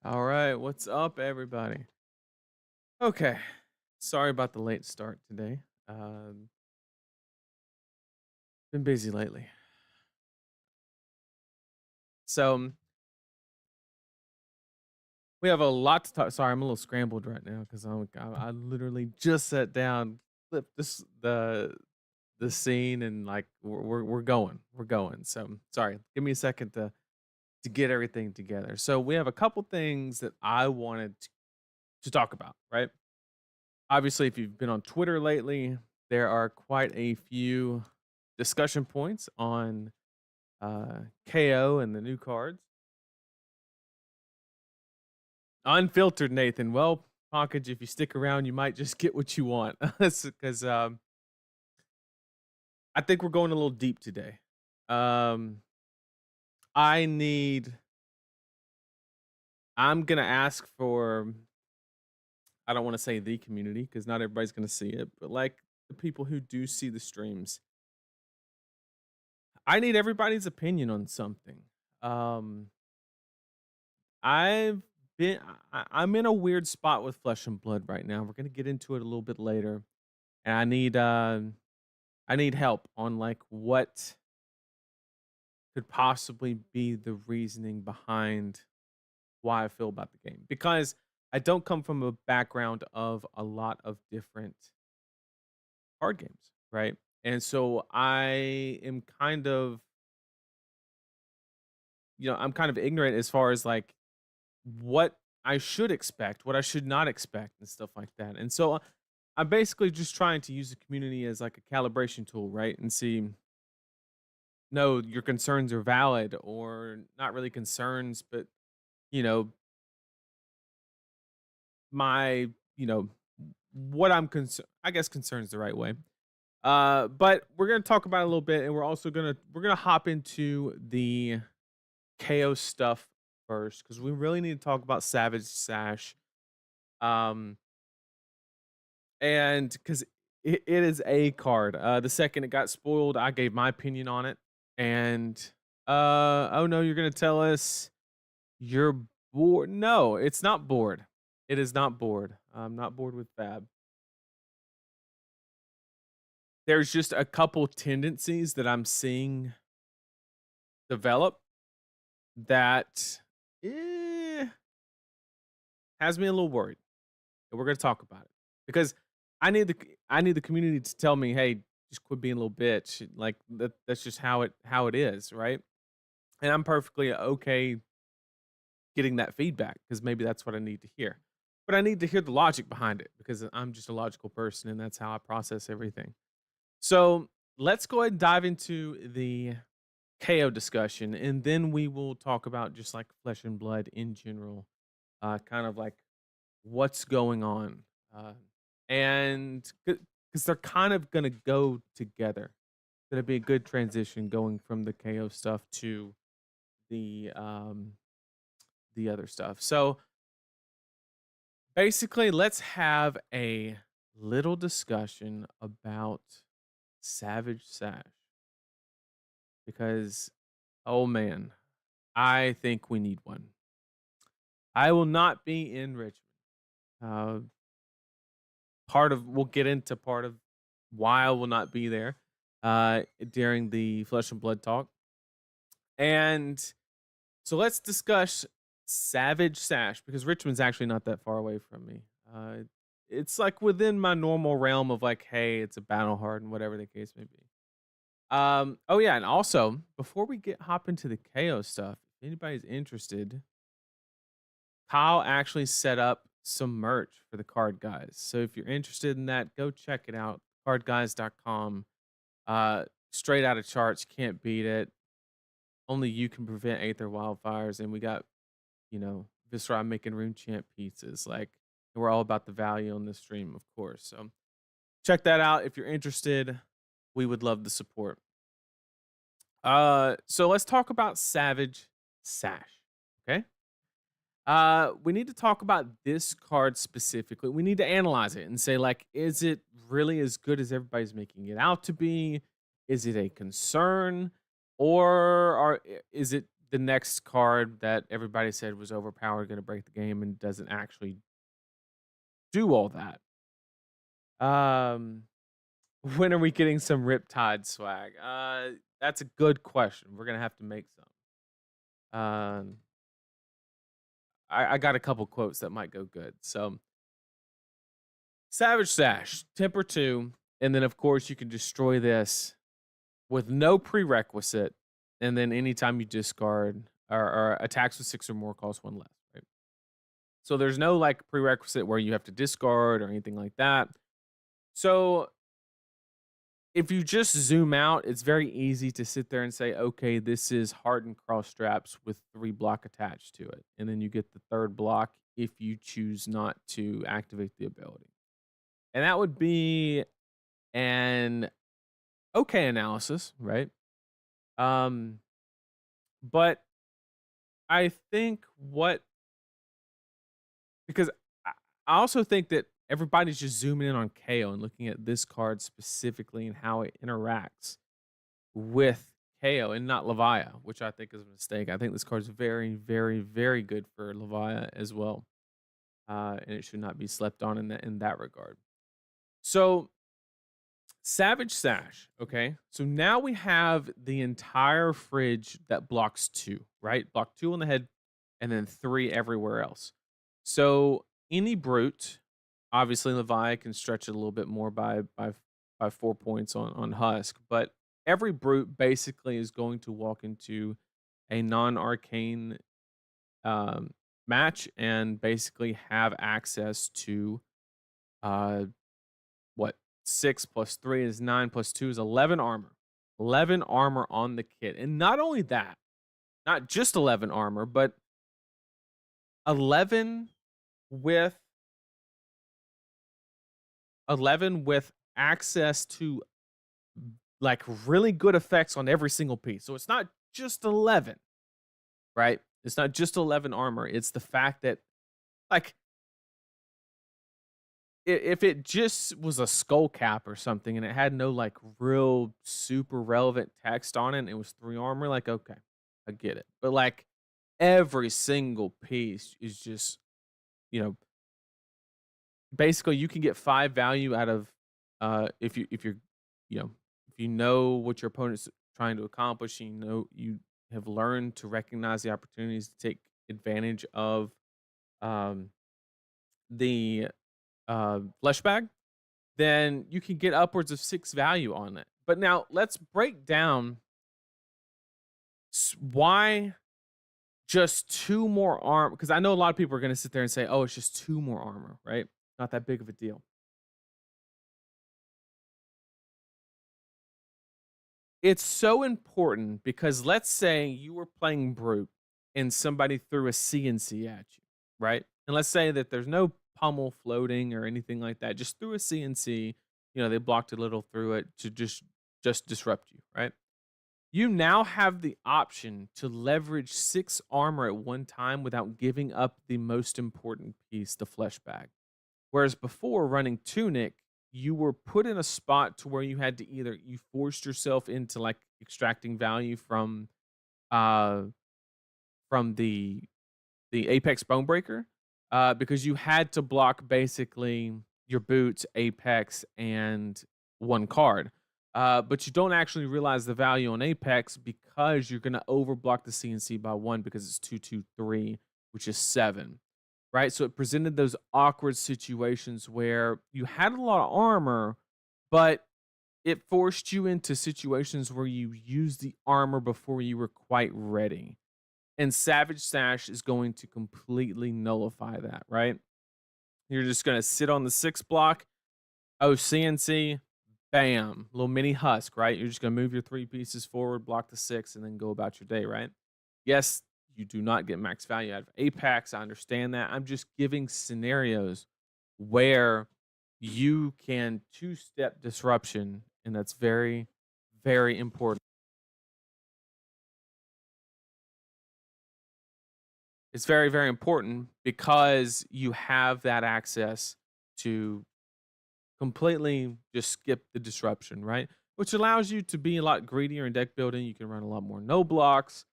All right, what's up, everybody? Okay, sorry about the late start today. Been busy lately. So we have a lot to talk. Sorry, I'm a little scrambled right now because I literally just sat down, flipped the scene, and like we're going. So sorry, give me a second to get everything together. So we have a couple things that I wanted to talk about. Right, obviously, if you've been on Twitter lately, there are quite a few discussion points on Kayo and the new cards. Unfiltered, Nathan. Well, Package, if you stick around, you might just get what you want. Because I think we're going a little deep today. Um, I need. I'm gonna ask for. I don't want to say the community because not everybody's gonna see it, but like the people who do see the streams, I need everybody's opinion on something. Um, I've I'm in a weird spot with Flesh and Blood right now. We're gonna get into it a little bit later, and I need help on like what could possibly be the reasoning behind why I feel about the game because I don't come from a background of a lot of different card games, right? And so I am kind of, I'm kind of ignorant as far as like what I should expect, what I should not expect, and stuff like that. And so I'm basically just trying to use the community as like a calibration tool, right? And see, no, your concerns are valid, or not really concerns, but you know, my, what I'm concerned, I guess concerns the right way. But we're gonna talk about it a little bit, and we're gonna hop into the chaos stuff first because we really need to talk about Savage Sash. Um, and because it is a card. The second it got spoiled, I gave my opinion on it. And oh no, you're gonna tell us you're bored. No, it's not bored. It is not bored. I'm not bored with Fab. There's just a couple tendencies that I'm seeing develop that has me a little worried. And we're gonna talk about it because I need the community to tell me, hey, just quit being a little bitch. Like that's just how it is, right? And I'm perfectly okay getting that feedback because maybe that's what I need to hear. But I need to hear the logic behind it because I'm just a logical person and that's how I process everything. So let's go ahead and dive into the KO discussion and then we will talk about just like flesh and blood in general, kind of like what's going on. And because they're kind of going to go together. Going to be a good transition going from the KO stuff to the um the other stuff. So basically, let's have a little discussion about Savage Sash because, oh man, I think we need one. I will not be in Richmond. Uh, we'll get into part of why I will not be there during the Flesh and Blood talk. And so let's discuss Savage Sash because Richmond's actually not that far away from me. It's like within my normal realm of like, hey, it's a battle hard and whatever the case may be. Oh yeah, and also before we get hop into the KO stuff, if anybody's interested, Kyle actually set up some merch for the card guys. So if you're interested in that, go check it out. Cardguys.com. Straight out of charts, can't beat it. Only you can prevent Aether wildfires, and we got Viscera making Rune Champ pizzas. Like, we're all about the value on this stream, of course. So check that out if you're interested. We would love the support. So let's talk about Savage Sash. Okay. We need to talk about this card specifically. We need to analyze it and say, like, is it really as good as everybody's making it out to be? Is it a concern? Or is it the next card that everybody said was overpowered, gonna break the game, and doesn't actually do all that. Um, when are we getting some Riptide swag? That's a good question. We're gonna have to make some. I got a couple quotes that might go good. So, Savage Sash, Temper 2, and then of course you can destroy this with no prerequisite, and then anytime you discard or attacks with 6 or more cost 1 less, right? So there's no like prerequisite where you have to discard or anything like that. So if you just zoom out, it's very easy to sit there and say, okay, this is hardened cross straps with 3 block attached to it. And then you get the 3rd block if you choose not to activate the ability. And that would be an okay analysis, right? Um, but I think what because I also think that everybody's just zooming in on Kayo and looking at this card specifically and how it interacts with Kayo and not Levia, which I think is a mistake. I think this card's very, very, very good for Levia as well, and it should not be slept on in that regard. So Savage Sash. Okay. So now we have the entire fridge that blocks 2, right? Block 2 on the head and then 3 everywhere else. So any brute, obviously Levi can stretch it a little bit more by 4 points on Husk, but every brute basically is going to walk into a non-arcane um, match and basically have access to uh what 6 plus 3 is 9 plus 2 is 11 armor. 11 armor on the kit. And not only that, not just 11 armor, but 11 with 11 with access to like really good effects on every single piece. So it's not just 11, right? It's not just 11 armor. It's the fact that like if it just was a skull cap or something and it had no like real super relevant text on it and it was 3 armor, like okay, I get it. But like every single piece is just, you know, basically you can get 5 value out of if you're, you know, if you know what your opponent's trying to accomplish, you know you have learned to recognize the opportunities to take advantage of um the flesh bag, then you can get upwards of 6 value on it. But now let's break down why just 2 more armor, because I know a lot of people are going to sit there and say, "Oh, it's just 2 more armor, right? Not that big of a deal." It's so important because let's say you were playing brute and somebody threw a CNC at you, right? And let's say that there's no pummel floating or anything like that. Just threw a CNC, you know, they blocked a little through it to just disrupt you, right? You now have the option to leverage 6 armor at one time without giving up the most important piece, the flesh bag. Whereas before running Tunic, you were put in a spot to where you had to either you forced yourself into like extracting value uh from the Apex Bonebreaker, because you had to block basically your boots, Apex, and 1 card. But you don't actually realize the value on Apex because you're gonna overblock the CNC by 1 because it's 2, 2, 3, which is 7, right? So it presented those awkward situations where you had a lot of armor, but it forced you into situations where you used the armor before you were quite ready. And Savage Sash is going to completely nullify that, right? You're just going to sit on the 6 block. Oh, CNC, bam, little mini husk, right? You're just going to move your 3 pieces forward, block the 6, and then go about your day, right? Yes, you do not get max value out of Apex. I understand that. I'm just giving scenarios where you can 2-step disruption, and that's very, very important. It's very, very important because you have that access to completely just skip the disruption, right? Which allows you to be a lot greedier in deck building. You can run a lot more no blocks.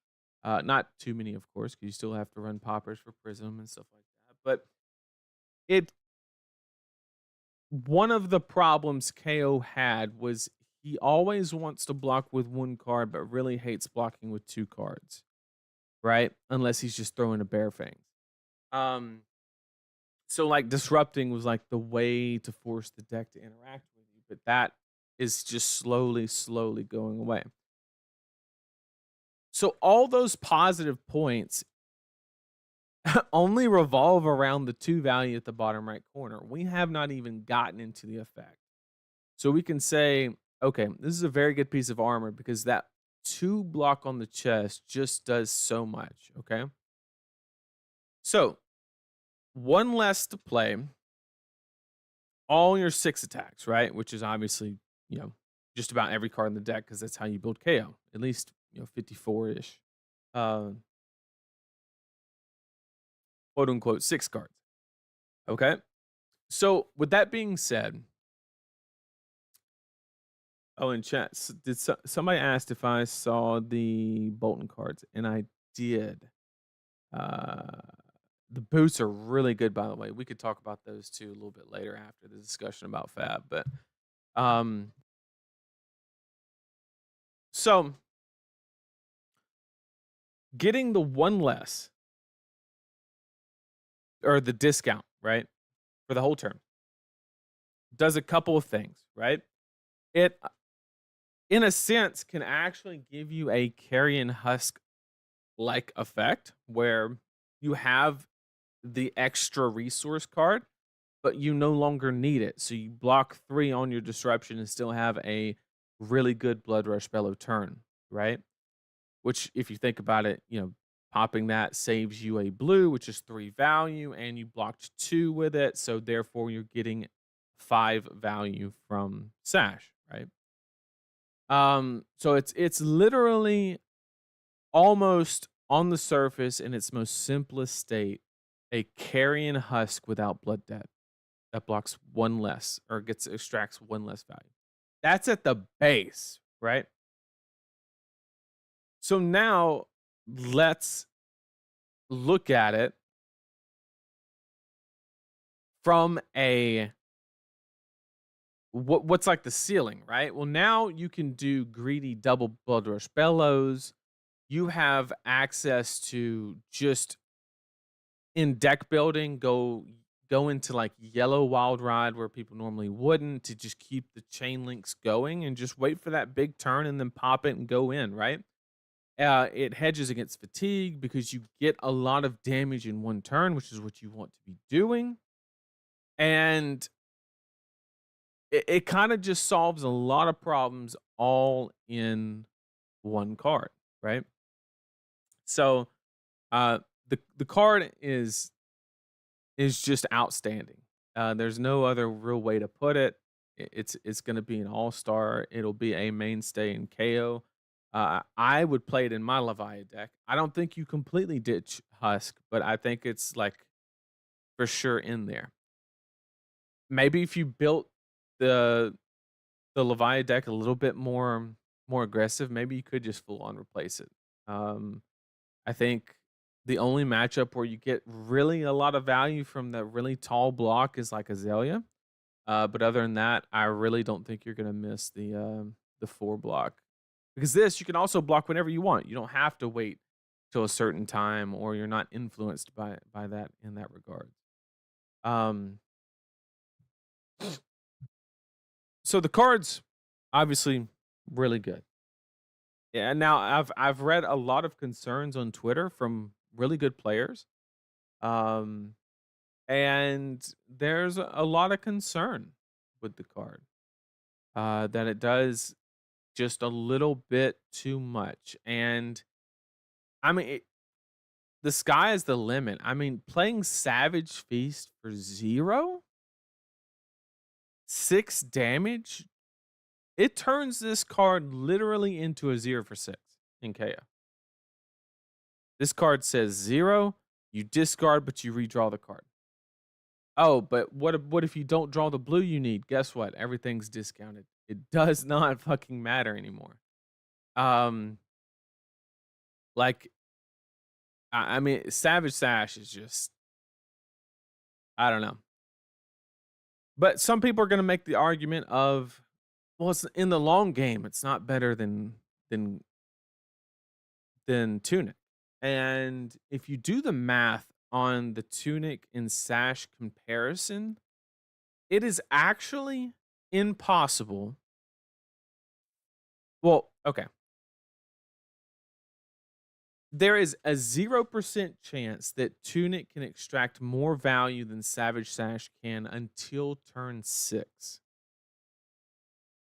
Not too many, of course, because you still have to run poppers for Prism and stuff like that. But it one of the problems KO had was he always wants to block with one card, but really hates blocking with two cards, right? Unless he's just throwing a Bear Fangs. Um, so like disrupting was like the way to force the deck to interact with you, but that is just slowly going away. So all those positive points only revolve around the 2 value at the bottom right corner. We have not even gotten into the effect. So we can say, okay, this is a very good piece of armor because that 2 block on the chest just does so much, okay? So, 1 less to play, all your 6 attacks, right? Which is obviously, you know, just about every card in the deck because that's how you build KO. At least, 54-ish. Uh, quote unquote 6 cards. Okay? So, with that being said, oh, in chat, did somebody asked if I saw the Bolton cards, and I did. Uh, the boots are really good, by the way. We could talk about those too a little bit later after the discussion about Fab. But um, so getting the 1 less or the discount, right, for the whole term does a couple of things, right? It, in a sense, can actually give you a Carrion Husk like effect where you have the extra resource card, but you no longer need it. So you block 3 on your disruption and still have a really good Blood Rush Bellow turn, right? Which, if you think about it, popping that saves you a blue, which is 3 value, and you blocked 2 with it. So therefore, you're getting 5 value from Sash, right? So it's literally almost on the surface in its most simplest state, a Carrion Husk without Blood Debt that blocks 1 less or extracts 1 less value. That's at the base, right? So now let's look at it from a what's like the ceiling, right? Well, now you can do greedy double Blood Rush Bellows. You have access to just in deck building, go into like yellow wild ride where people normally wouldn't to just keep the chain links going and just wait for that big turn and then pop it and go in, right? It hedges against fatigue because you get a lot of damage in 1 turn, which is what you want to be doing. And it kind of just solves a lot of problems all in 1 card, right? So the card is just outstanding. There's no other real way to put it. It's going to be an all-star. It'll be a mainstay in KO. I would play it in my Leviathan deck. I don't think you completely ditch Husk, but I think it's like for sure in there. Maybe if you built the Leviathan deck a little bit more aggressive, maybe you could just full on replace it. I think the only matchup where you get really a lot of value from the really tall block is like Azalea. But other than that, I really don't think you're gonna miss the 4 block. Because this you can also block whenever you want. You don't have to wait till a certain time or you're not influenced by that in that regard. Um so the cards obviously really good. Yeah, now I've read a lot of concerns on Twitter from really good players. Um and there's a lot of concern with the card. That it does just a little bit too much. And I mean, the sky is the limit. I mean, playing Savage Feast for 0, 6 damage, it turns this card literally into a 0 for 6 in KO. This card says 0, you discard, but you redraw the card. Oh, but what if you don't draw the blue you need? Guess what? Everything's discounted. It does not fucking matter anymore. Um, like I mean, Savage Sash is just, I don't know. But some people are going to make the argument of, well, it's in the long game, it's not better than Tunic. And if you do the math on the Tunic and Sash comparison, it is actually impossible. Well, okay. There is a 0% chance that Tunic can extract more value than Savage Sash can until turn 6.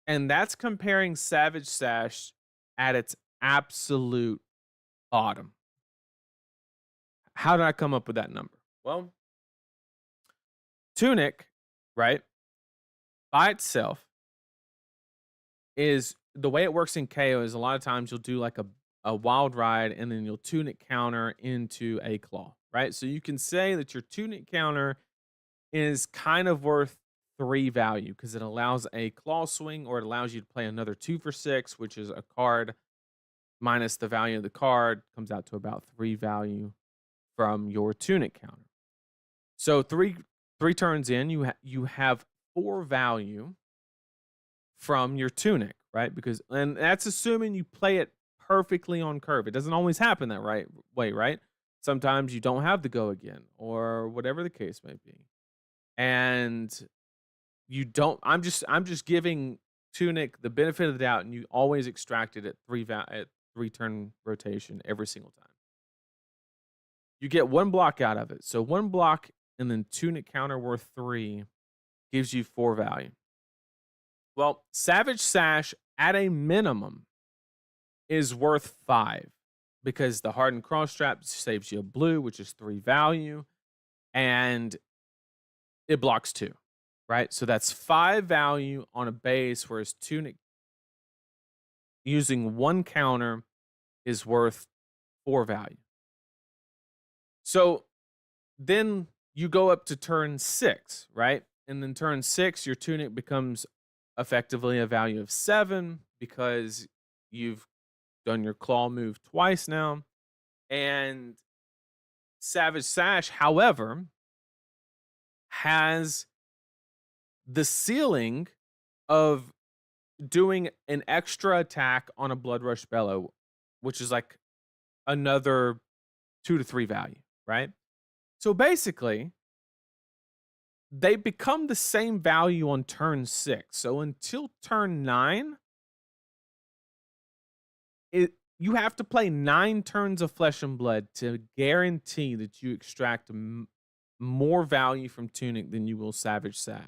And that's comparing Savage Sash at its absolute bottom. How did I come up with that number? Well, Tunic, right, by itself is the way it works in Kayo is a lot of times you'll do like a wild ride and then you'll Tunic counter into a claw, right? So you can say that your Tunic counter is kind of worth 3 value because it allows a claw swing or it allows you to play another 2 for 6, which is a card minus the value of the card, comes out to about 3 value from your Tunic counter. So three turns in, you have 4 value from your Tunic, right? Because and that's assuming you play it perfectly on curve. It doesn't always happen that right way, right? Sometimes you don't have the go again or whatever the case may be. And you don't I'm just giving Tunic the benefit of the doubt and you always extract it at 3 turn rotation every single time. You get 1 block out of it. So 1 block and then Tunic counter worth 3 gives you 4 value. Well, Savage Sash at a minimum is worth 5 because the hardened cross strap saves you a blue, which is 3 value, and it blocks 2, right? So that's 5 value on a base, whereas Tunic using 1 counter is worth 4 value. So then you go up to turn 6, right? And then turn 6, your Tunic becomes effectively a value of 7 because you've done your claw move twice now. And Savage Sash, however, has the ceiling of doing an extra attack on a Blood Rush Bellow, which is like another 2 to 3 value, right? So basically, they become the same value on turn 6. So until turn 9, you have to play 9 turns of Flesh and Blood to guarantee that you extract more value from Tunic than you will Savage Sash.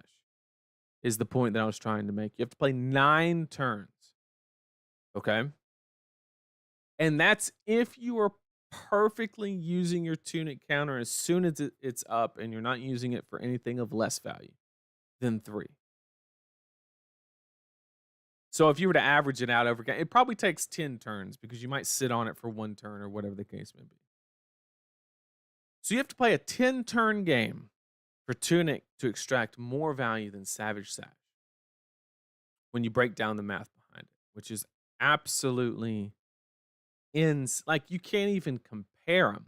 Is the point that I was trying to make. You have to play 9 turns. Okay? And that's if you are perfectly using your Tunic counter as soon as it's up and you're not using it for anything of less value than 3. So if you were to average it out over, it probably takes 10 turns because you might sit on it for 1 turn or whatever the case may be. So you have to play a 10-turn game for Tunic to extract more value than Savage Sash when you break down the math behind it, which is absolutely like you can't even compare them.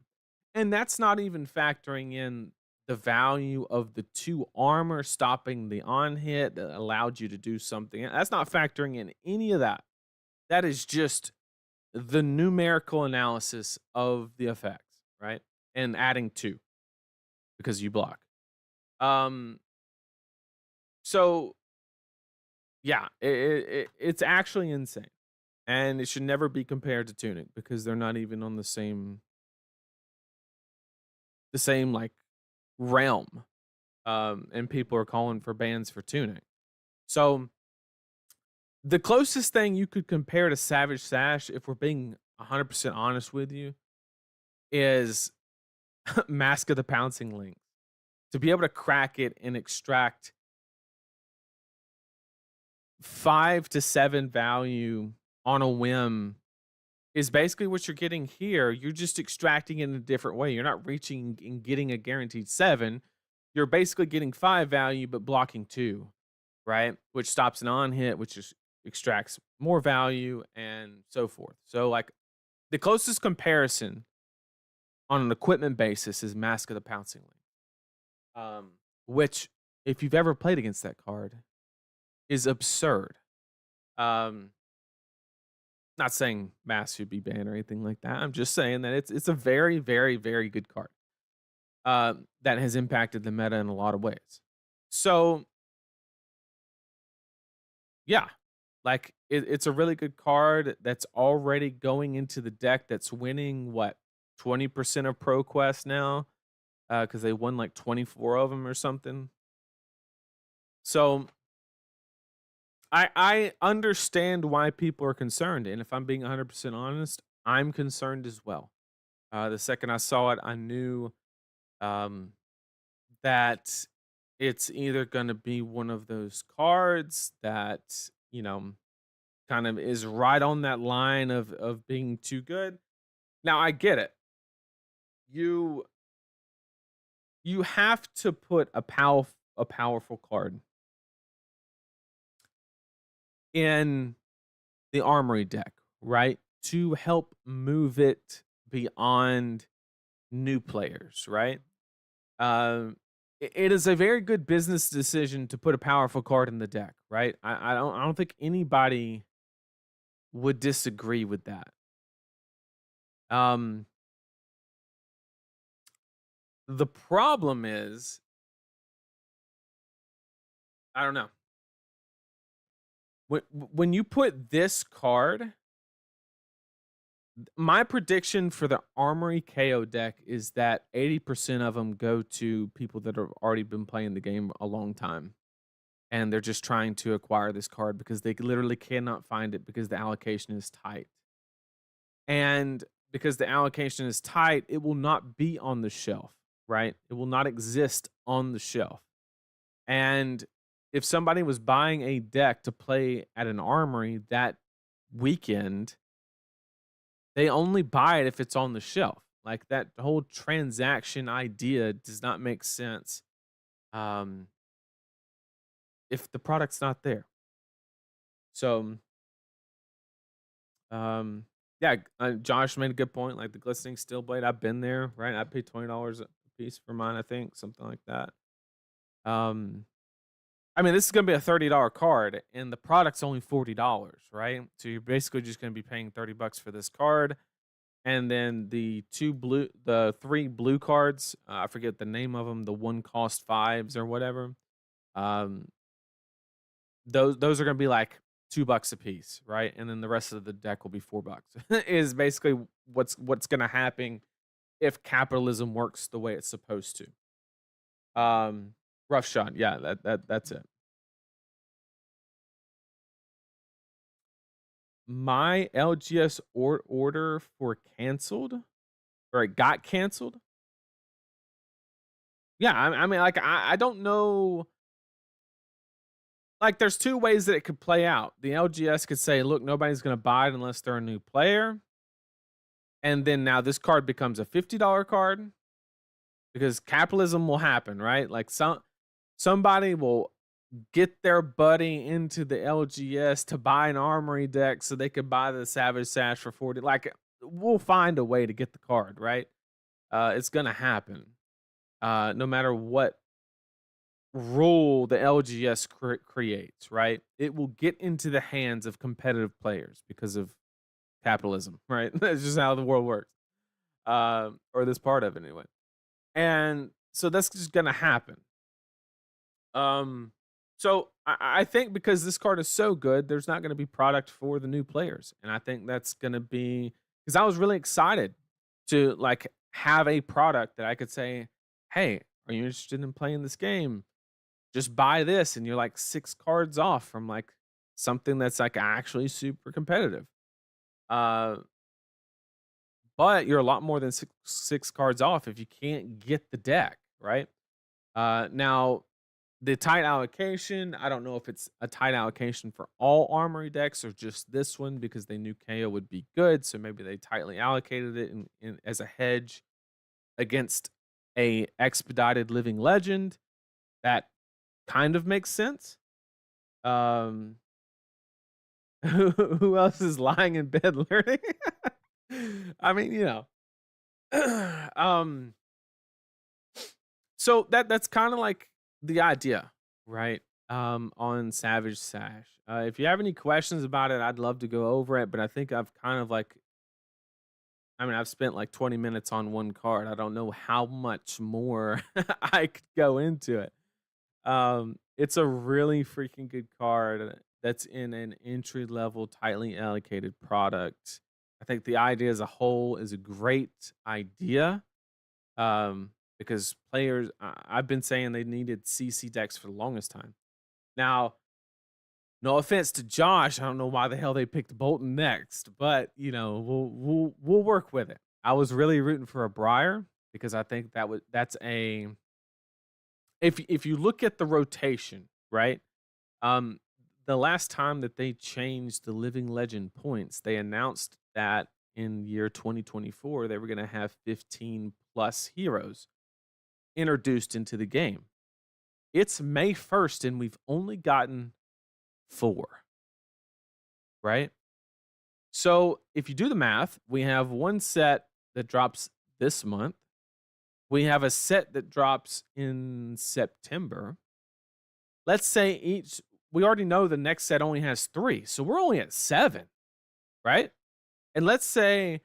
And that's not even factoring in the value of the 2 armor stopping the on hit that allowed you to do something. That's not factoring in any of that. That is just the numerical analysis of the effects, right? And adding 2 because you block. So yeah, it's actually insane. And it should never be compared to Tunic because they're not even on the same like realm. And people are calling for bans for Tunic. So the closest thing you could compare to Savage Sash, if we're being 100% honest with you, is Mask of the Pouncing Lynx. To be able to crack it and extract 5 to 7 value on a whim is basically what you're getting here. You're just extracting it in a different way. You're not reaching and getting a guaranteed 7. You're basically getting 5 value, but blocking 2, right? Which stops an on hit, which is extracts more value and so forth. So like the closest comparison on an equipment basis is Mask of the Pouncing Link, which, if you've ever played against that card, is absurd. Um, Not saying Mask should be banned or anything like that. I'm just saying that it's a very, very, very good card that has impacted the meta in a lot of ways. So yeah, like it's a really good card that's already going into the deck that's winning what 20% of ProQuest now because they won like 24 of them or something. So I understand why people are concerned, and if I'm being 100% honest, I'm concerned as well. The second I saw it, I knew um, that it's either going to be one of those cards that kind of is right on that line of being too good. Now I get it. You you have to put a powerful card in the armory deck, right? To help move it beyond new players, right? It is a very good business decision to put a powerful card in the deck, right? I don't think anybody would disagree with that. Um, the problem is, I don't know. When you put this card, my prediction for the Armory KO deck is that 80% of them go to people that have already been playing the game a long time. And they're just trying to acquire this card because they literally cannot find it because the allocation is tight. And because the allocation is tight, it will not be on the shelf, right? It will not exist on the shelf. And if somebody was buying a deck to play at an armory that weekend, they only buy it if it's on the shelf. Like that whole transaction idea does not make sense um, if the product's not there. So, um, yeah, Josh made a good point. Like the glistening steel blade, I've been there, right? I paid $20 a piece for mine, I think, something like that. I mean, this is gonna be a $30 card, and the product's only $40, right? So you're basically just gonna be paying $30 for this card, and then the three blue cards. I forget the name of them. The one cost fives or whatever. Um, those are gonna be like $2 a piece, right? And then the rest of the deck will be $4. Is basically what's gonna happen if capitalism works the way it's supposed to. Rough shot. Yeah, that's it. My LGS order for canceled, or it got canceled. Yeah, I mean, like, I don't know. Like, there's two ways that it could play out. The LGS could say, look, nobody's going to buy it unless they're a new player. And then now this card becomes a $50 card because capitalism will happen, right? Like, somebody will get their buddy into the LGS to buy an armory deck so they could buy the Savage Sash for 40. Like, we'll find a way to get the card, right? It's gonna happen. No matter what rule the LGS creates, right? It will get into the hands of competitive players because of capitalism, right? That's just how the world works. Or this part of it anyway. And so that's just gonna happen. Um, so I think because this card is so good, there's not going to be product for the new players, and I think that's going to be because I was really excited to like have a product that I could say, "Hey, are you interested in playing this game? Just buy this, and you're like 6 cards off from like something that's like actually super competitive." Uh, but you're a lot more than six cards off if you can't get the deck right. Now the tight allocation, I don't know if it's a tight allocation for all armory decks or just this one because they knew KO would be good, so maybe they tightly allocated it as a hedge against a expedited living legend. That kind of makes sense. Um, who else is lying in bed learning? I mean, um, so that's kind of like the idea, right? On Savage Sash. If you have any questions about it, I'd love to go over it, but I think I've kind of like, I mean, I've spent like 20 minutes on one card. I don't know how much more I could go into it. It's a really freaking good card that's in an entry level, tightly allocated product. I think the idea as a whole is a great idea. Because players, I've been saying they needed CC decks for the longest time. Now, no offense to Josh, I don't know why the hell they picked Bolton next, but you know, we'll work with it. I was really rooting for a Briar because I think that's a, if you look at the rotation, right? Um, the last time that they changed the Living Legend points, they announced that in year 2024 they were going to have 15 plus heroes introduced into the game. It's May 1st and we've only gotten 4, right? So if you do the math, we have one set that drops this month. We have a set that drops in September. Let's say we already know the next set only has 3. So we're only at 7, right? And let's say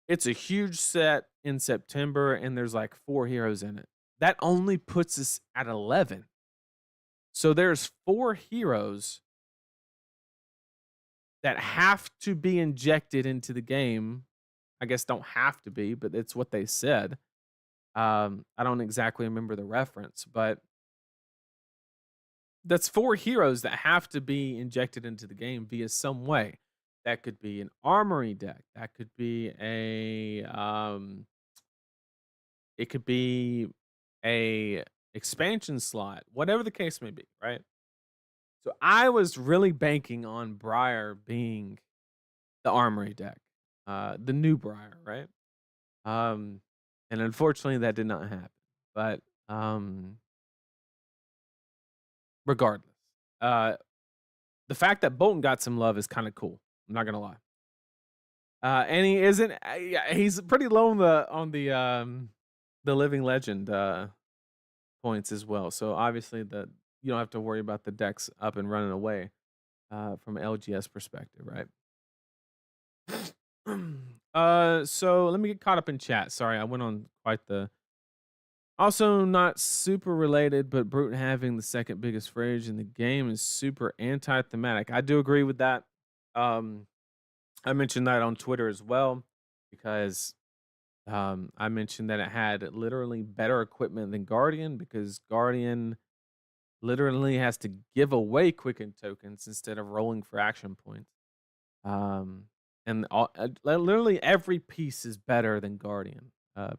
it's a huge set in September and there's like 4 heroes in it. That only puts us at 11. So there's 4 heroes that have to be injected into the game. I guess don't have to be, but it's what they said. I don't exactly remember the reference, but that's 4 heroes that have to be injected into the game via some way. That could be an armory deck. That could be it could be a expansion slot, whatever the case may be, right? So I was really banking on Briar being the armory deck, the new Briar, right? Um, and unfortunately, that did not happen. But regardless, uh, the fact that Bolton got some love is kind of cool. I'm not gonna lie. And he isn't. Yeah, he's pretty low on the living legend points as well. So obviously, you don't have to worry about the decks up and running away from LGS perspective, right? So let me get caught up in chat. Sorry, I went on quite the. Also, not super related, but Brute having the second biggest fridge in the game is super anti-thematic. I do agree with that. Um, I mentioned that on Twitter as well because I mentioned that it had literally better equipment than Guardian because Guardian literally has to give away quicken tokens instead of rolling for action points. Um, and literally every piece is better than Guardian.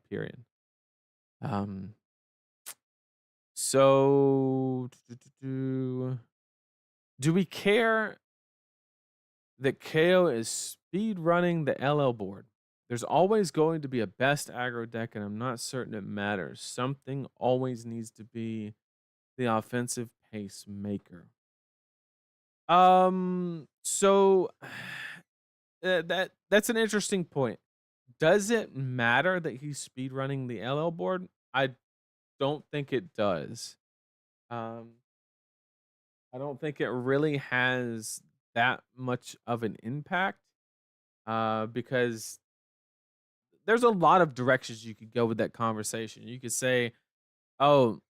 Period. Um, so do we care that Kayo is speed running the LL board? There's always going to be a best aggro deck, and I'm not certain it matters. Something always needs to be the offensive pace maker. So that's an interesting point. Does it matter that he's speed running the LL board? I don't think it does. Um, I don't think it really has that much of an impact. Because there's a lot of directions you could go with that conversation. You could say, "Oh,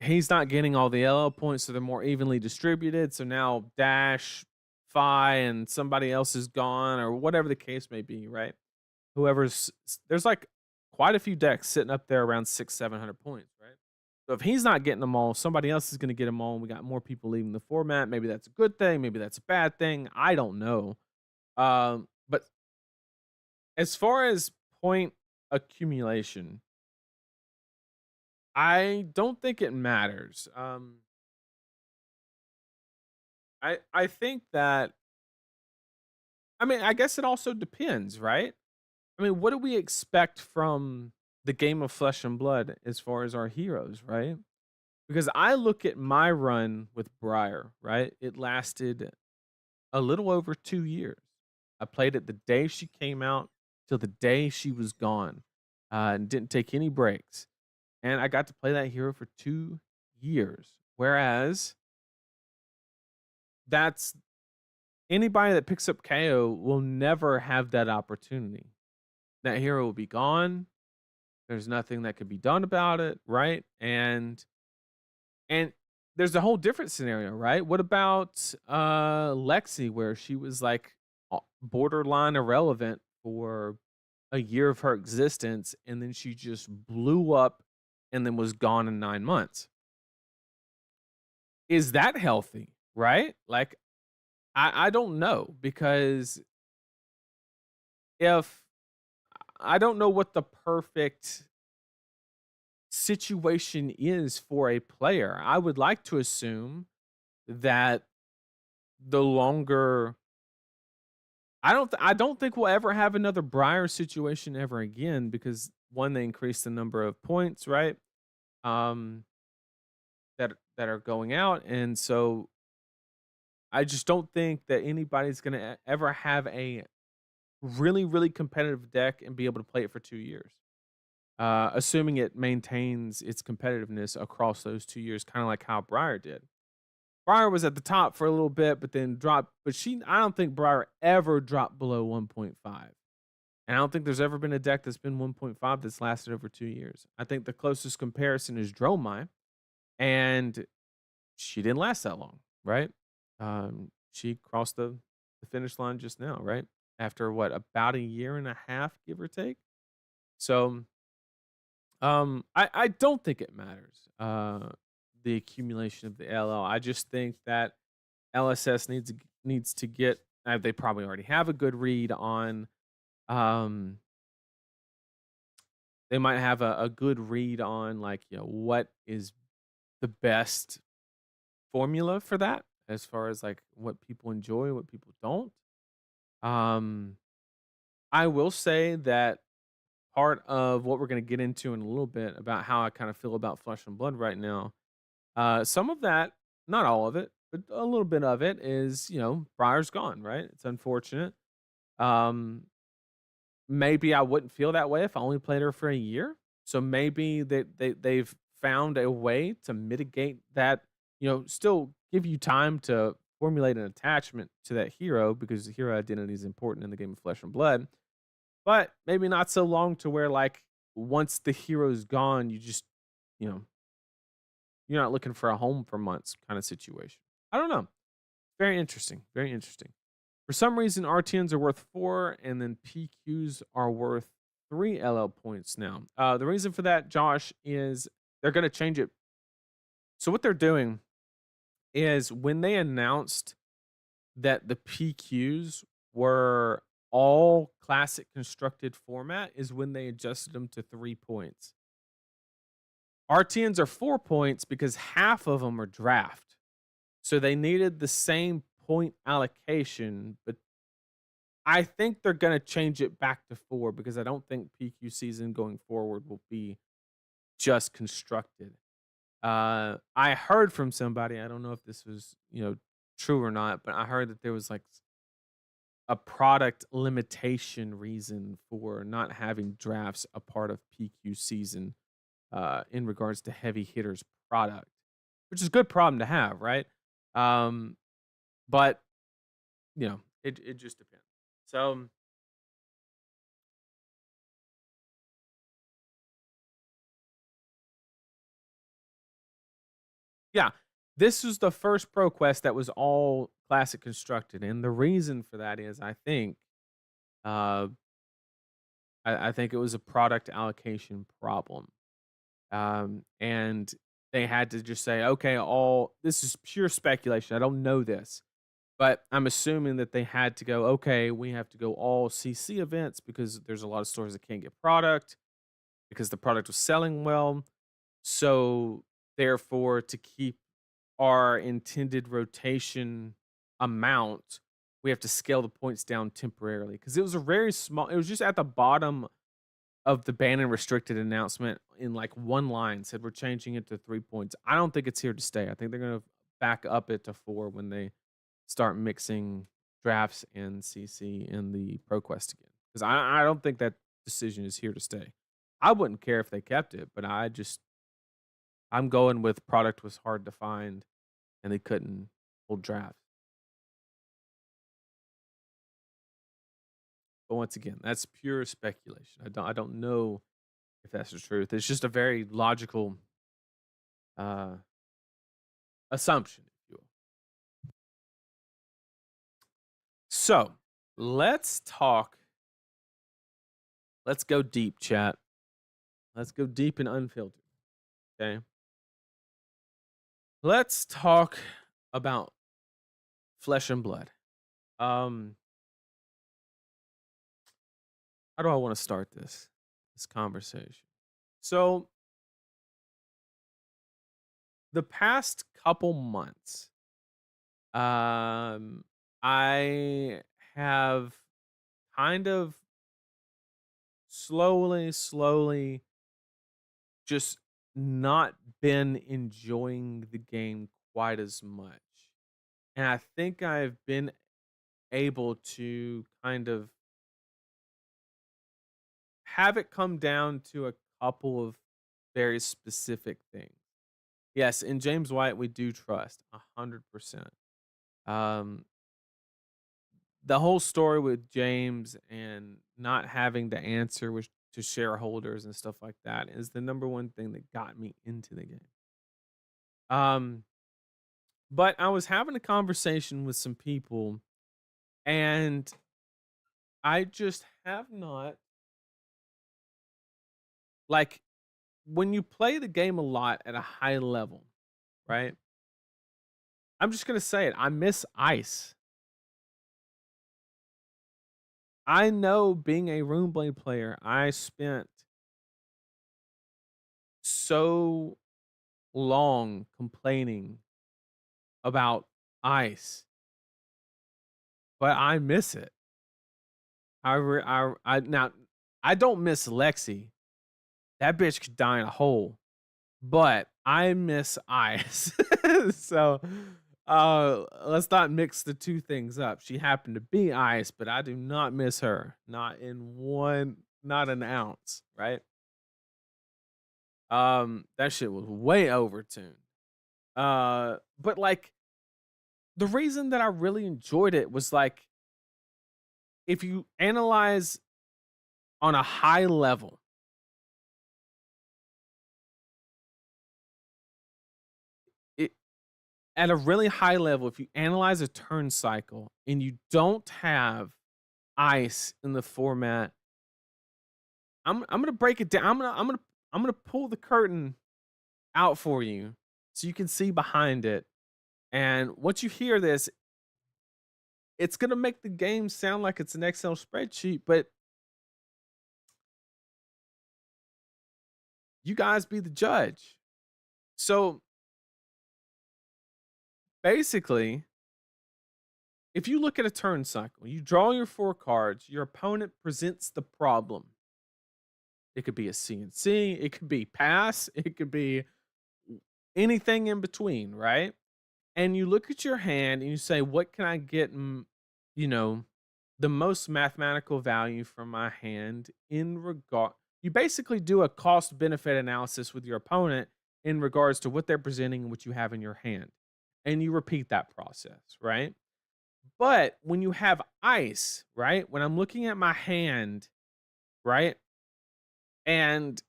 he's not getting all the LL points, so they're more evenly distributed. So now Dash, Phi, and somebody else is gone, or whatever the case may be." Right? There's like quite a few decks sitting up there around 600-700 points. Right? So if he's not getting them all, somebody else is going to get them all. And we got more people leaving the format. Maybe that's a good thing. Maybe that's a bad thing. I don't know. But as far as point accumulation, I don't think it matters. I think that, I mean, I guess it also depends, right? I mean, what do we expect from the game of Flesh and Blood as far as our heroes, right? Because I look at my run with Briar, right? It lasted a little over 2 years. I played it the day she came out till the day she was gone. and didn't take any breaks. And I got to play that hero for 2 years. Whereas that's anybody that picks up Kayo will never have that opportunity. That hero will be gone. There's nothing that could be done about it, right? And there's a whole different scenario, right? What about Lexi, where she was like borderline irrelevant for a year of her existence, and then she just blew up and then was gone in 9 months? Is that healthy? Right? Like, I don't know, because if I don't know what the perfect situation is for a player. I would like to assume that the longer I don't think we'll ever have another Briar situation ever again, because one, they increase the number of points, right? Um that are going out, and so I just don't think that anybody's going to ever have a really really competitive deck and be able to play it for 2 years. Assuming it maintains its competitiveness across those 2 years, kind of like how Briar did. Briar was at the top for a little bit, but then dropped. But I don't think Briar ever dropped below 1.5. And I don't think there's ever been a deck that's been 1.5 that's lasted over 2 years. I think the closest comparison is Dromai, and she didn't last that long, right? She crossed the finish line just now, right? After what, about a year and a half, give or take. So I don't think it matters, the accumulation of the LL. I just think that LSS needs to get, they probably already have a good read on, um they might have a good read on, like, what is the best formula for that, as far as, like, what people enjoy, what people don't. Um, I will say that part of what we're gonna get into in a little bit about how I kinda feel about Flesh and Blood right now, some of that, not all of it, but a little bit of it is, Briar's gone, right? It's unfortunate. Um, Maybe I wouldn't feel that way if I only played her for a year. So maybe they've found a way to mitigate that, still give you time to formulate an attachment to that hero, because the hero identity is important in the game of Flesh and Blood. But maybe not so long to where, like, once the hero's gone, you know, you're not looking for a home for months kind of situation. I don't know. Very interesting. Very interesting. For some reason, RTNs are worth 4, and then PQs are worth 3 LL points now. The reason for that, Josh, is they're going to change it. So what they're doing is, when they announced that the PQs were all classic constructed format, is when they adjusted them to 3 points. RTNs are 4 points because half of them are draft. So they needed the same point allocation, but I think they're gonna change it back to 4, because I don't think PQ season going forward will be just constructed. I heard from somebody, I don't know if this was, true or not, but I heard that there was, like, a product limitation reason for not having drafts a part of PQ season, in regards to heavy hitters product, which is a good problem to have, right? Um, but it just depends. So yeah, this was the first ProQuest that was all classic constructed, and the reason for that is, I think, uh, I think it was a product allocation problem, and they had to just say, okay, all this is pure speculation. I don't know this, but I'm assuming that they had to go, okay, we have to go all CC events, because there's a lot of stores that can't get product because the product was selling well. So therefore, to keep our intended rotation amount, we have to scale the points down temporarily, because it was a very small, it was just at the bottom of the ban and restricted announcement, in like one line said we're changing it to 3 points. I don't think it's here to stay. I think they're going to back up it to 4 when they start mixing drafts and CC in the ProQuest again, because I don't think that decision is here to stay. I wouldn't care if they kept it, but I'm going with product was hard to find and they couldn't hold drafts. But once again, that's pure speculation. I don't know if that's the truth. It's just a very logical uh assumption, if you will. So let's talk. Let's go deep, chat. Let's go deep and unfiltered. Okay. Let's talk about flesh and blood. Um, how do I want to start this conversation? So the past couple months, um, I have kind of slowly just not been enjoying the game quite as much. And I think I've been able to kind of have it come down to a couple of very specific things. Yes, in James White, we do trust 100%. Um, the whole story with James and not having to answer to shareholders and stuff like that is the number one thing that got me into the game. Um, but I was having a conversation with some people, and I just have not like when you play the game a lot at a high level, right? I'm just gonna say it. I miss ice. I know being a Runeblade player, I spent so long complaining about ice, but I miss it. I now I don't miss Lexi. That bitch could die in a hole, but I miss ice. So let's not mix the two things up. She happened to be ice, but I do not miss her. Not an ounce, right? That shit was way overtuned. But like the reason that I really enjoyed it was like if you analyze on a high level, it at a really high level, if you analyze a turn cycle and you don't have ice in the format, I'm gonna break it down. I'm gonna pull the curtain out for you so you can see behind it. And once you hear this, it's gonna make the game sound like it's an Excel spreadsheet, but you guys be the judge. So basically, if you look at a turn cycle, you draw your 4 cards, your opponent presents the problem. It could be a CNC, it could be pass, it could be anything in between, right? And you look at your hand and you say, what can I get, you know, the most mathematical value from my hand in regard. You basically do a cost benefit analysis with your opponent in regards to what they're presenting and what you have in your hand. And you repeat that process, right? But when you have ice, right? When I'm looking at my hand, right? And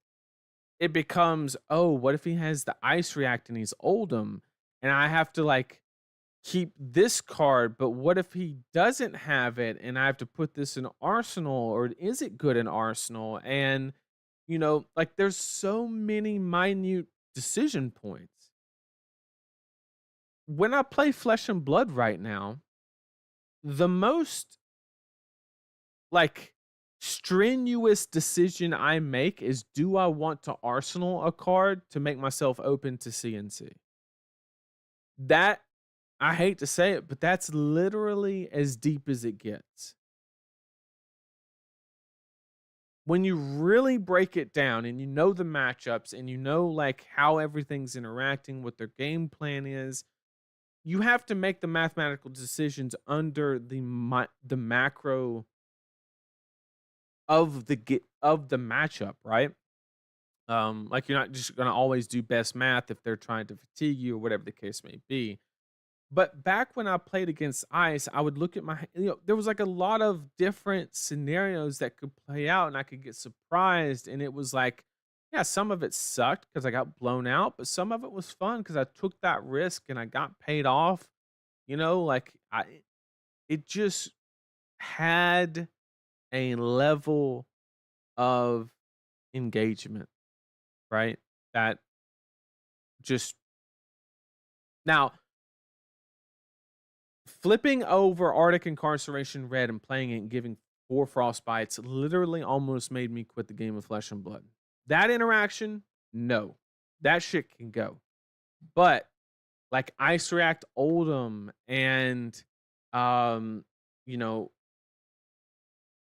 it becomes, oh, what if he has the ice react and he's Oldham? And I have to like keep this card, but what if he doesn't have it and I have to put this in Arsenal, or is it good in Arsenal? And like there's so many minute decision points. When I play Flesh and Blood right now, the most like strenuous decision I make is, do I want to Arsenal a card to make myself open to CNC? That, I hate to say it, but that's literally as deep as it gets. When you really break it down and you know the matchups and you know like how everything's interacting, what their game plan is, you have to make the mathematical decisions under the macro of the matchup, right? Like you're not just gonna always do best math if they're trying to fatigue you or whatever the case may be. But back when I played against ice, I would look at there was like a lot of different scenarios that could play out and I could get surprised. And it was like, yeah, some of it sucked because I got blown out, but some of it was fun because I took that risk and I got paid off. It just had a level of engagement, right? That just now flipping over Arctic Incarceration Red and playing it and giving 4 frostbites literally almost made me quit the game of Flesh and Blood. That interaction, no. That shit can go. But like Ice React Oldham and um, you know,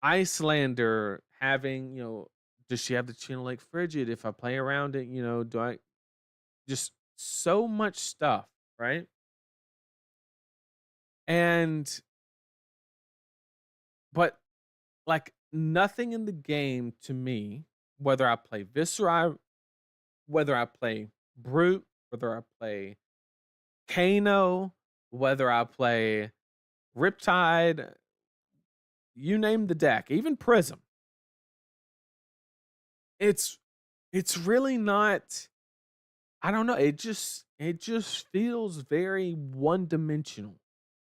Icelander having, does she have the Chino Lake Frigid? If I play around it, do I just so much stuff, right? And but like nothing in the game to me, whether I play Viscera, whether I play Brute, whether I play Kano, whether I play Riptide, you name the deck, even Prism. It's it's really not, I don't know, it just feels very one-dimensional.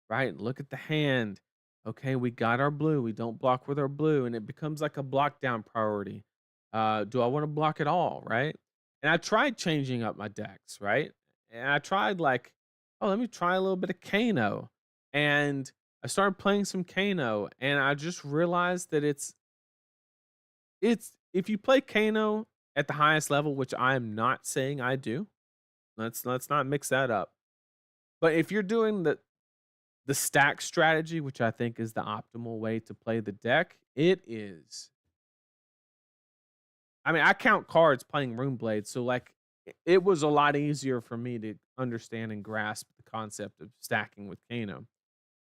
Right? Look at the hand. Okay, we got our blue. We don't block with our blue, and it becomes like a block down priority. Do I want to block it all? Right? And I tried changing up my decks, right? And I tried like, oh, let me try a little bit of Kano. And I started playing some Kano, and I just realized that it's if you play Kano at the highest level, which I am not saying I do. Let's not mix that up. But if you're doing the stack strategy, which I think is the optimal way to play the deck, it is. I mean, I count cards playing Runeblade, so like it was a lot easier for me to understand and grasp the concept of stacking with Kano.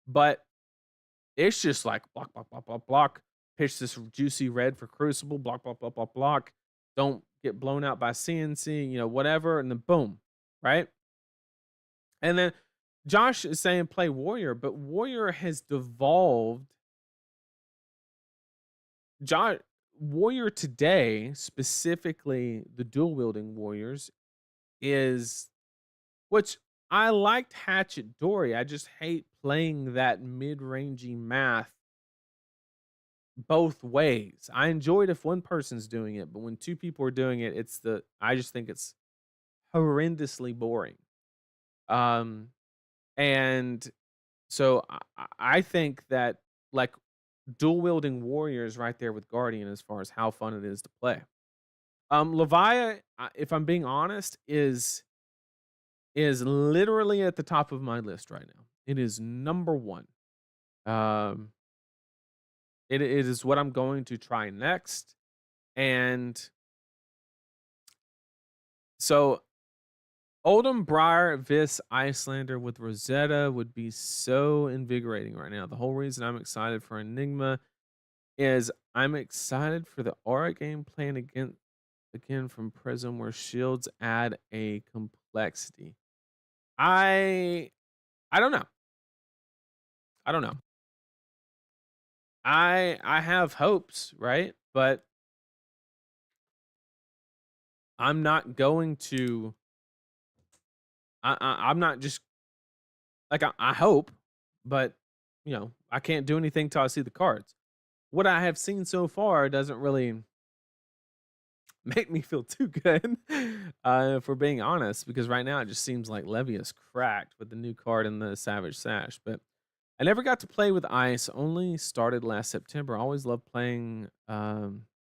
But it's just like block, block, block, block, block. Pitch this juicy red for Crucible, block, block, block, block, block. Don't get blown out by CNC, whatever, and then boom, right? And then Josh is saying play Warrior, but Warrior has devolved. Josh Warrior today, specifically the dual wielding warriors, is which I liked Hatchet Dory. I just hate playing that mid-rangey math both ways. I enjoy it if one person's doing it, but when two people are doing it, I just think it's horrendously boring. Um and so I think that like dual wielding warriors right there with Guardian as far as how fun it is to play. Levia, if I'm being honest, is literally at the top of my list right now. It is number one. Um, it is what I'm going to try next, and so Oldham, Briar, Vis, Icelander with Rosetta would be so invigorating right now. The whole reason I'm excited for Enigma is I'm excited for the aura game playing again from Prism where shields add a complexity. I I don't know. I don't know. I have hopes, right? But I'm not going to I'm not just like I hope, but I can't do anything till I see the cards. What I have seen so far doesn't really make me feel too good, for being honest, because right now it just seems like Levy is cracked with the new card in the Savage Sash. But I never got to play with Ice, only started last September. I always loved playing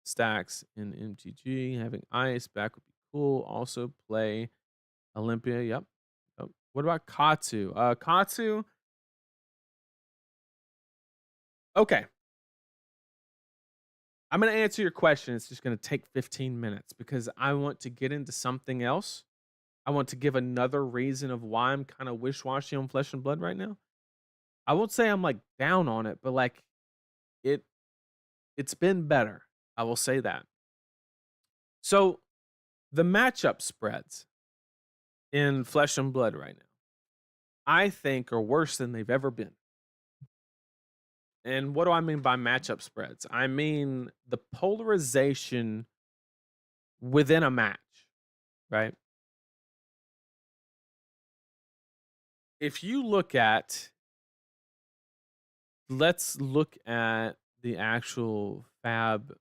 stacks in MTG. Having Ice back would be cool. Also play Olympia. Yep. What about Katsu? Katsu. Okay. I'm going to answer your question. It's just going to take 15 minutes because I want to get into something else. I want to give another reason of why I'm kind of wish-washy on Flesh and Blood right now. I won't say I'm like down on it, but like it it's been better. I will say that. So The matchup spreads in Flesh and Blood right now, I think, are worse than they've ever been. And what do I mean by matchup spreads? I mean the polarization within a match, right? If you look at, let's look at the actual fab,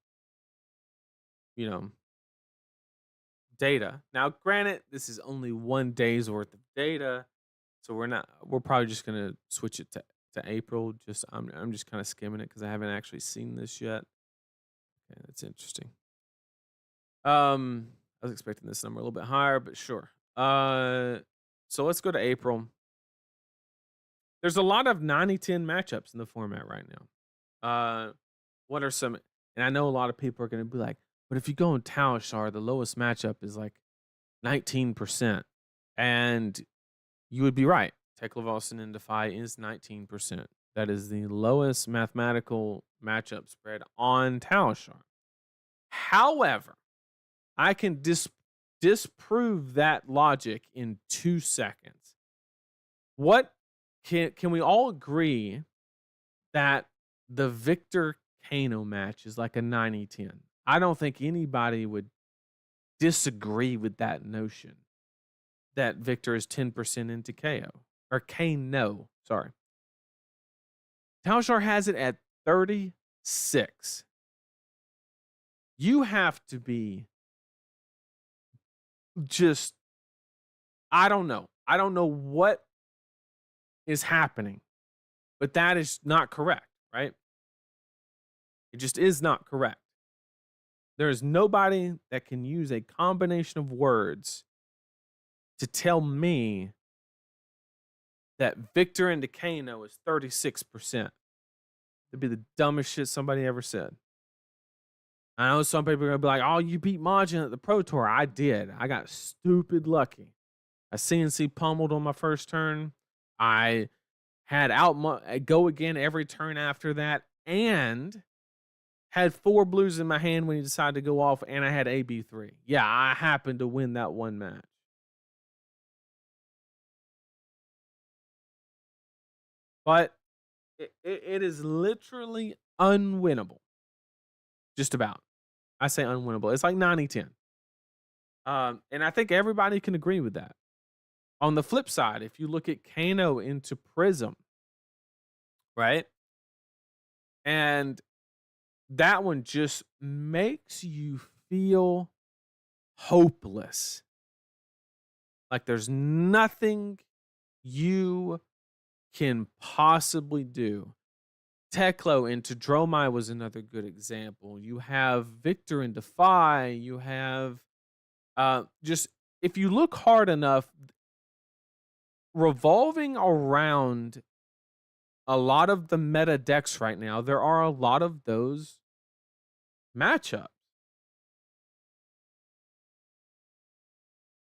you know, data. Now, granted, this is only 1 day's worth of data, so we're probably just gonna switch it to April. Just I'm just kind of skimming it because I haven't actually seen this yet. Okay, that's interesting. I was expecting this number a little bit higher, but sure. So let's go to April. There's a lot of 90-10 matchups in the format right now. What are some? And I know a lot of people are going to be like, but if you go in Talishar, the lowest matchup is like 19%, and you would be right. Teklevossen and Defy is 19%. That is the lowest mathematical matchup spread on Talishar. However, I can disprove that logic in 2 seconds. What can we all agree that the Victor Kano match is like a 90-10? I don't think anybody would disagree with that notion that Victor is 10% into KO or Kano. Sorry. Talishar has it at 36. You have to be just, I don't know. I don't know what is happening, but that is not correct, right? It just is not correct. There is nobody that can use a combination of words to tell me that Victor into Kano is 36%. That'd be the dumbest shit somebody ever said. I know some people are going to be like, oh, you beat Majin at the Pro Tour. I did. I got stupid lucky. I CNC pummeled on my first turn. I had go again every turn after that, and had 4 blues in my hand when he decided to go off, and I had AB3. Yeah, I happened to win that one match. But it is literally unwinnable. Just about. I say unwinnable. It's like 90-10. And I think everybody can agree with that. On the flip side, if you look at Kano into Prism, right? And that one just makes you feel hopeless. Like there's nothing you can possibly do. Teklo into Dromai was another good example. You have Victor and Defy. You have just, if you look hard enough, revolving around a lot of the meta decks right now, there are a lot of those matchups.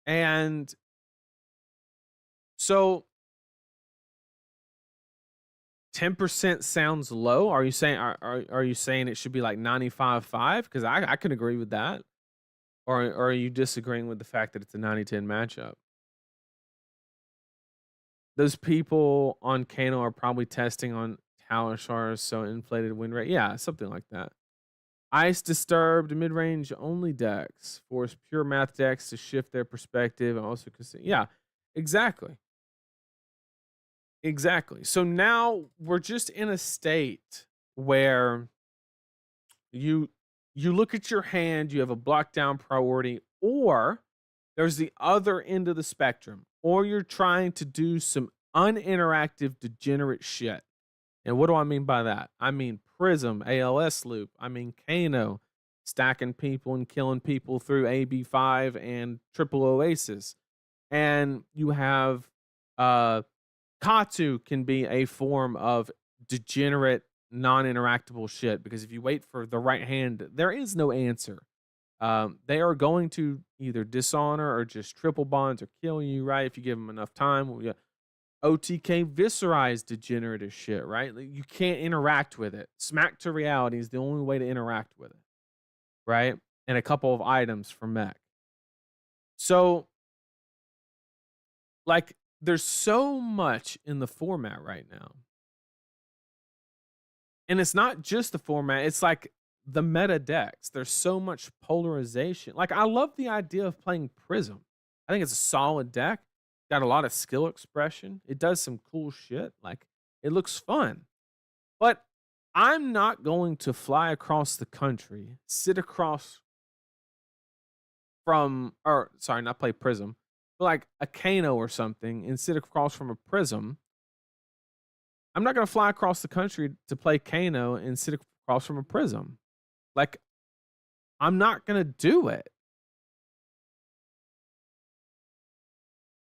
And so 10% sounds low. Are you saying are you saying it should be like 95-5? Because I can agree with that. Or are you disagreeing with the fact that it's a 90-10 matchup? Those people on Kano are probably testing on Talashar's so inflated win rate. Yeah, something like that. Ice disturbed mid-range only decks force pure math decks to shift their perspective and also consider. Yeah, exactly. Exactly. So now we're just in a state where you look at your hand, you have a block down priority, or there's the other end of the spectrum, or you're trying to do some uninteractive degenerate shit. And what do I mean by that? I mean Prism, ALS loop. I mean Kano, stacking people and killing people through AB5 and Triple Oasis. And you have Katu can be a form of degenerate, non-interactable shit, because if you wait for the right hand, there is no answer. They are going to either dishonor or just triple bonds or kill you, right? If you give them enough time. OTK Viscerize degenerate as shit, right? Like, you can't interact with it. Smack to reality is the only way to interact with it, right? And a couple of items for mech. So, like, there's so much in the format right now. And it's not just the format, it's like the meta decks. There's so much polarization. Like, I love the idea of playing Prism. I think it's a solid deck. Got a lot of skill expression. It does some cool shit. Like, it looks fun. But I'm not going to fly across the country, sit across from, or sorry, not play Prism, but like a Kano or something and sit across from a Prism. I'm not going to fly across the country to play Kano and sit across from a Prism. Like, I'm not going to do it.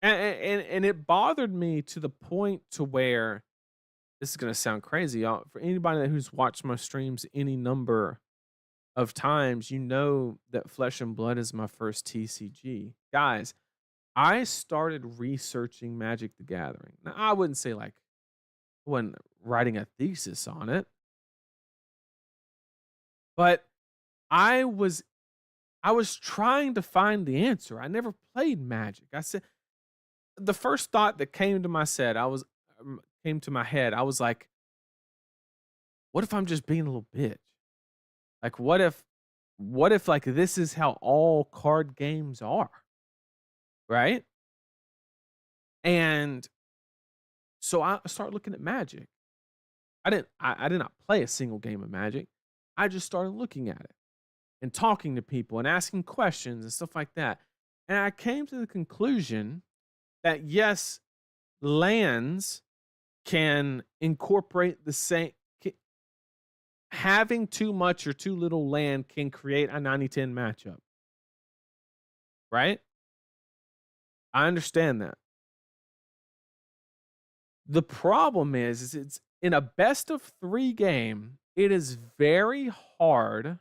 And it bothered me to the point to where this is going to sound crazy. For anybody who's watched my streams any number of times, you know that Flesh and Blood is my first TCG. Guys, I started researching Magic the Gathering. Now, I wouldn't say like I wasn't writing a thesis on it, but I was I was trying to find the answer. I never played Magic. I said the first thought that came to my head, I was like, what if I'm just being a little bitch? Like what if like this is how all card games are, right? And so I start looking at Magic. I did not play a single game of Magic. I just started looking at it and talking to people and asking questions and stuff like that. And I came to the conclusion that yes, lands can incorporate the same having too much or too little land can create a 90-10 matchup, right? I understand that. The problem is it's in a best of 3 game, it is very hard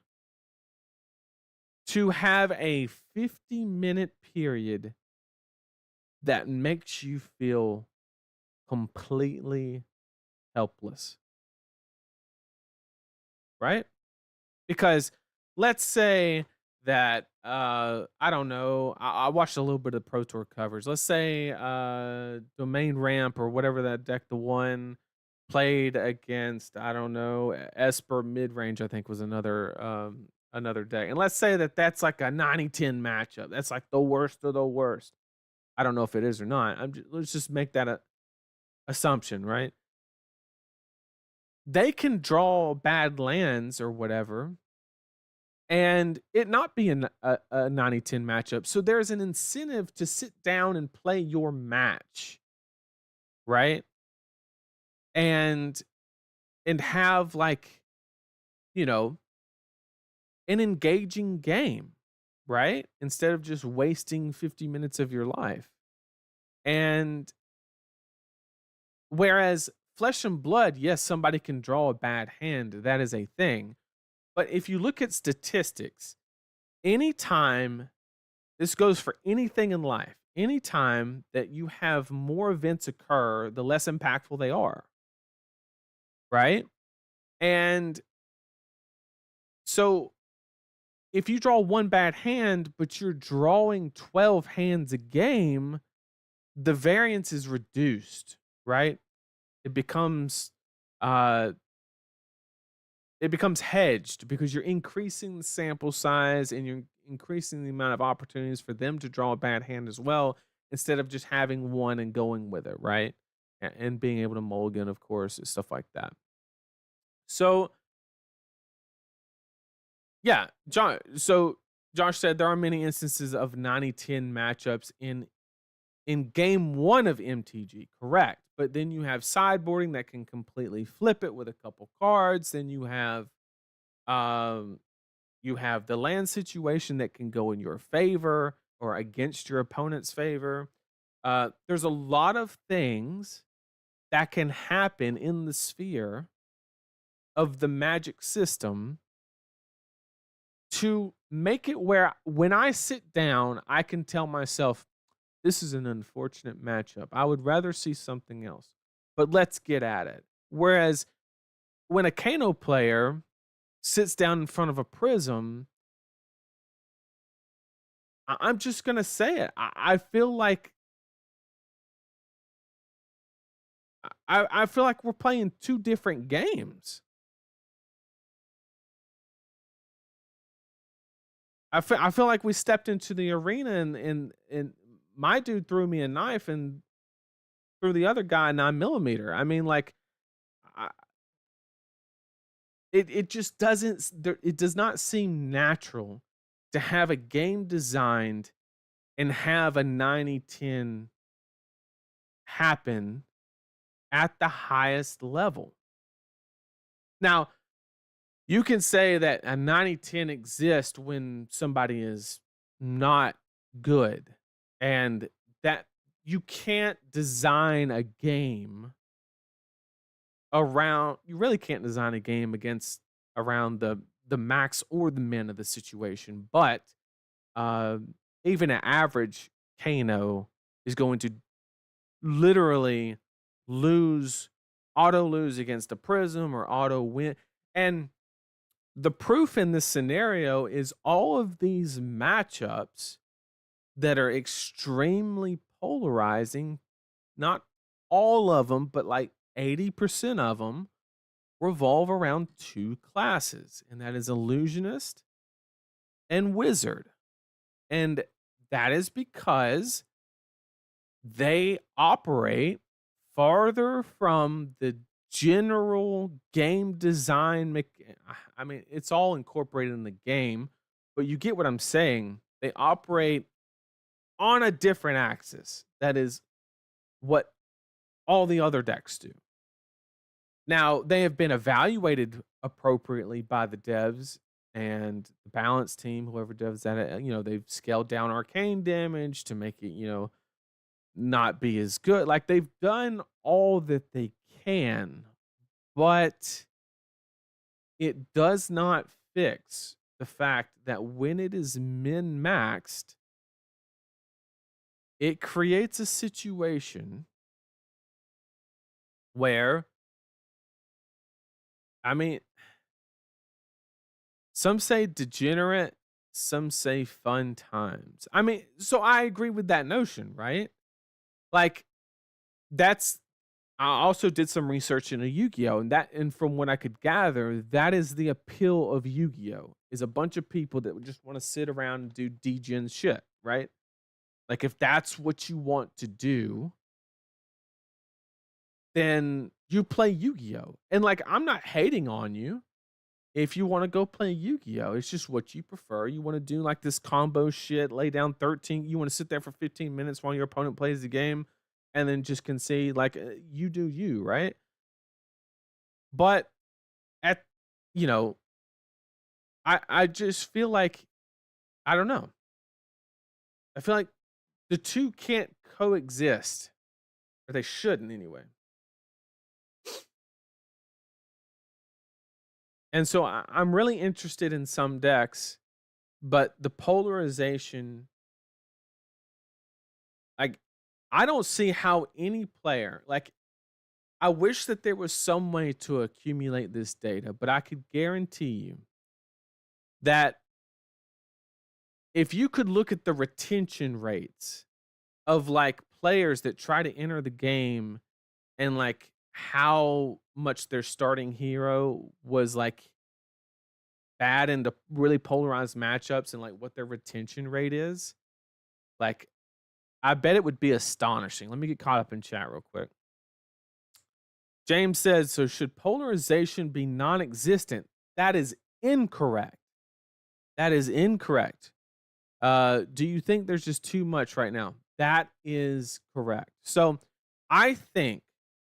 to have a 50-minute period that makes you feel completely helpless, right? Because let's say that I don't know, I watched a little bit of Pro Tour covers. Let's say Domain Ramp or whatever that deck the one played against, I don't know, Esper mid range, I think was another deck. And let's say that that's like a 90-10 matchup. That's like the worst of the worst. I don't know if it is or not. Let's just make that a assumption, right? They can draw bad lands or whatever and it not be a 90-10 matchup. So there's an incentive to sit down and play your match, right? And have like, you know, an engaging game, right? Instead of just wasting 50 minutes of your life. And whereas Flesh and Blood, yes, somebody can draw a bad hand. That is a thing. But if you look at statistics, anytime this goes for anything in life, anytime that you have more events occur, the less impactful they are. Right? And so if you draw one bad hand, but you're drawing 12 hands a game, the variance is reduced, right? It becomes uh it becomes hedged because you're increasing the sample size and you're increasing the amount of opportunities for them to draw a bad hand as well, instead of just having one and going with it, right? And being able to mulligan, of course, and stuff like that. So yeah, Josh said there are many instances of 90-10 matchups in game 1 of MTG, correct? But then you have sideboarding that can completely flip it with a couple cards. Then um you have the land situation that can go in your favor or against your opponent's favor. There's a lot of things that can happen in the sphere of the Magic system to make it where when I sit down, I can tell myself, this is an unfortunate matchup. I would rather see something else, but let's get at it. Whereas when a Kano player sits down in front of a Prism, I'm just gonna say it. I feel like I feel like we're playing two different games. I feel like we stepped into the arena and my dude threw me a knife and threw the other guy a 9 millimeter. I mean, like, I, it just doesn't. It does not seem natural to have a game designed and have a 90-10 happen at the highest level. Now, you can say that a 90-10 exists when somebody is not good, and that you can't design a game around you really can't design a game against around the max or the min of the situation, but uh, even an average Kano is going to literally lose auto lose against a prism or auto win. And the proof in this scenario is all of these matchups that are extremely polarizing, not all of them, but like 80% of them revolve around two classes, and that is illusionist and wizard. And that is because they operate farther from the general game design. I mean, it's all incorporated in the game, but you get what I'm saying. They operate on a different axis. That is what all the other decks do. Now, they have been evaluated appropriately by the devs and the balance team, whoever does that. They've scaled down arcane damage to make it, not be as good. Like, they've done all that they can, but it does not fix the fact that when it is min maxed, it creates a situation where, I mean, some say degenerate, some say fun times. I mean, so I agree with that notion, right? Like, that's I also did some research into Yu-Gi-Oh! And from what I could gather, that is the appeal of Yu-Gi-Oh! Is a bunch of people that would just want to sit around and do degen shit, right? Like, if that's what you want to do, then you play Yu-Gi-Oh! And like, I'm not hating on you if you want to go play Yu-Gi-Oh! It's just what you prefer. You want to do like this combo shit, lay down 13. You want to sit there for 15 minutes while your opponent plays the game and then just concede. Like, you do you, right? But at you know, I just feel like, I don't know. I feel like the two can't coexist, or they shouldn't anyway. And so I'm really interested in some decks, but the polarization, like, I don't see how any player, like, I wish that there was some way to accumulate this data, but I could guarantee you that if you could look at the retention rates of like players that try to enter the game and like how much their starting hero was like bad into really polarized matchups and like what their retention rate is, like, I bet it would be astonishing. Let me get caught up in chat real quick. James says, so should polarization be non-existent? That is incorrect. That is incorrect. Do you think there's just too much right now? That is correct. So I think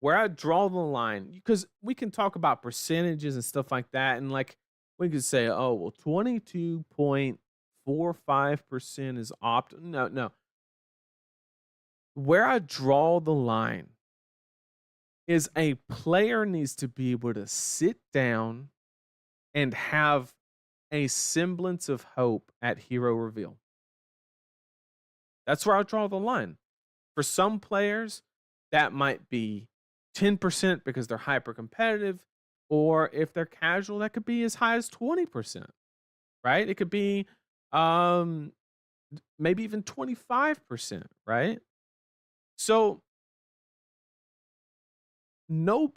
where I draw the line, because we can talk about percentages and stuff like that, and like we could say, oh, well, 22.45% is opt. No, no. Where I draw the line is a player needs to be able to sit down and have a semblance of hope at hero reveal. That's where I draw the line. For some players, that might be 10% because they're hyper competitive, or if they're casual, that could be as high as 20%, right? It could be maybe even 25%, right? So no,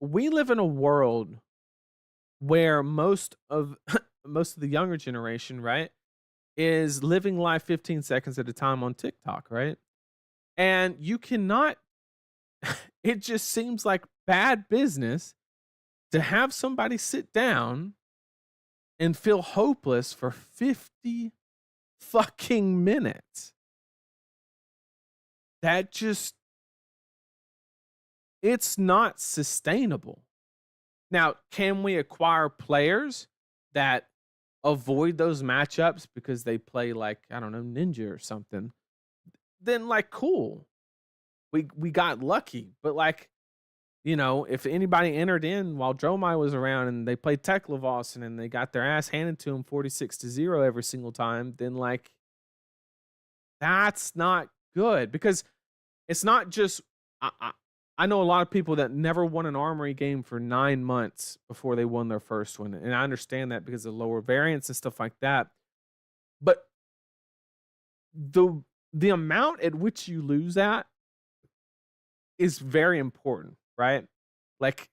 we live in a world where most of most of the younger generation, right, is living life 15 seconds at a time on TikTok, right? And you cannot it just seems like bad business to have somebody sit down and feel hopeless for 50 fucking minutes. That just it's not sustainable. Now, can we acquire players that avoid those matchups because they play like, I don't know, Ninja or something? Then like cool. We got lucky. But like, if anybody entered in while Dromai was around and they played Teklavos and they got their ass handed to them 46-0 every single time, then like that's not good because it's not just I know a lot of people that never won an armory game for 9 months before they won their first one, and I understand that because of lower variance and stuff like that. But the amount at which you lose that is very important, right? Like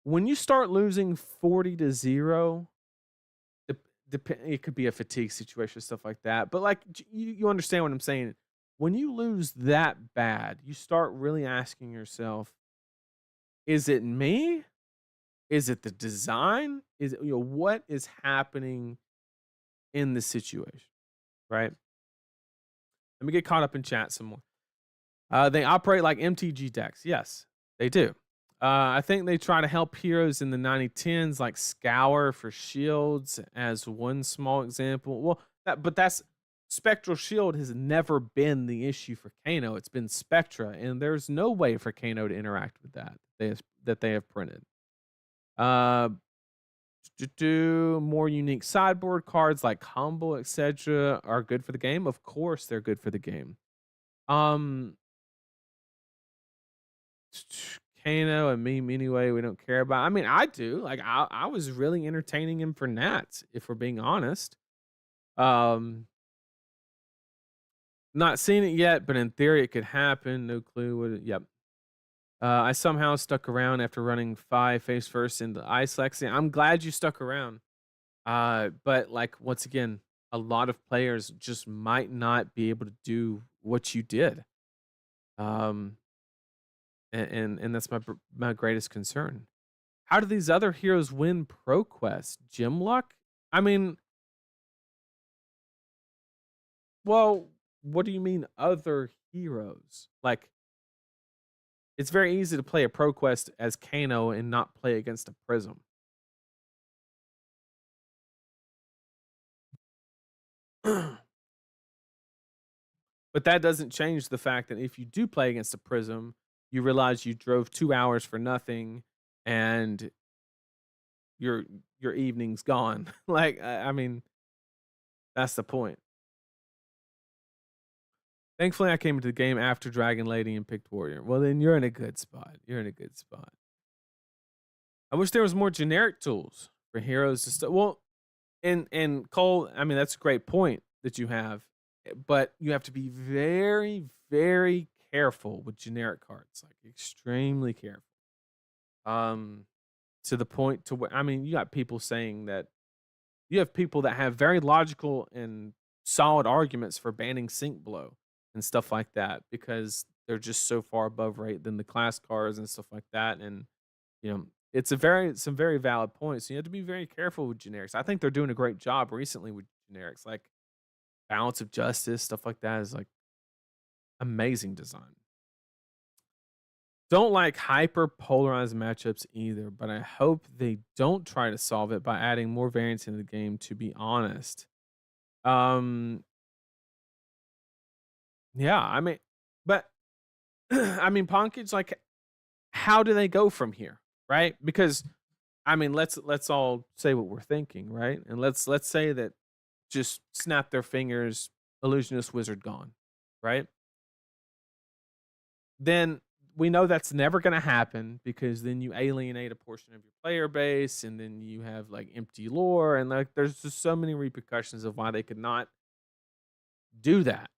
when you start losing 40-0, it could be a fatigue situation, stuff like that. But like you understand what I'm saying. When you lose that bad, you start really asking yourself, is it me? Is it the design? Is it, what is happening in the situation? Right? Let me get caught up in chat some more. They operate like MTG decks. Yes, they do. I think they try to help heroes in the 9010s, like Scour for shields, as one small example. Well, that's Spectral Shield has never been the issue for Kano. It's been Spectra, and there's no way for Kano to interact with that they have printed. More unique sideboard cards like Humble, etc., are good for the game. Of course, they're good for the game. Kano and meme anyway, we don't care about. I mean, I do. Like, I was really entertaining him for Nats, if we're being honest. Not seen it yet, but in theory, it could happen. No clue what. Yep. I somehow stuck around after running 5 face first into Ice Lexi. I'm glad you stuck around. But like once again, a lot of players just might not be able to do what you did. And that's my greatest concern. How do these other heroes win ProQuest? Gym luck? I mean, well, what do you mean other heroes? Like, it's very easy to play a ProQuest as Kano and not play against a Prism. But that doesn't change the fact that if you do play against a Prism, you realize you drove 2 hours for nothing and your evening's gone. Like, I mean, that's the point. Thankfully, I came into the game after Dragon Lady and picked Warrior. Well, then you're in a good spot. You're in a good spot. I wish there was more generic tools for heroes to stuff. Well, and Cole, I mean, that's a great point that you have, but you have to be very, very careful with generic cards, like extremely careful. To the point to where, I mean, you got people saying that you have people that have very logical and solid arguments for banning Sync Blow and stuff like that because they're just so far above rate than the class cards and stuff like that. And it's some very valid points. So you have to be very careful with generics. I think they're doing a great job recently with generics, like Balance of Justice, stuff like that is like amazing design. Don't like hyper polarized matchups either, but I hope they don't try to solve it by adding more variance into the game, to be honest. Yeah, I mean, but I mean, Ponkage, like, how do they go from here, right? Because I mean, let's all say what we're thinking, right? And let's say that just snap their fingers, illusionist wizard gone, right? Then we know that's never going to happen because then you alienate a portion of your player base and then you have like empty lore and like there's just so many repercussions of why they could not do that.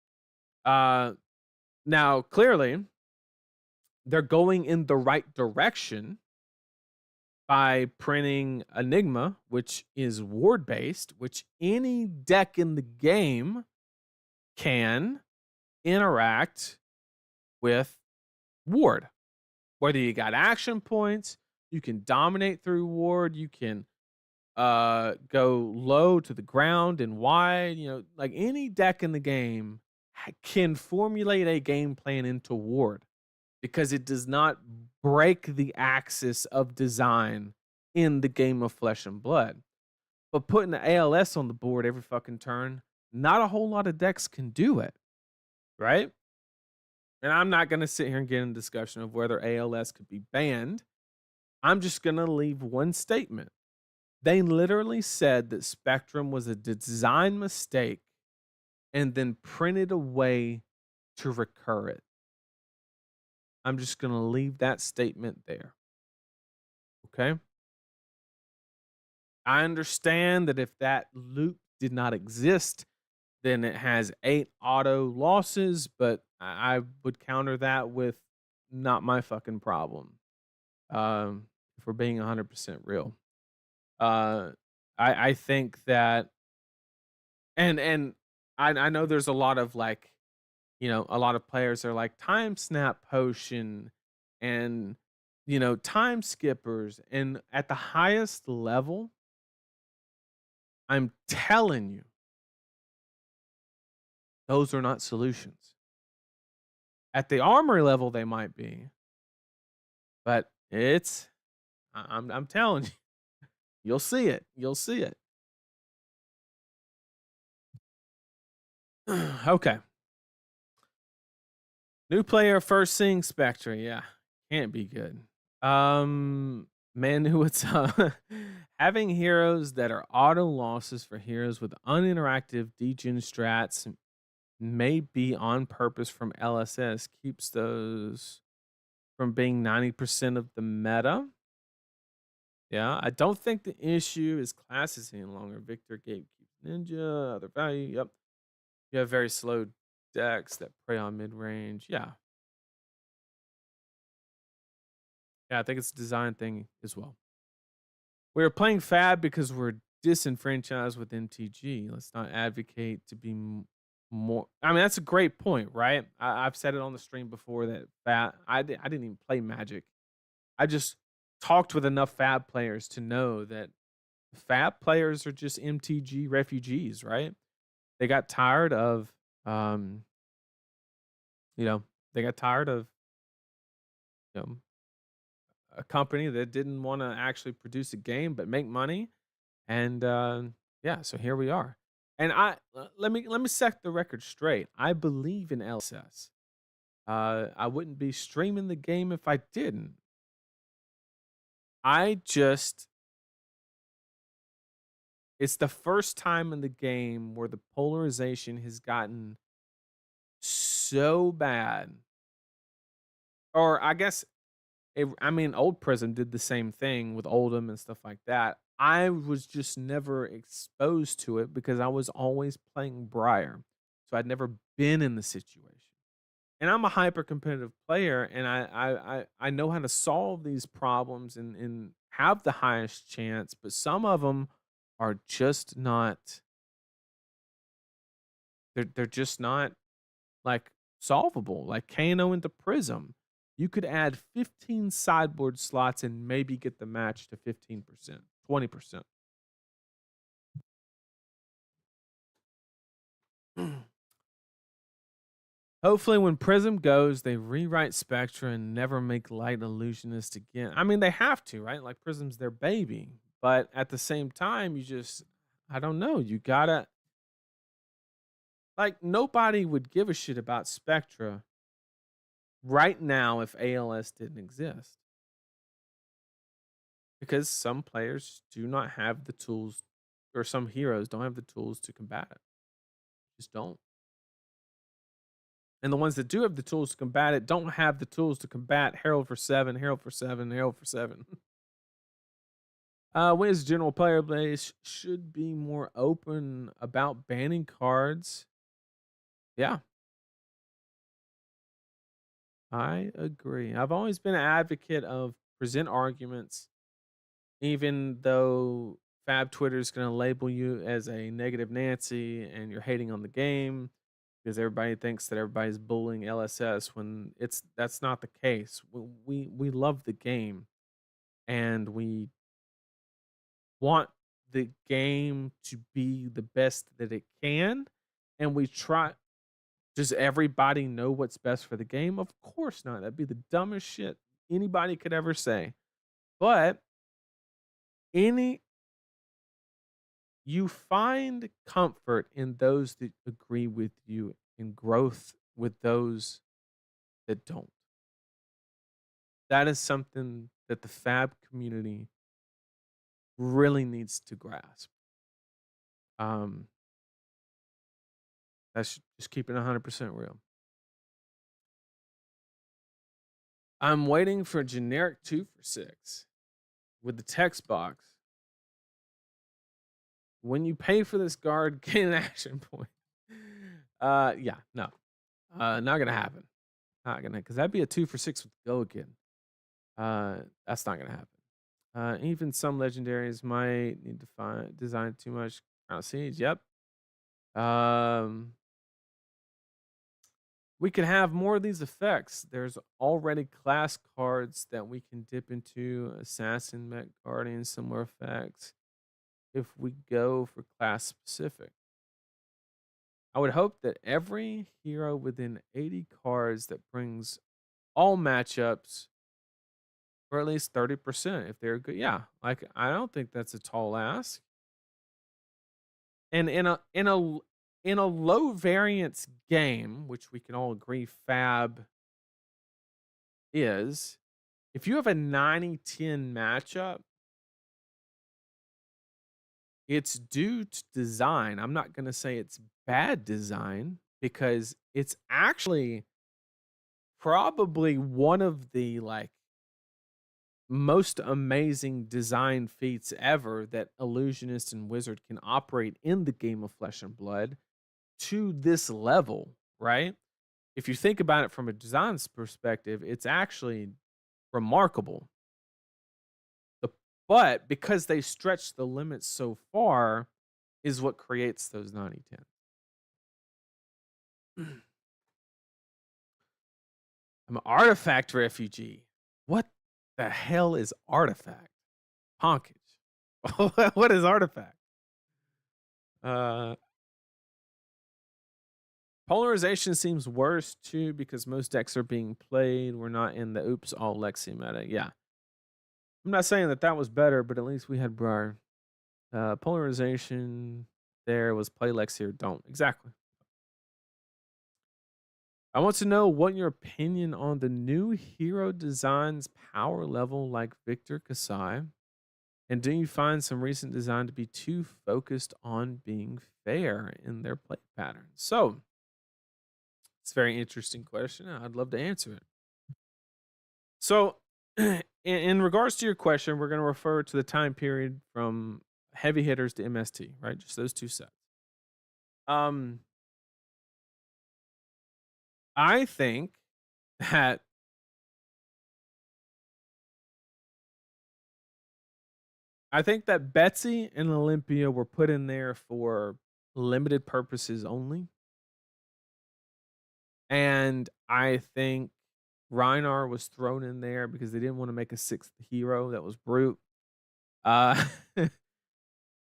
Now, clearly, they're going in the right direction by printing Enigma, which is ward based, which any deck in the game can interact with ward. Whether you got action points, you can dominate through ward, you can go low to the ground and wide, like any deck in the game can formulate a game plan into ward because it does not break the axis of design in the game of Flesh and Blood. But putting the ALS on the board every fucking turn, not a whole lot of decks can do it, right? And I'm not going to sit here and get in a discussion of whether ALS could be banned. I'm just going to leave one statement. They literally said that Spectrum was a design mistake and then printed a way to recur it. I'm just going to leave that statement there. Okay? I understand that if that loop did not exist, then it has 8 auto losses, but I would counter that with not my fucking problem. If we're being 100% real. I think that and I know there's a lot of like, a lot of players are like time snap potion and time skippers, and at the highest level, I'm telling you, those are not solutions. At the armory level, they might be, but I'm telling you, you'll see it. You'll see it. Okay. New player first seeing Spectre. Yeah, can't be good. Man, what's up? Having heroes that are auto losses for heroes with uninteractive degen strats may be on purpose from LSS. Keeps those from being 90% of the meta. Yeah, I don't think the issue is classes any longer. Victor Gatekeeper Ninja, other value. Yep. You have very slow decks that prey on mid range. Yeah. Yeah, I think it's a design thing as well. We're playing Fab because we're disenfranchised with MTG. Let's not advocate to be more. I mean, that's a great point, right? I've said it on the stream before that Fab. I didn't even play Magic. I just talked with enough Fab players to know that Fab players are just MTG refugees, right? They got tired of, they got tired of, you know, a company that didn't want to actually produce a game but make money, and yeah, so here we are. And let me set the record straight. I believe in LSS. I wouldn't be streaming the game if I didn't. It's the first time in the game where the polarization has gotten so bad. Or I guess, Old Prism did the same thing with Oldham and stuff like that. I was just never exposed to it because I was always playing Briar. So I'd never been in the situation. And I'm a hyper competitive player, and I know how to solve these problems and have the highest chance, but some of them are just not they're just not like solvable. Like Kano into Prism. You could add 15 sideboard slots and maybe get the match to 15%, 20%. Hopefully, when Prism goes, they rewrite Spectra and never make Light Illusionist again. I mean, they have to, right? Like, Prism's their baby. But at the same time, I don't know. You gotta, like, nobody would give a shit about Spectra right now if ALS didn't exist. Because some players do not have the tools, or some heroes don't have the tools to combat it. Just don't. And the ones that do have the tools to combat it don't have the tools to combat Herald for 7, Herald for 7, Herald for 7. Wiz general player base should be more open about banning cards Yeah, I agree. I've always been an advocate of present arguments, even though Fab Twitter is going to label you as a negative Nancy and you're hating on the game because everybody thinks that everybody's bullying LSS when that's not the case. We love the game and we want the game to be the best that it can, and we try. Does everybody know what's best for the game? Of course not. That'd be the dumbest shit anybody could ever say. But any you find comfort in those that agree with you and growth with those that don't. That is something that the fab community really needs to grasp. Um, that's just keeping 100% real. I'm waiting for generic 2 for 6 with the text box. When you pay for this guard, gain an action point. Yeah, no. Not gonna happen. Not gonna, because that'd be a 2 for 6 with go again. That's not gonna happen. Even some legendaries might need to find design too much. Crown Siege, yep. Um, we can have more of these effects. There's already class cards that we can dip into. Assassin, Mech Guardian, similar effects. If we go for class specific, I would hope that every hero within 80 cards that brings all matchups for at least 30% if they're good. Yeah, like I don't think that's a tall ask. And in a low variance game, which we can all agree Fab is, if you have a 90-10 matchup, it's due to design. I'm not going to say it's bad design because it's actually probably one of the like most amazing design feats ever that illusionist and wizard can operate in the game of flesh and blood to this level, right? If you think about it from a design perspective, it's actually remarkable. The, but because they stretch the limits so far, is what creates those 90-10. I'm an artifact refugee. What the hell is artifact? Honkage. What is artifact? Uh, Polarization seems worse too because most decks are being played. We're not in the oops all Lexi meta. Yeah. I'm not saying that that was better, but at least we had Briar. Polarization there was play Lexi or don't. Exactly. I want to know what your opinion on the new hero designs power level like Victor Kasai. And do you find some recent design to be too focused on being fair in their play patterns? So it's a very interesting question. I'd love to answer it. So, in regards to your question, we're going to refer to the time period from heavy hitters to MST, right? Just those two sets. Um, I think that Betsy and Olympia were put in there for limited purposes only, and I think Reinar was thrown in there because they didn't want to make a sixth hero that was brute. Uh,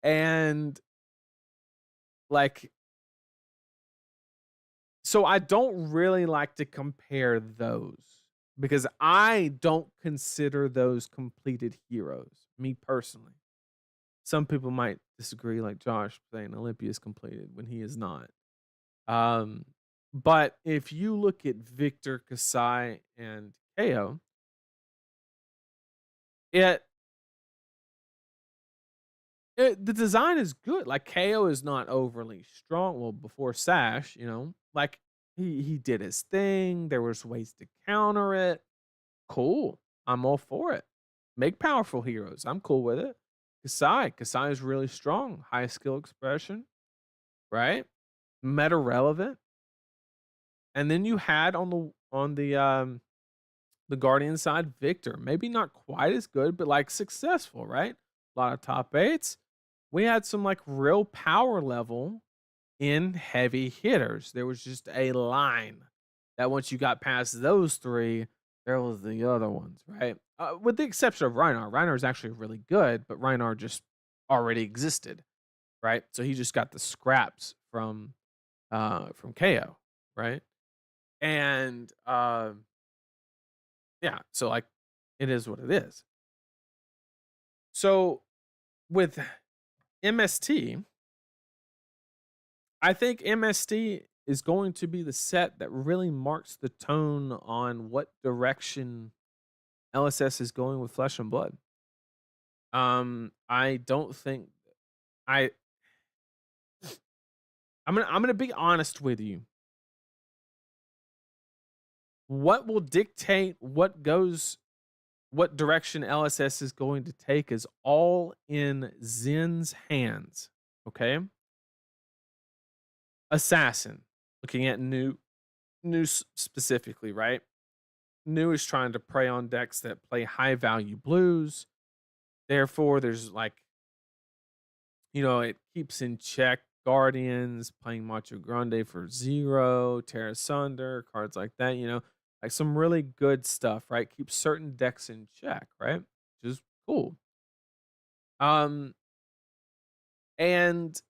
and like, so I don't really like to compare those because I don't consider those completed heroes, me personally. Some people might disagree, like Josh saying Olympia is completed when he is not. Um, but if you look at Victor, Kasai, and Kayo, it the design is good. Like Kayo is not overly strong. Well, before Sash, like he did his thing. There was ways to counter it. Cool. I'm all for it. Make powerful heroes. I'm cool with it. Kasai is really strong. High skill expression, right? Meta relevant. And then you had the Guardian side, Victor. Maybe not quite as good, but like successful, right? A lot of top eights. We had some like real power level in heavy hitters. There was just a line that once you got past those three, there was the other ones, right? With the exception of Reinar. Reinar is actually really good, but Reinar just already existed, right? So he just got the scraps from Kayo, right? And yeah, so like it is what it is. So with MST, I think MST is going to be the set that really marks the tone on what direction LSS is going with Flesh and Blood. I don't think I I'm gonna be honest with you. What will dictate what direction LSS is going to take is all in Zen's hands. Okay. Assassin, looking at new specifically, right? New is trying to prey on decks that play high value blues. Therefore, there's like, it keeps in check Guardians, playing Macho Grande for 0, Terra Sunder, cards like that, like some really good stuff, right? Keeps certain decks in check, right? Which is cool. Um, and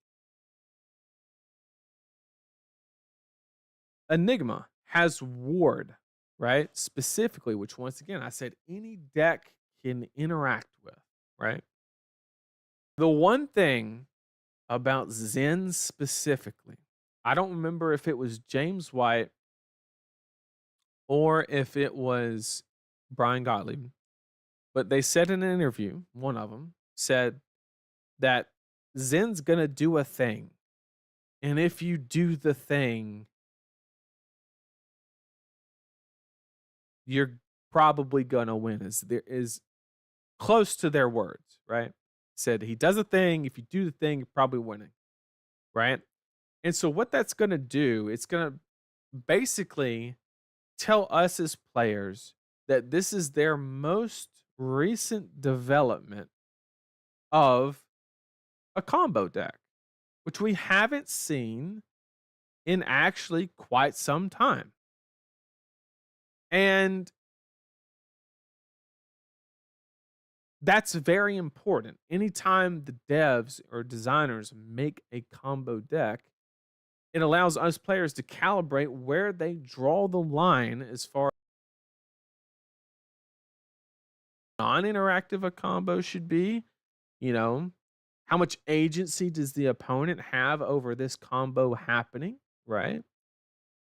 Enigma has Ward, right? Specifically, which once again, I said any deck can interact with, right? The one thing about Zen specifically, I don't remember if it was James White or if it was Brian Gottlieb, but they said in an interview, one of them said that Zen's going to do a thing. And if you do the thing, you're probably going to win. Is close to their words, right? Said he does a thing. If you do the thing, you're probably winning, right? And so what that's going to do, it's going to basically tell us as players that this is their most recent development of a combo deck, which we haven't seen in actually quite some time. And that's very important. Anytime the devs or designers make a combo deck, it allows us players to calibrate where they draw the line as far as non-interactive a combo should be. How much agency does the opponent have over this combo happening, right?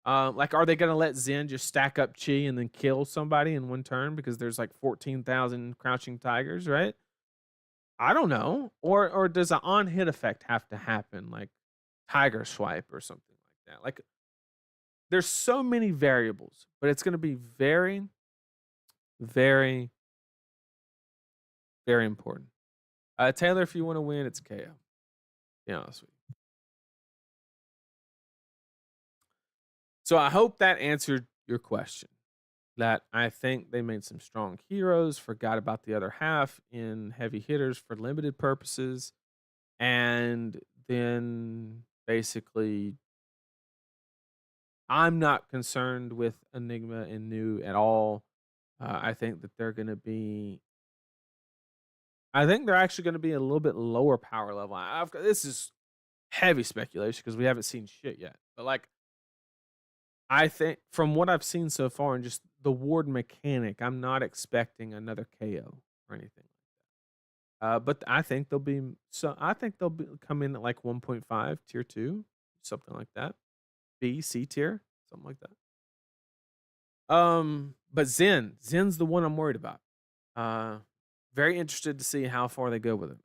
Like, are they going to let Zen just stack up chi and then kill somebody in one turn because there's like 14,000 crouching tigers, right? I don't know. Or does an on-hit effect have to happen, like tiger swipe or something like that? Like, there's so many variables, but it's going to be very, very, very important. Taylor, if you want to win, it's KO. Be honest with you. So I hope that answered your question. That I think they made some strong heroes, forgot about the other half in heavy hitters for limited purposes, and then basically I'm not concerned with Enigma and New at all. I think that I think they're actually going to be a little bit lower power level. This is heavy speculation because we haven't seen shit yet. But like, I think from what I've seen so far and just the ward mechanic, I'm not expecting another KO or anything like that. But I think they'll come in at like 1.5 tier 2, something like that. B, C tier, something like that. But Zen's the one I'm worried about. Very interested to see how far they go with it.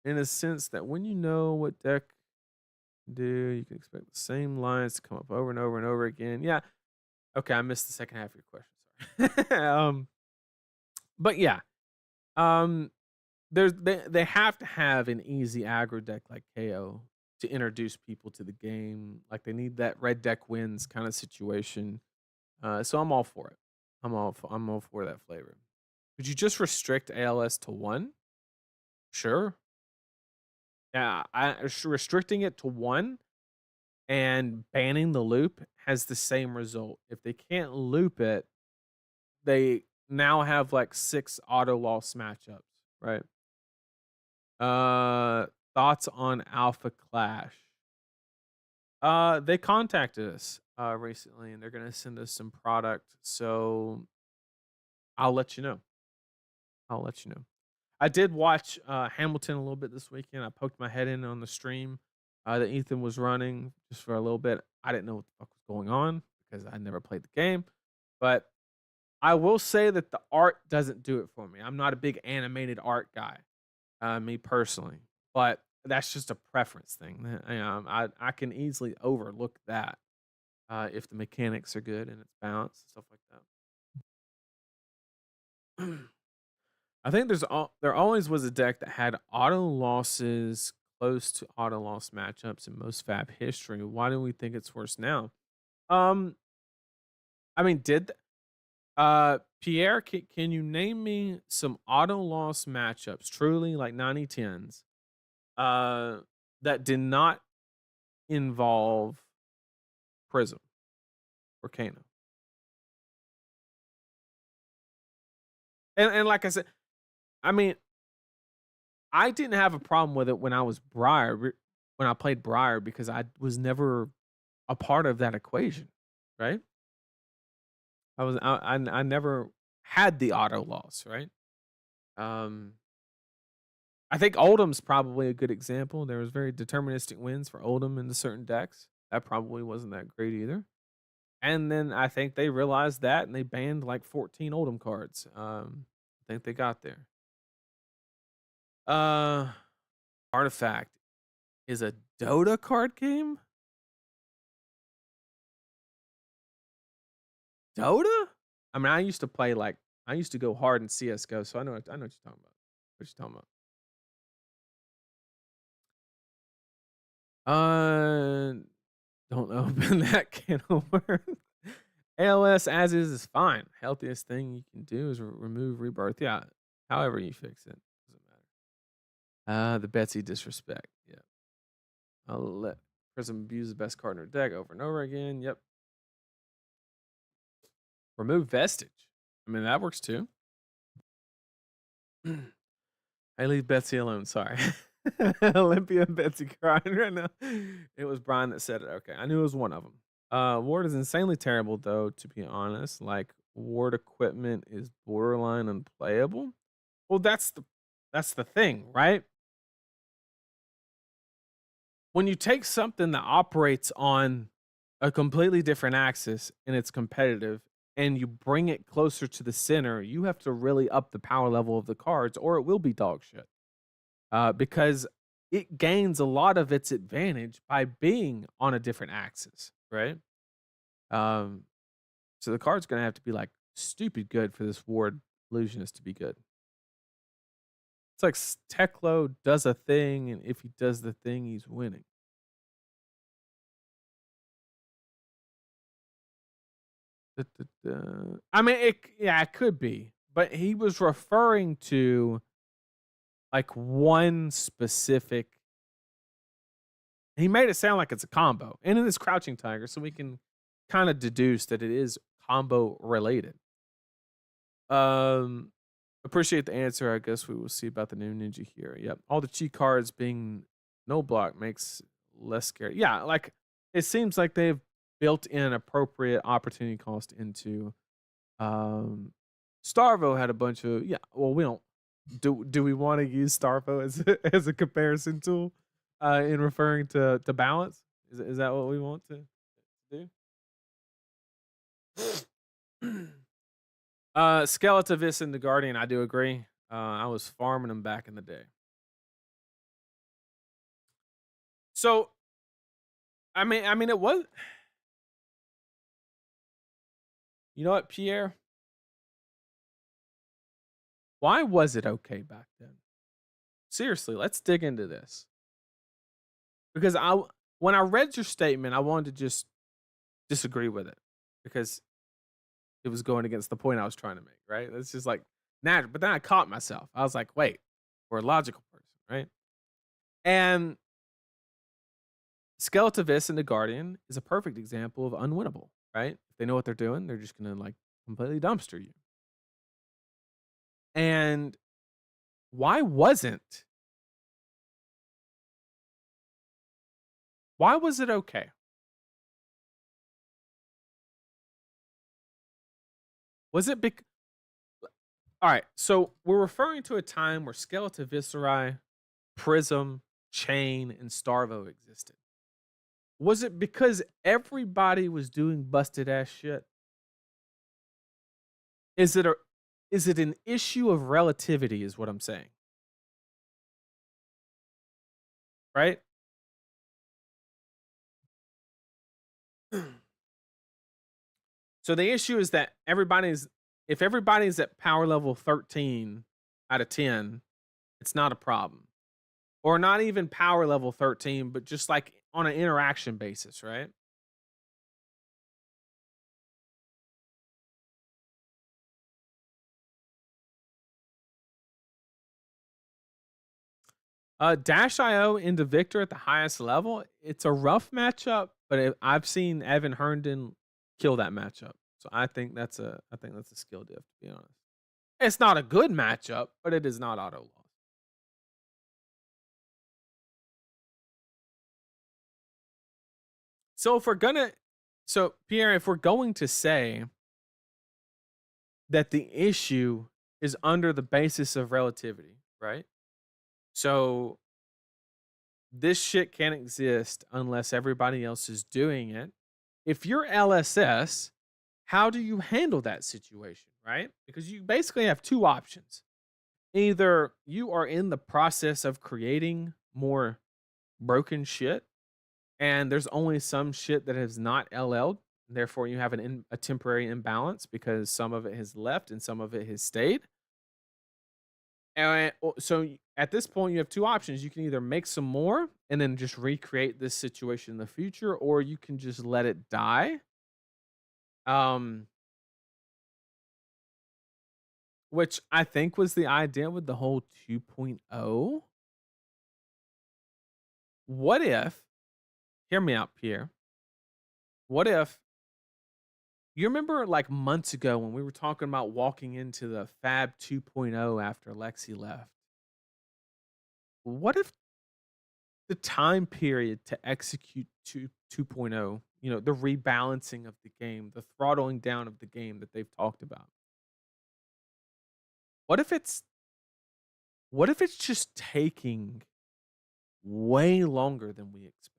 In a sense that when you know what deck do, you can expect the same lines to come up over and over and over again. Yeah. Okay, I missed the second half of your question. Sorry. But yeah. They have to have an easy aggro deck like KO to introduce people to the game. Like they need that red deck wins kind of situation. So I'm all for it. I'm all for that flavor. Could you just restrict ALS to one? Sure. Yeah, restricting it to one and banning the loop has the same result. If they can't loop it, they now have like 6 auto loss matchups, right? Uh Thoughts on Alpha Clash? They contacted us recently and they're gonna send us some product. So I'll let you know. I'll let you know. I did watch Hamilton a little bit this weekend. I poked my head in on the stream that Ethan was running just for a little bit. I didn't know what the fuck was going on because I never played the game. But I will say that the art doesn't do it for me. I'm not a big animated art guy, me personally. But that's just a preference thing. I can easily overlook that if the mechanics are good and it's balanced, stuff like that. I think there always was a deck that had auto losses close to auto loss matchups in most Fab history. Why do we think it's worse now? Um, I mean, Pierre, can you name me some auto loss matchups, truly like 90-10s, that did not involve Prism or Kano? And like I said, I mean, I didn't have a problem with it when I was when I played Briar because I was never a part of that equation, right? I never had the auto loss, right? Um, I think Oldham's probably a good example. There was very deterministic wins for Oldham in the certain decks. That probably wasn't that great either. And then I think they realized that and they banned like 14 Oldham cards. I think they got there. Uh Artifact is a Dota card game? Dota? I mean, I used to go hard in CS:GO, so I know what you're talking about. What you're talking about. Don't open that can of worms. ALS as is fine. Healthiest thing you can do is remove rebirth. Yeah, however you fix it doesn't matter. The Betsy disrespect. Yeah, I'll let Prism abuse the best card in her deck over and over again. Yep. Remove vestige. I mean that works too. I leave Betsy alone. Sorry. Olympia and Betsy crying right now. It was Brian that said it. Okay. I knew it was one of them. Ward is insanely terrible, though, to be honest. Like, Ward equipment is borderline unplayable. Well, that's the thing, right? When you take something that operates on a completely different axis and it's competitive and you bring it closer to the center, you have to really up the power level of the cards or it will be dog shit. Because it gains a lot of its advantage by being on a different axis, right? Um, so the card's gonna have to be like stupid good for this Ward illusionist to be good. It's like Teklo does a thing, and if he does the thing, he's winning. I mean, it could be, but he was referring to like one specific. He made it sound like it's a combo, and it is Crouching Tiger, so we can kind of deduce that it is combo related. Um, Appreciate the answer. I guess we will see about the new ninja here. Yep, all the cheat cards being no block makes less scary. Yeah, like it seems like they've built in appropriate opportunity cost into. Starvo had a bunch of Well, we don't do we want to use Starvo as as a comparison tool in referring to balance? Is that what we want to do? Skeletivis and the Guardian, I do agree. I was farming them back in the day. So, I mean, it was. You know what, Pierre? Why was it okay back then? Seriously, let's dig into this. because when I read your statement, I wanted to just disagree with it because it was going against the point I was trying to make, right? It's just like natural. But then I caught myself. I was like, wait, we're a logical person, right? And Skeletivis in The Guardian is a perfect example of unwinnable, right? If they know what they're doing, they're just gonna like completely dumpster you. And why wasn't why was it okay? Was it bec All right, so we're referring to a time where Skeletivisceri, Prism, Chain, and Starvo existed. Was it because everybody was doing busted ass shit? Is it a is it an issue of relativity is what I'm saying, right? So the issue is that everybody's if everybody's at power level 13 out of 10, it's not a problem. Or not even power level 13, but just like on an interaction basis, right? Dash IO into Victor at the highest level, it's a rough matchup, but I've seen Evan Herndon kill that matchup. So I think that's a skill diff, to be honest. It's not a good matchup, but it is not auto loss. So if we're gonna so Pierre, if we're going to say that the issue is under the basis of relativity, right? So this shit can't exist unless everybody else is doing it. If you're LSS, how do you handle that situation, right? Because you basically have two options. Either you are in the process of creating more broken shit, and there's only some shit that has not LL'd, therefore you have a temporary imbalance because some of it has left and some of it has stayed. And at this point, you have two options. You can either make some more and then just recreate this situation in the future, or you can just let it die. Um, which I think was the idea with the whole 2.0. What if, hear me out, Pierre. What if you remember like months ago when we were talking about walking into the Fab 2.0 after Lexi left? What if the time period to execute 2.0, the rebalancing of the game, the throttling down of the game that they've talked about? What if it's what if it's just taking way longer than we expect?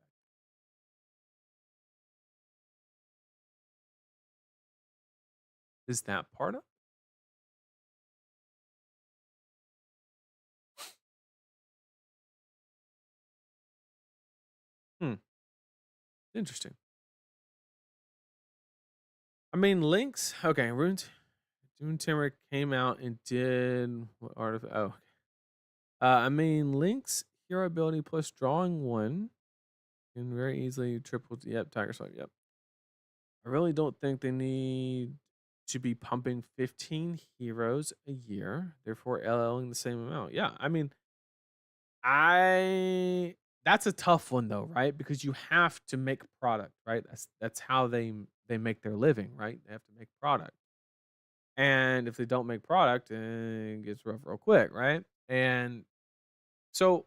Is that part of? Hmm, interesting. I mean, Link's okay. Rune Timber came out and did what art of? Oh, I mean, Link's hero ability plus drawing one can very easily triple. Yep, Tiger Swipe. Yep. I really don't think they need to be pumping 15 heroes a year, therefore LLing the same amount. Yeah, I mean, I that's a tough one though, right? Because you have to make product, right? That's how they make their living, right? They have to make product. And if they don't make product, it gets rough real quick, right? And so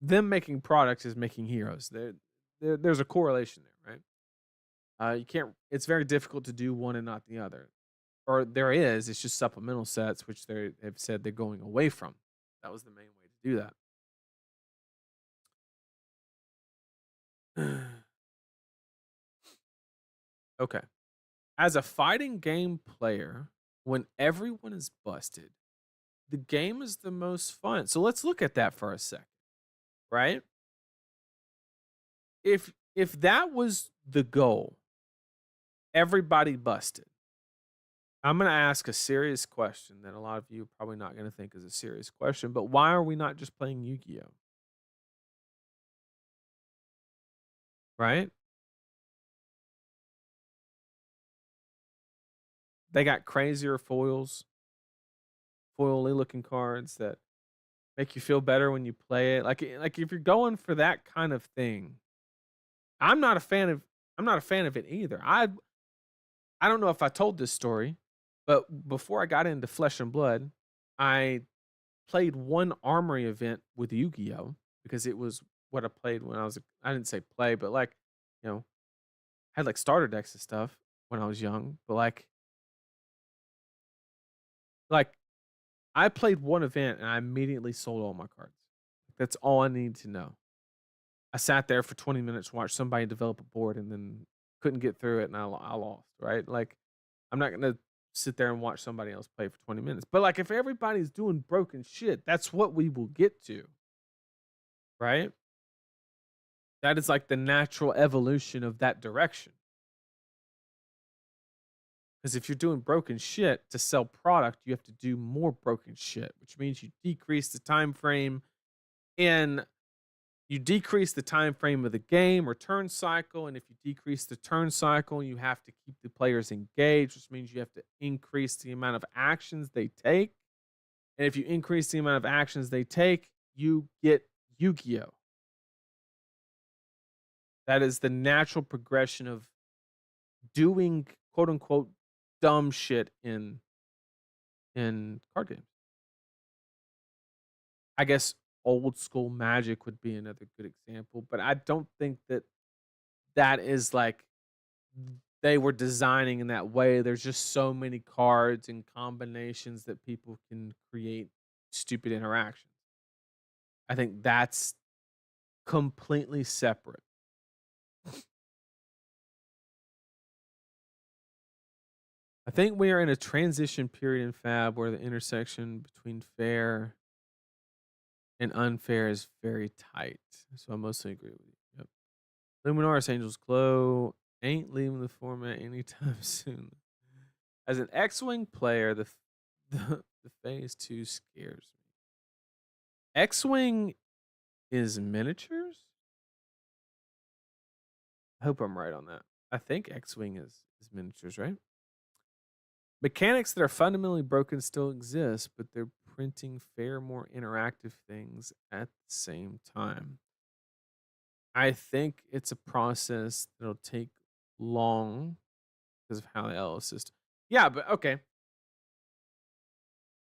them making products is making heroes. There's a correlation there, right? You can't. It's very difficult to do one and not the other, or there is. It's just supplemental sets, which they have said they're going away from. That was the main way to do that. Okay. As a fighting game player, when everyone is busted, the game is the most fun. So let's look at that for a second, right? If that was the goal, everybody busted. I'm going to ask a serious question that a lot of you are probably not going to think is a serious question, but why are we not just playing Yu-Gi-Oh? right? They got crazier foils, foily looking cards that make you feel better when you play it. Like if you're going for that kind of thing, I'm not a fan of I'm not a fan of it either. I don't know if I told this story, but before I got into Flesh and Blood, I played one armory event with Yu-Gi-Oh because it was what I played when I didn't say play, but like, you know, had like starter decks and stuff when I was young, but like I played one event and I immediately sold all my cards. That's all I need to know. I sat there for 20 minutes, watched somebody develop a board, and then couldn't get through it, and I lost. Right? Like, I'm not gonna sit there and watch somebody else play for 20 minutes. But like, if everybody's doing broken shit, that's what we will get to. Right? That is like the natural evolution of that direction. Because if you're doing broken shit to sell product, you have to do more broken shit, which means you decrease the time frame and you decrease the time frame of the game or turn cycle. And if you decrease the turn cycle, you have to keep the players engaged, which means you have to increase the amount of actions they take. And if you increase the amount of actions they take, you get Yu-Gi-Oh. That is the natural progression of doing quote unquote dumb shit in card games. I guess old school Magic would be another good example, but I don't think that that is like they were designing in that way. There's just so many cards and combinations that people can create stupid interactions. I think that's completely separate. I think we are in a transition period in Fab where the intersection between fair and unfair is very tight. So I mostly agree with you. Yep. Luminaris Angels Glow ain't leaving the format anytime soon. As an X-Wing player, the phase 2 scares me. X-Wing is miniatures? I hope I'm right on that. I think X-Wing is miniatures, right? Mechanics that are fundamentally broken still exist, but they're printing fair, more interactive things at the same time. I think it's a process that'll take long because of how the LO system. Yeah, but okay.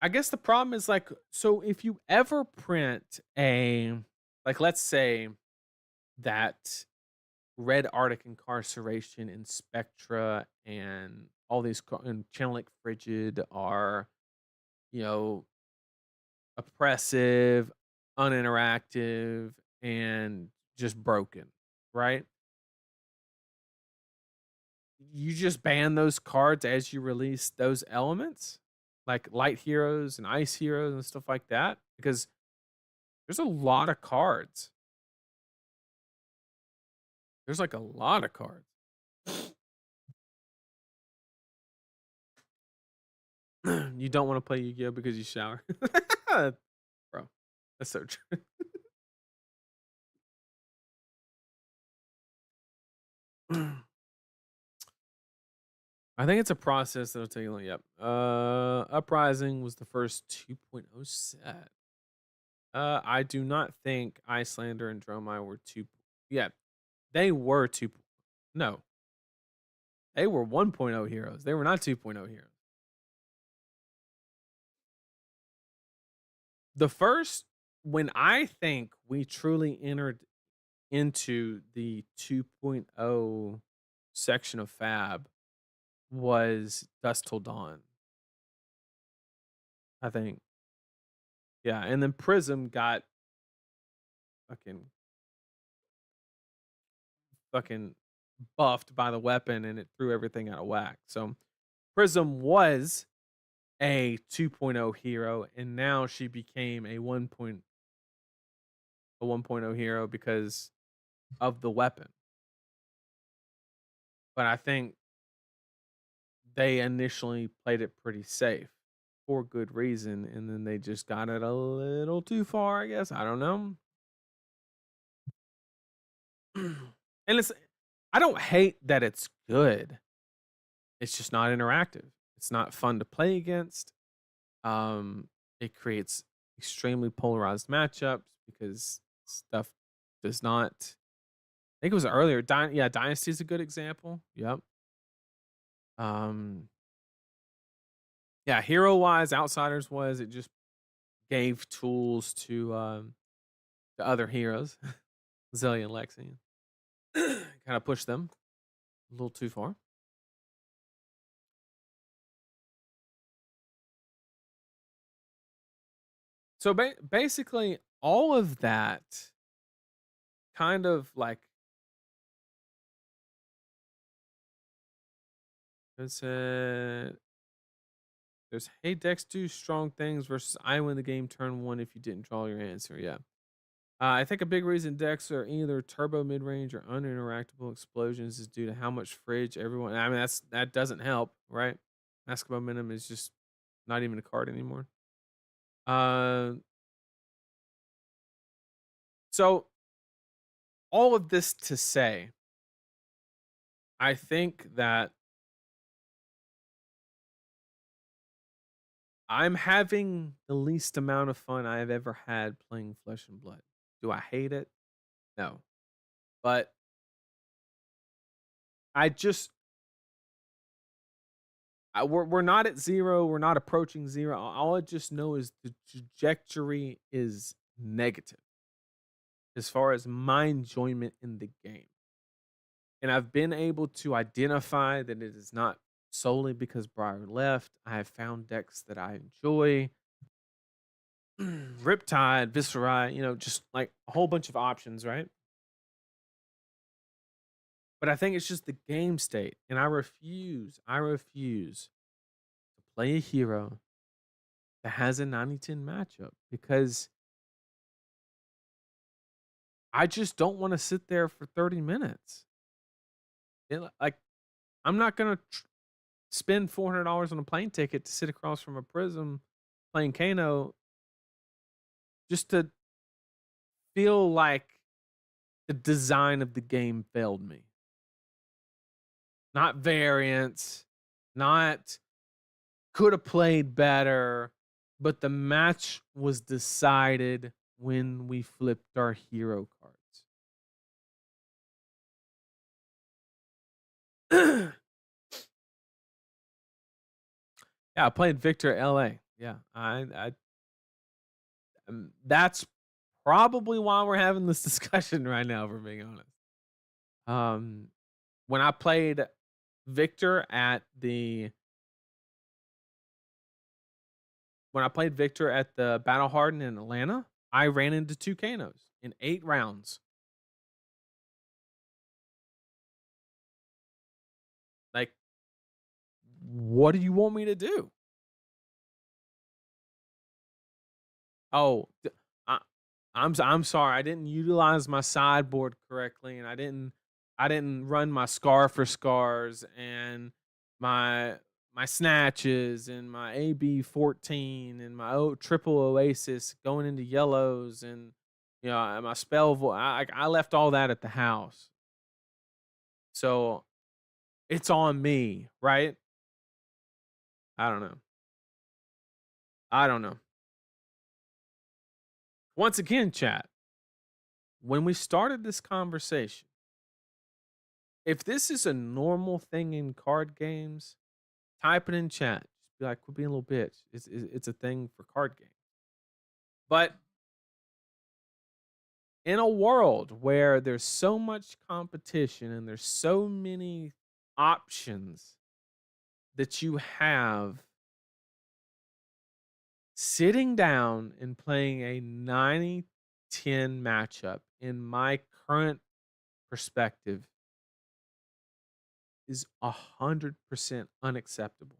I guess the problem is like, so if you ever print like, let's say that Red Arctic Incarceration and Spectra and all these and Channelic Frigid are, you know, oppressive, uninteractive, and just broken, right? You just ban those cards as you release those elements, like light heroes and ice heroes and stuff like that, because there's a lot of cards. There's like a lot of cards. You don't want to play Yu-Gi-Oh because you shower. Bro, that's so true. I think it's a process that'll take long. Yep. Uprising was the first 2.0 set. I do not think Icelander and Dromai were two. Yeah, they were two. No, they were 1.0 heroes. They were not 2.0 heroes. The first, when I think we truly entered into the 2.0 section of Fab was Dust Till Dawn. I think. Yeah, and then Prism got fucking fucking buffed by the weapon and it threw everything out of whack. So Prism was a 2.0 hero and now she became a 1.0 hero because of the weapon. But I think they initially played it pretty safe for good reason and then they just got it a little too far, I guess. I don't know. And I don't hate that it's good. It's just not interactive. It's not fun to play against. It creates extremely polarized matchups because stuff does not. I think it was earlier. Yeah, Dynasty is a good example. Yep. Um, yeah, hero wise, Outsiders was it just gave tools to other heroes, Zillion, Lexian, kind of pushed them a little too far. So basically, all of that kind of like it's there's hey Dex do strong things versus I win the game turn one if you didn't draw your answer. Yeah. I think a big reason decks are either turbo mid range or uninteractable explosions is due to how much fridge everyone. I mean, that doesn't help, right? Mask momentum is just not even a card anymore. Uh, so all of this to say, I think that I'm having the least amount of fun I've ever had playing Flesh and Blood. Do I hate it? No, but I just we're not at zero. We're not approaching zero. All I just know is the trajectory is negative as far as my enjoyment in the game. And I've been able to identify that it is not solely because Briar left. I have found decks that I enjoy. Riptide, Viscerai, just like a whole bunch of options, right? But I think it's just the game state. And I refuse to play a hero that has a 90-10 matchup because I just don't want to sit there for 30 minutes. Like, I'm not going to spend $400 on a plane ticket to sit across from a Prism playing Kano just to feel like the design of the game failed me. Not variance, not could have played better, but the match was decided when we flipped our hero cards. Yeah, I played Victor LA. Yeah, that's probably why we're having this discussion right now, for being honest. Um, when I played Victor at the Battle Harden in Atlanta, I ran into two Kanos in 8 rounds. Like, what do you want me to do? Oh, I, I'm sorry. I didn't utilize my sideboard correctly, and I didn't run my scar for scars and my my snatches and my AB-14 and my triple oasis going into yellows and my spell I left all that at the house. So it's on me, right? I don't know. I don't know. Once again, chat, when we started this conversation, if this is a normal thing in card games, type it in chat. Just be like, quit being a little bitch. It's a thing for card games. But in a world where there's so much competition and there's so many options that you have, sitting down and playing a 90-10 matchup, in my current perspective, is 100% unacceptable.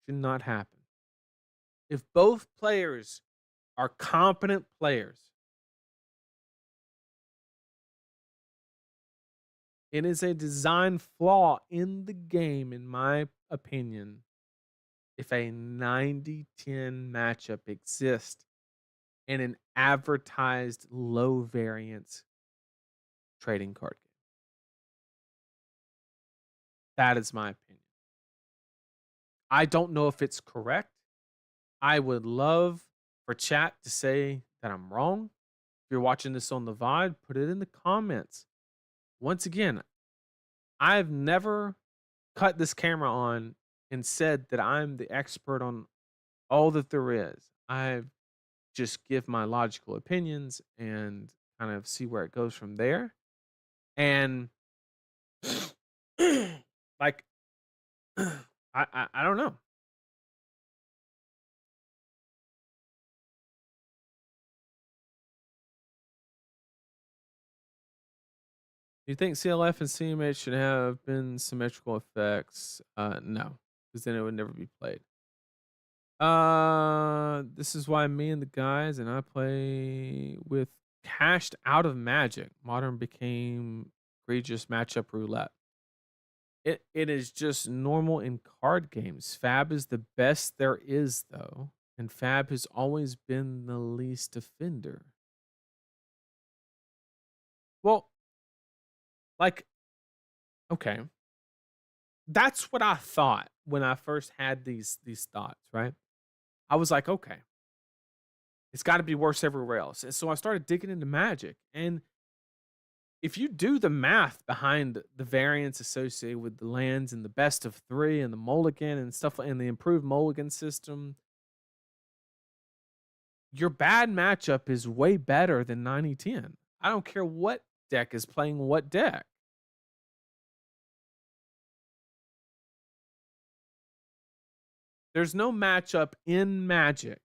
Should not happen. If both players are competent players, it is a design flaw in the game, in my opinion, if a 90-10 matchup exists and an advertised low variance trading card game. That is my opinion. I don't know if it's correct. I would love for chat to say that I'm wrong. If you're watching this on the VOD, put it in the comments. Once again, I've never cut this camera on and said that I'm the expert on all that there is. I just give my logical opinions and kind of see where it goes from there. And like I don't know. You think CLF and CMH should have been symmetrical effects? No, because then it would never be played. This is why me and the guys and I play with cashed out of Magic. Modern became egregious matchup roulette. It is just normal in card games. Fab is the best there is, though, and Fab has always been the least offender. Well, like, okay, that's what I thought when I first had these thoughts, right? I was like, okay, it's got to be worse everywhere else. And so I started digging into Magic, and if you do the math behind the variance associated with the lands and the best of 3 and the mulligan and stuff and the improved mulligan system, your bad matchup is way better than 90-10. I don't care what deck is playing what deck. There's no matchup in Magic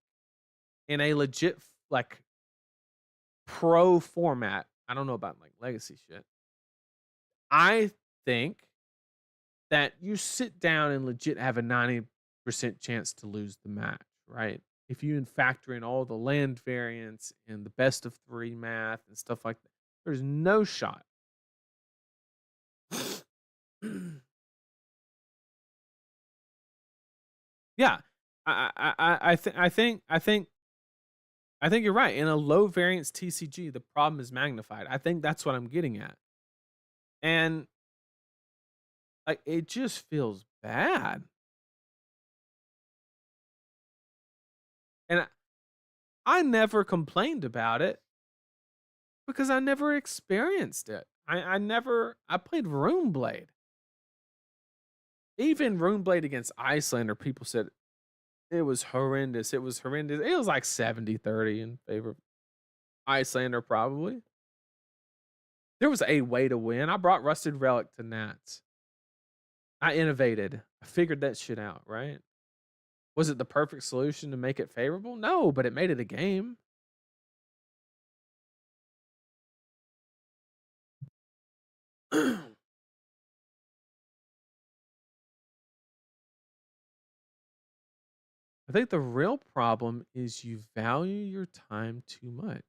in a legit like pro format. I don't know about like legacy shit. I think that you sit down and legit have a 90% chance to lose the match, right? If you factor in all the land variants and the best of 3 math and stuff like that, there's no shot. Yeah, I think you're right. In a low variance TCG, the problem is magnified. I think that's what I'm getting at, and like it just feels bad. And I never complained about it because I never experienced it. I played Runeblade. Even Runeblade against Icelander, people said it was horrendous. It was horrendous. It was like 70-30 in favor of Icelander, probably. There was a way to win. I brought Rusted Relic to Nats. I innovated. I figured that shit out, right? Was it the perfect solution to make it favorable? No, but it made it a game. I think the real problem is you value your time too much.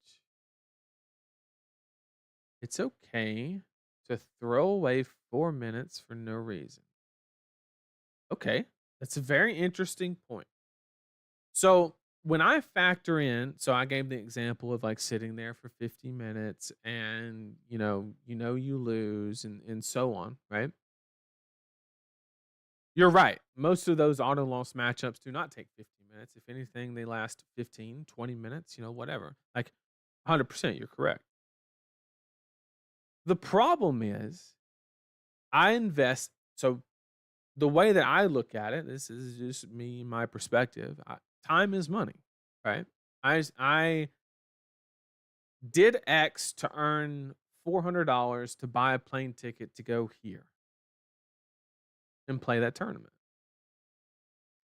It's okay to throw away 4 minutes for no reason. Okay, that's a very interesting point. So when I factor in, so I gave the example of like sitting there for 50 minutes and you lose and so on, right? You're right. Most of those auto loss matchups do not take 50 minutes. If anything, they last 15, 20 minutes, whatever. Like 100%, you're correct. The problem is I invest. So the way that I look at it, this is just me, my perspective. Time is money, right? I did X to earn $400 to buy a plane ticket to go here and play that tournament.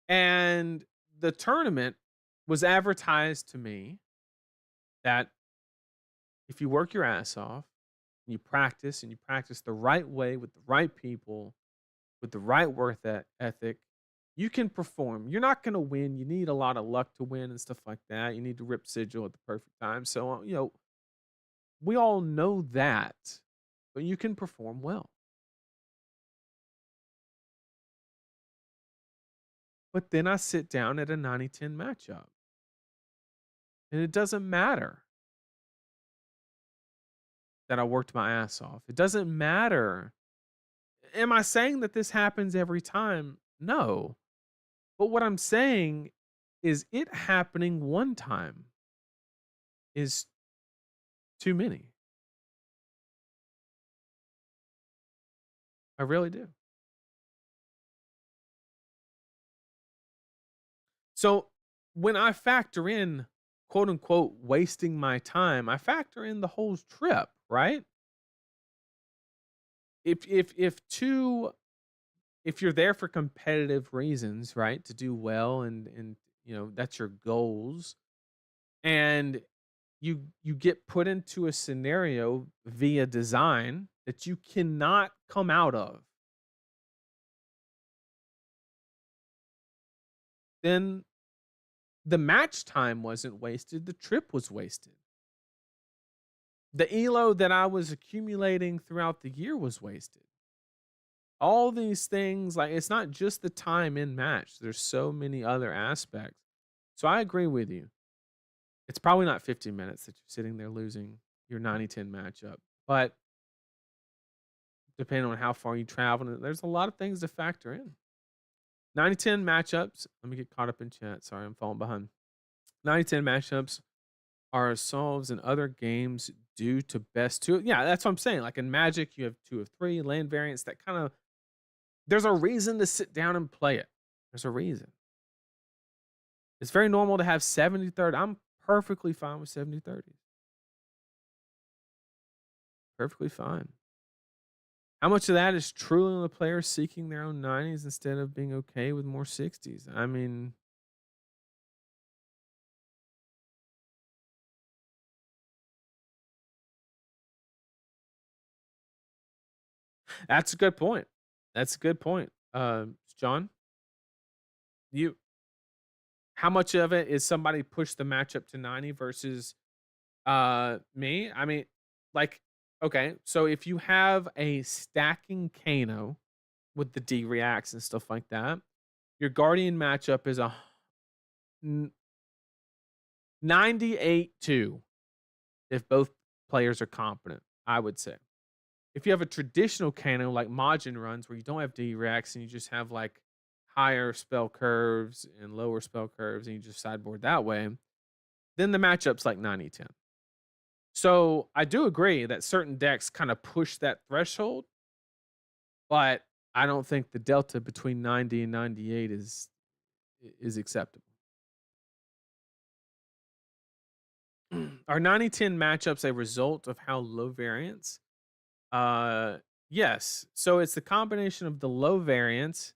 And the tournament was advertised to me that if you work your ass off and you practice the right way with the right people, with the right ethic, you can perform. You're not going to win. You need a lot of luck to win and stuff like that. You need to rip sigil at the perfect time. So, we all know that, but you can perform well. But then I sit down at a 90-10 matchup, and it doesn't matter that I worked my ass off. It doesn't matter. Am I saying that this happens every time? No. But what I'm saying is it happening one time is too many. I really do. So when I factor in quote unquote wasting my time, I factor in the whole trip, right? If if you're there for competitive reasons, right? To do well and that's your goals, and you get put into a scenario via design that you cannot come out of, then the match time wasn't wasted, the trip was wasted. The elo that I was accumulating throughout the year was wasted. All these things, like, it's not just the time in match, there's so many other aspects. So I agree with you. It's probably not 15 minutes that you're sitting there losing your 90-10 matchup, but depending on how far you travel, there's a lot of things to factor in. 90-10 matchups, let me get caught up in chat, sorry, I'm falling behind. 90-10 matchups are solves in other games due to best two. Yeah, that's what I'm saying. Like in Magic, you have 2 of 3 land variants that kind of, there's a reason to sit down and play it. There's a reason. It's very normal to have 70-30. I'm perfectly fine with 70-30. Perfectly fine. How much of that is truly the players seeking their own 90s instead of being okay with more 60s? I mean, that's a good point. That's a good point. John, you how much of it is somebody push the matchup to 90 versus me? I mean, like, okay, so if you have a stacking Kano with the D reacts and stuff like that, your Guardian matchup is a 98-2 if both players are competent, I would say. If you have a traditional Kano like Majin runs where you don't have D reacts and you just have like higher spell curves and lower spell curves and you just sideboard that way, then the matchup's like 90-10. So I do agree that certain decks kind of push that threshold, but I don't think the delta between 90 and 98 is acceptable. Are 90-10 matchups a result of how low variance? Yes. So it's the combination of the low variance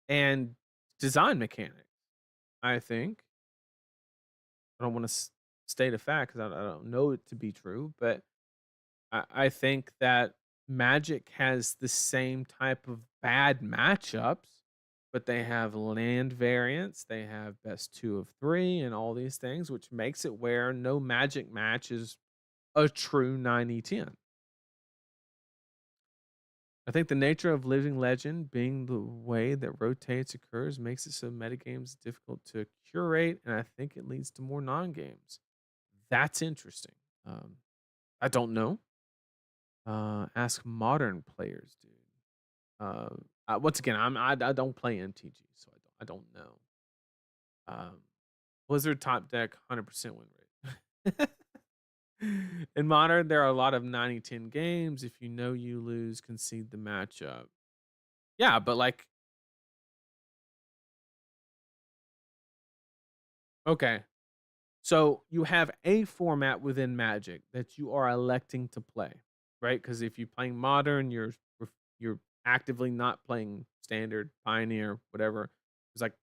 and design mechanics, I think. I don't want to state a fact because I don't know it to be true, but I think that Magic has the same type of bad matchups, but they have land variants, they have best 2 of 3 and all these things, which makes it where no Magic match is a true 90-10. I think the nature of Living Legend being the way that rotates occurs makes it so metagames difficult to curate, and I think it leads to more non-games. That's interesting. I don't know. Ask modern players, dude. Once again, I don't play MTG, so I don't know. Blizzard top deck 100% win rate. In modern, there are a lot of 90-10 games. If you know you lose, concede the matchup. Yeah, but like, okay. So you have a format within Magic that you are electing to play, right? Because if you're playing modern, you're actively not playing standard, pioneer, whatever. There's like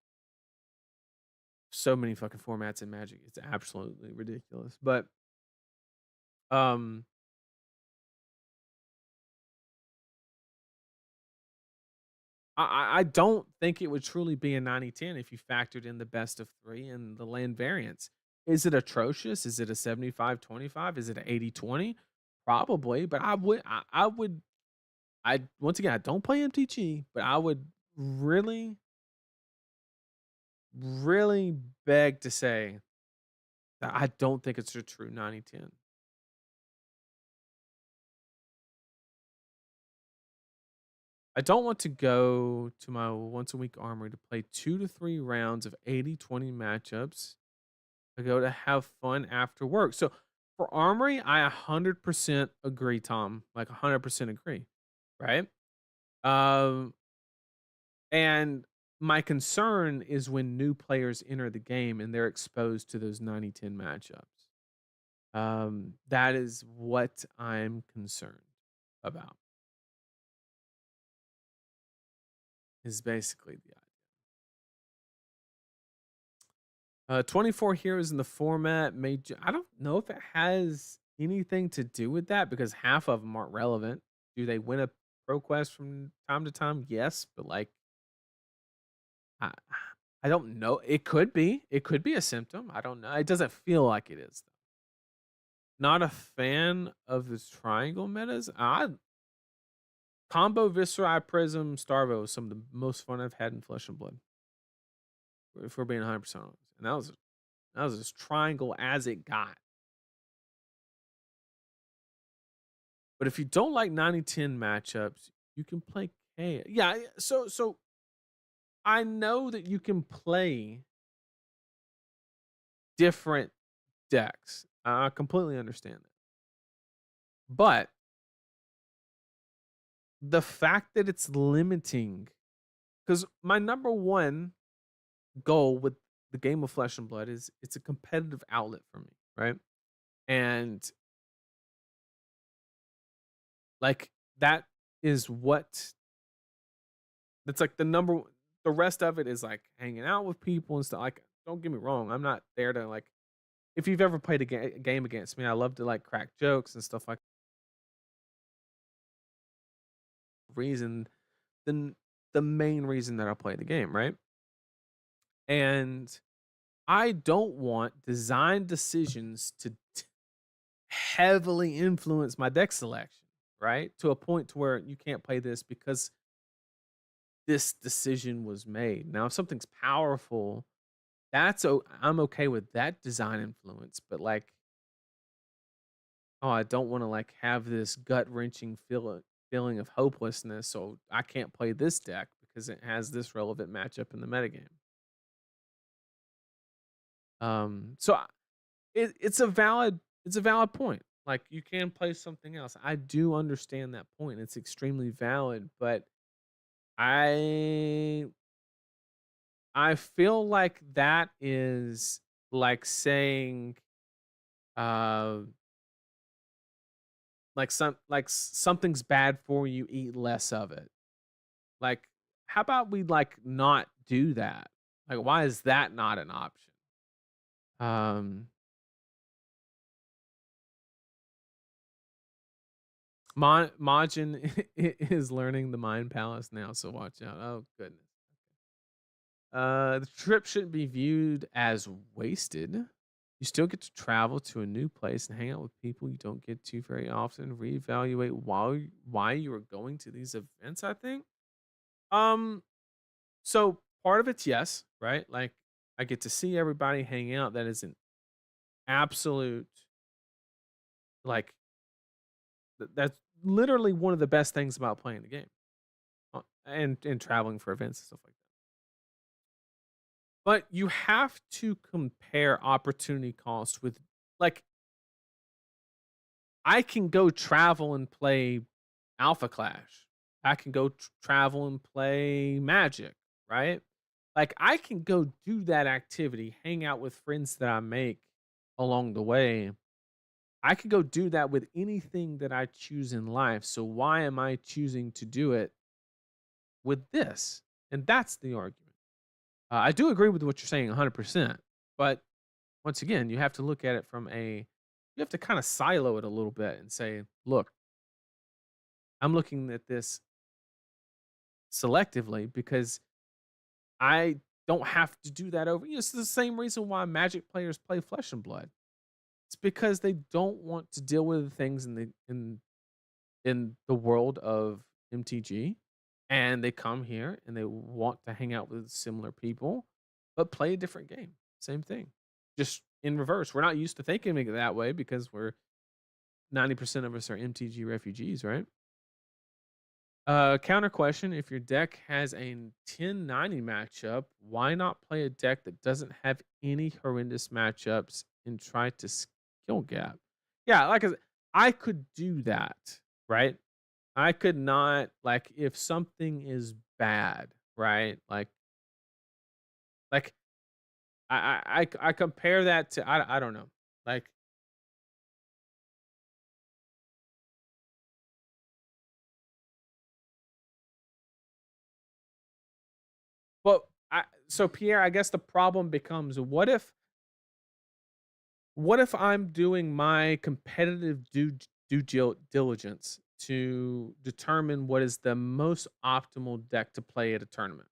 so many fucking formats in Magic. It's absolutely ridiculous. But um I don't think it would truly be a 90-10 if you factored in the best of 3 and the land variance. Is it atrocious? Is it a 75-25? Is it a 80-20? Probably, but I would I once again I don't play MTG, but I would really, really beg to say that I don't think it's a true 90-10. I don't want to go to my once a week armory to play 2 to 3 rounds of 80-20 matchups. I go to have fun after work. So for armory, I 100% agree, Tom. Like 100% agree, right? Um, and my concern is when new players enter the game and they're exposed to those 90-10 matchups. That is what I'm concerned about. Is basically the 24 heroes in the format I don't know if it has anything to do with that because half of them aren't relevant. Do they win a ProQuest from time to time? Yes, but like I, I don't know. It could be. It could be a symptom. I don't know. It doesn't feel like it is though. Not a fan of this triangle metas. I combo Viscera Prism Starvo was some of the most fun I've had in Flesh and Blood. If we're being 100% honest, and that was as triangle as it got. But if you don't like 90-10 matchups, you can play Kayo. Yeah, so I know that you can play different decks. I completely understand that. But the fact that it's limiting, because my number one goal with the game of Flesh and Blood is it's a competitive outlet for me, right? And like that is what that's like the rest of it is like hanging out with people and stuff. Like, don't get me wrong, I'm not there to like if you've ever played a game against me, I love to like crack jokes and stuff like reason than the main reason that I play the game, right? And I don't want design decisions to heavily influence my deck selection, right? To a point to where you can't play this because this decision was made. Now, if something's powerful, I'm okay with that design influence, but like, oh, I don't want to like have this gut-wrenching feeling of hopelessness, so I can't play this deck because it has this relevant matchup in the metagame. So it's a valid point. Like you can play something else. I do understand that point. It's extremely valid, but I I feel like that is like saying uh something's bad for you, eat less of it. Like how about we like not do that? Like why is that not an option? Um Majin is learning the Mind Palace now, so watch out. Oh goodness. The trip shouldn't be viewed as wasted. You still get to travel to a new place and hang out with people you don't get to very often. Reevaluate why you are going to these events. I think. Um. So part of it's yes, right? Like I get to see everybody hang out. That is an absolute like that's literally one of the best things about playing the game, and traveling for events and stuff like that. But you have to compare opportunity cost with like I can go travel and play Alpha Clash. I can go travel and play Magic, right? Like I can go do that activity, hang out with friends that I make along the way. I could go do that with anything that I choose in life. So why am I choosing to do it with this? And that's the argument. I do agree with what you're saying 100%. But once again, you have to look at it you have to kind of silo it a little bit and say, look, I'm looking at this selectively because I don't have to do that over. It's the same reason why Magic players play Flesh and Blood. It's because they don't want to deal with the things in the world of MTG, and they come here and they want to hang out with similar people, but play a different game. Same thing, just in reverse. We're not used to thinking of it that way because we're 90% of us are MTG refugees, right? Counter question: if your deck has a 1090 matchup, why not play a deck that doesn't have any horrendous matchups and try to skill gap? Yeah, like I could do that, right? I could not like if something is bad, right? Like I compare that to I don't know. Like, well, so Pierre, I guess the problem becomes what if I'm doing my competitive diligence to determine what is the most optimal deck to play at a tournament,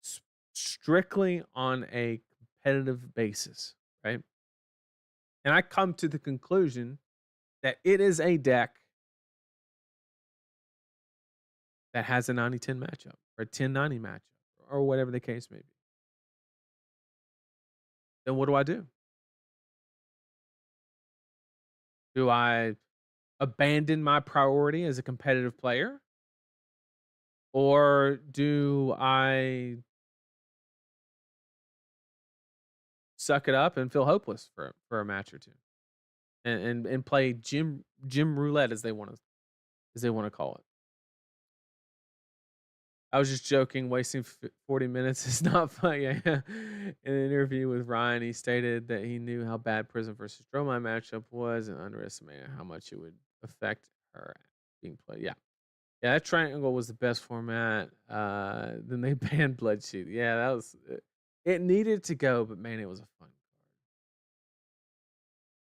S- strictly on a competitive basis, right? And I come to the conclusion that it is a deck that has a 90-10 matchup or a 10-90 matchup or whatever the case may be. Then what do I do? Do I abandon my priority as a competitive player? Or do I suck it up and feel hopeless for a match or two and play gym roulette as they want to call it? I was just joking. Wasting 40 minutes is not fun. Yeah, yeah. In an interview with Ryan, he stated that he knew how bad Prism versus Dromai matchup was and underestimated how much it would affect her being played. Yeah, yeah. That triangle was the best format. Then they banned Bloodsheet. Yeah, that was. It needed to go, but man, it was a fun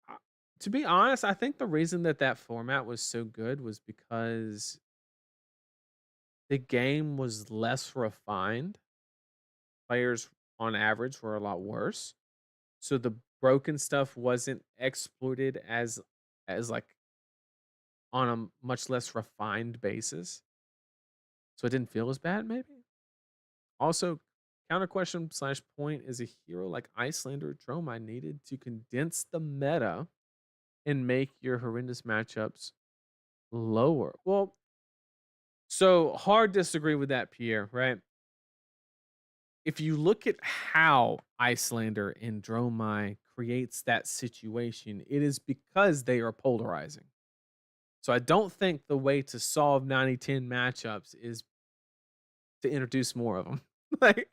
card. To be honest, I think the reason that that format was so good was because the game was less refined. Players on average were a lot worse. So the broken stuff wasn't exploited as like on a much less refined basis. So it didn't feel as bad, maybe. Also, counter question slash point is a hero like Icelander or Dromai needed to condense the meta and make your horrendous matchups lower. Well, so hard disagree with that, Pierre, right? If you look at how Icelander and Dromai creates that situation, it is because they are polarizing. So I don't think the way to solve 90-10 matchups is to introduce more of them. Like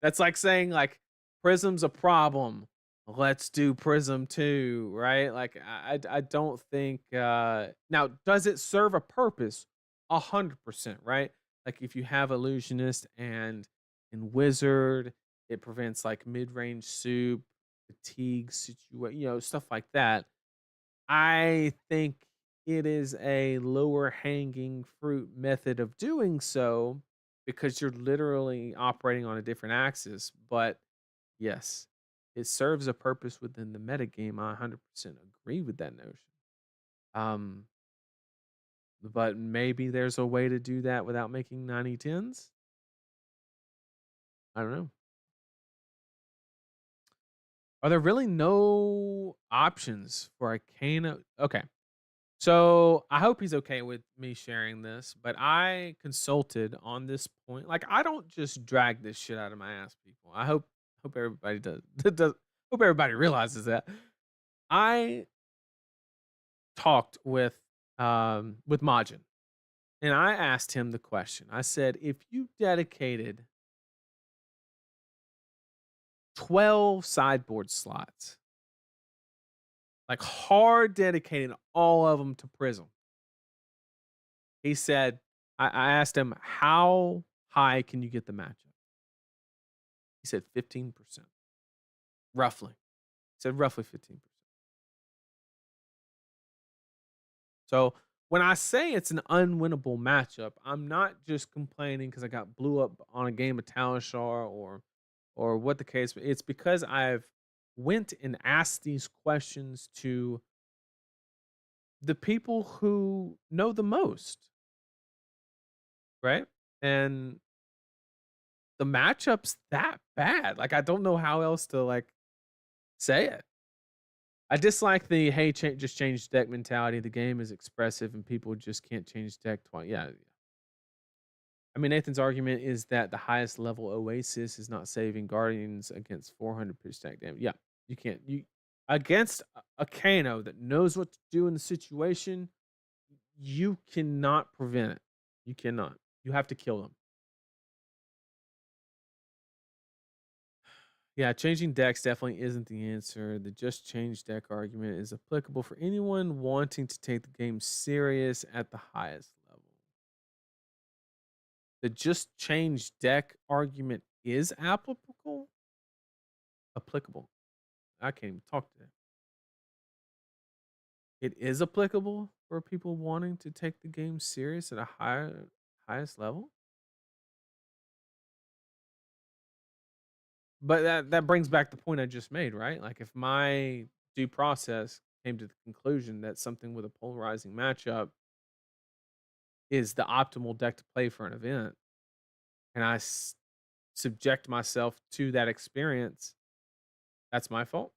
that's like saying like Prism's a problem. Let's do Prism 2, right? Like I don't think now does it serve a purpose? 100%, right? Like if you have illusionist and wizard, it prevents like mid-range soup, fatigue situation, stuff like that. I think it is a lower hanging fruit method of doing so because you're literally operating on a different axis. But yes, it serves a purpose within the metagame. I 100% agree with that notion. Um, but maybe there's a way to do that without making 90-10s. I don't know. Are there really no options for Arcana? Okay. So I hope he's okay with me sharing this, but I consulted on this point. Like I don't just drag this shit out of my ass, people. I hope everybody does, does hope everybody realizes that. I talked with Majin and I asked him the question. I said, if you dedicated 12 sideboard slots, like hard dedicating all of them to Prism, he said, I asked him, how high can you get the matchup? He said 15%, roughly. He said roughly 15%. So when I say it's an unwinnable matchup, I'm not just complaining because I got blew up on a game of Talishar or what the case. It's because I've went and asked these questions to the people who know the most, right? And the matchup's that bad. Like I don't know how else to like say it. I dislike the hey, just change deck mentality. The game is expressive, and people just can't change deck twice. Yeah, I mean, Nathan's argument is that the highest level Oasis is not saving Guardians against 400 pitch stack damage. Yeah, you can't. You against a Kano that knows what to do in the situation, you cannot prevent it. You cannot. You have to kill them. Yeah, changing decks definitely isn't the answer. The just change deck argument is applicable for anyone wanting to take the game serious at the highest level. The just change deck argument is applicable. Applicable. I can't even talk today. It is applicable for people wanting to take the game serious at a highest level. But that brings back the point I just made, right? Like if my due process came to the conclusion that something with a polarizing matchup is the optimal deck to play for an event, and subject myself to that experience, that's my fault.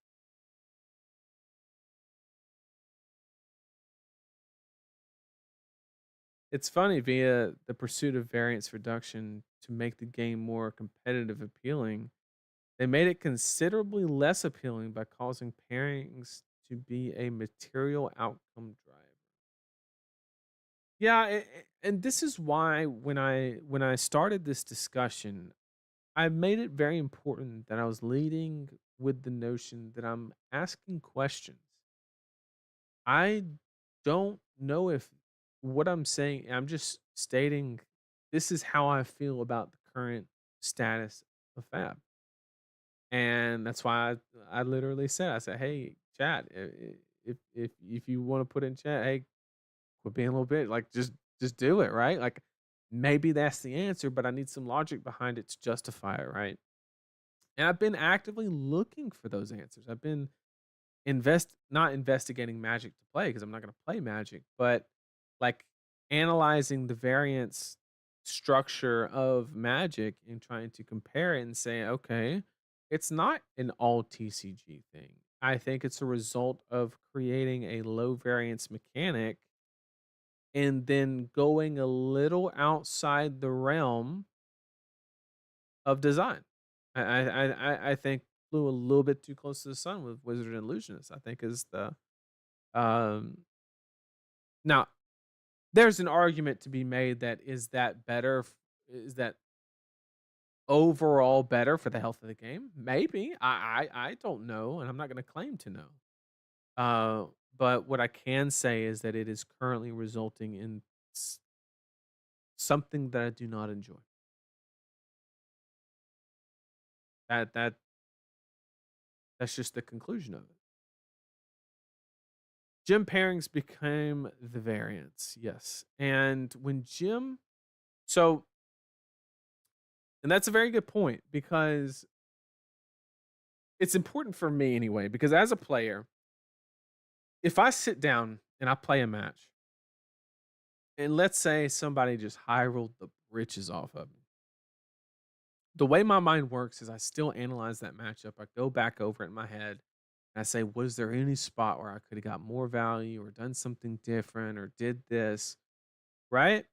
It's funny via the pursuit of variance reduction to make the game more competitive appealing. They made it considerably less appealing by causing pairings to be a material outcome driver. Yeah, and this is why when I started this discussion, I made it very important that I was leading with the notion that I'm asking questions. I don't know if what I'm saying, I'm just stating this is how I feel about the current status of Fab. And that's why I literally said, I said, "Hey, chat, if you want to put in chat, hey, quit being a little bit like just do it, right? Like maybe that's the answer, but I need some logic behind it to justify it, right?" And I've been actively looking for those answers. I've been not investigating Magic to play because I'm not going to play Magic, but like analyzing the variance structure of Magic and trying to compare it and say, okay, it's not an all TCG thing. I think it's a result of creating a low variance mechanic and then going a little outside the realm of design. I think flew a little bit too close to the sun with Wizard and Illusionist. I think is the um now there's an argument to be made that is that overall better for the health of the game? Maybe. I don't know, and I'm not going to claim to know. But what I can say is that it is currently resulting in s- something that I do not enjoy. That's just the conclusion of it. Gym pairings became the variance, yes. And when Jim so and that's a very good point because it's important for me anyway, because as a player, if I sit down and I play a match, and let's say somebody just high rolled the britches off of me, the way my mind works is I still analyze that matchup. I go back over it in my head and I say, was there any spot where I could have got more value or done something different or did this? Right?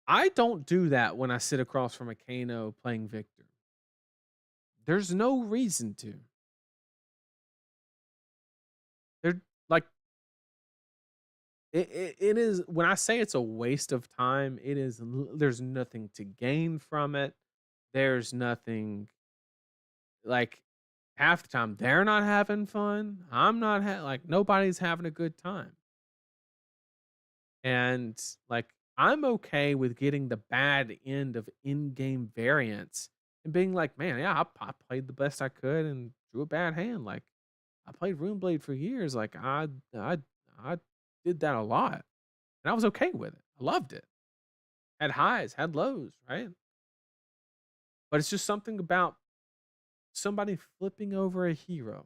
I don't do that when I sit across from a Kano playing Victor. There's no reason to. They're like it is when I say it's a waste of time, it is there's nothing to gain from it. There's nothing like half the time they're not having fun. I'm not like nobody's having a good time. And like I'm okay with getting the bad end of in-game variance and being like, man, yeah, I played the best I could and drew a bad hand. Like I played Runeblade for years. Like I did that a lot. And I was okay with it. I loved it. Had highs, had lows, right? But it's just something about somebody flipping over a hero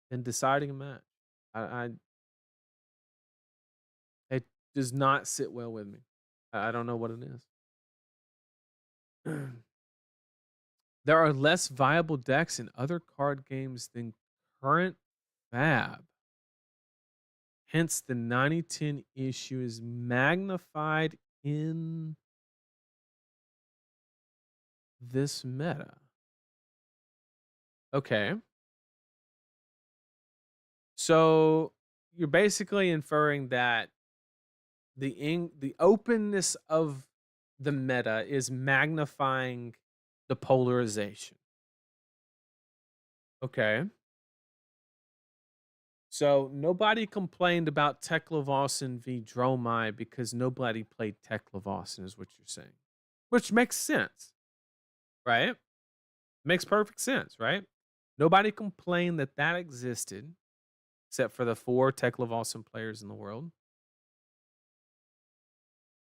and deciding a match. I it does not sit well with me. I don't know what it is. There are less viable decks in other card games than current Fab. Hence, the 90-10 issue is magnified in this meta. Okay. So you're basically inferring that the openness of the meta is magnifying the polarization. Okay. So nobody complained about Teklavausen v Dromai because nobody played Teklavausen, is what you're saying. Which makes sense, right? Makes perfect sense, right? Nobody complained that that existed except for the 4 Teklavausen players in the world.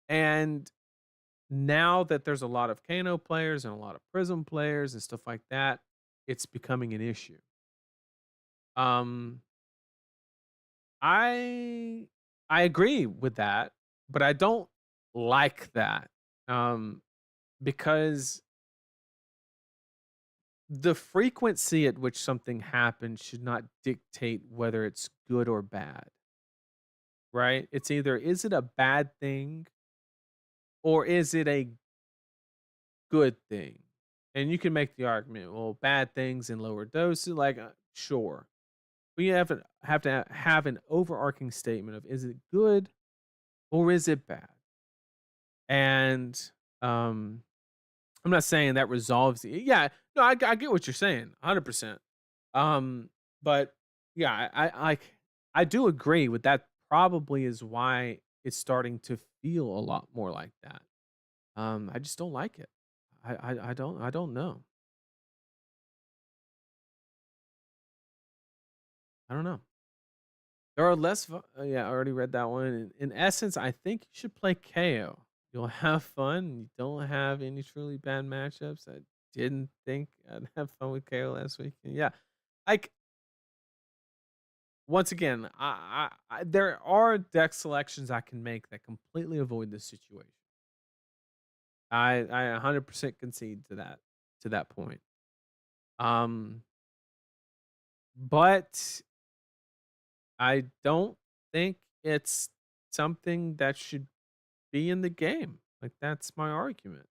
And now that there's a lot of Kano players and a lot of Prism players and stuff like that, it's becoming an issue. Um, I I agree with that, but I don't like that. Um, because the frequency at which something happens should not dictate whether it's good or bad, right? It's either is it a bad thing or is it a good thing? And you can make the argument, well, bad things in lower doses, like sure. We have to have an overarching statement of is it good or is it bad? And um I'm not saying that resolves yeah, no, I get what you're saying, 100%. Um, but yeah, I do agree with that probably is why it's starting to feel a lot more like that. I just don't like it. I don't know. I don't know. There are less yeah, I already read that one. In essence, I think you should play Kayo. You'll have fun. You don't have any truly bad matchups. I didn't think I'd have fun with KO last week. Yeah. Like once again, there are deck selections I can make that completely avoid this situation. I 100% concede to that point. Um, but I don't think it's something that should be in the game. Like that's my argument.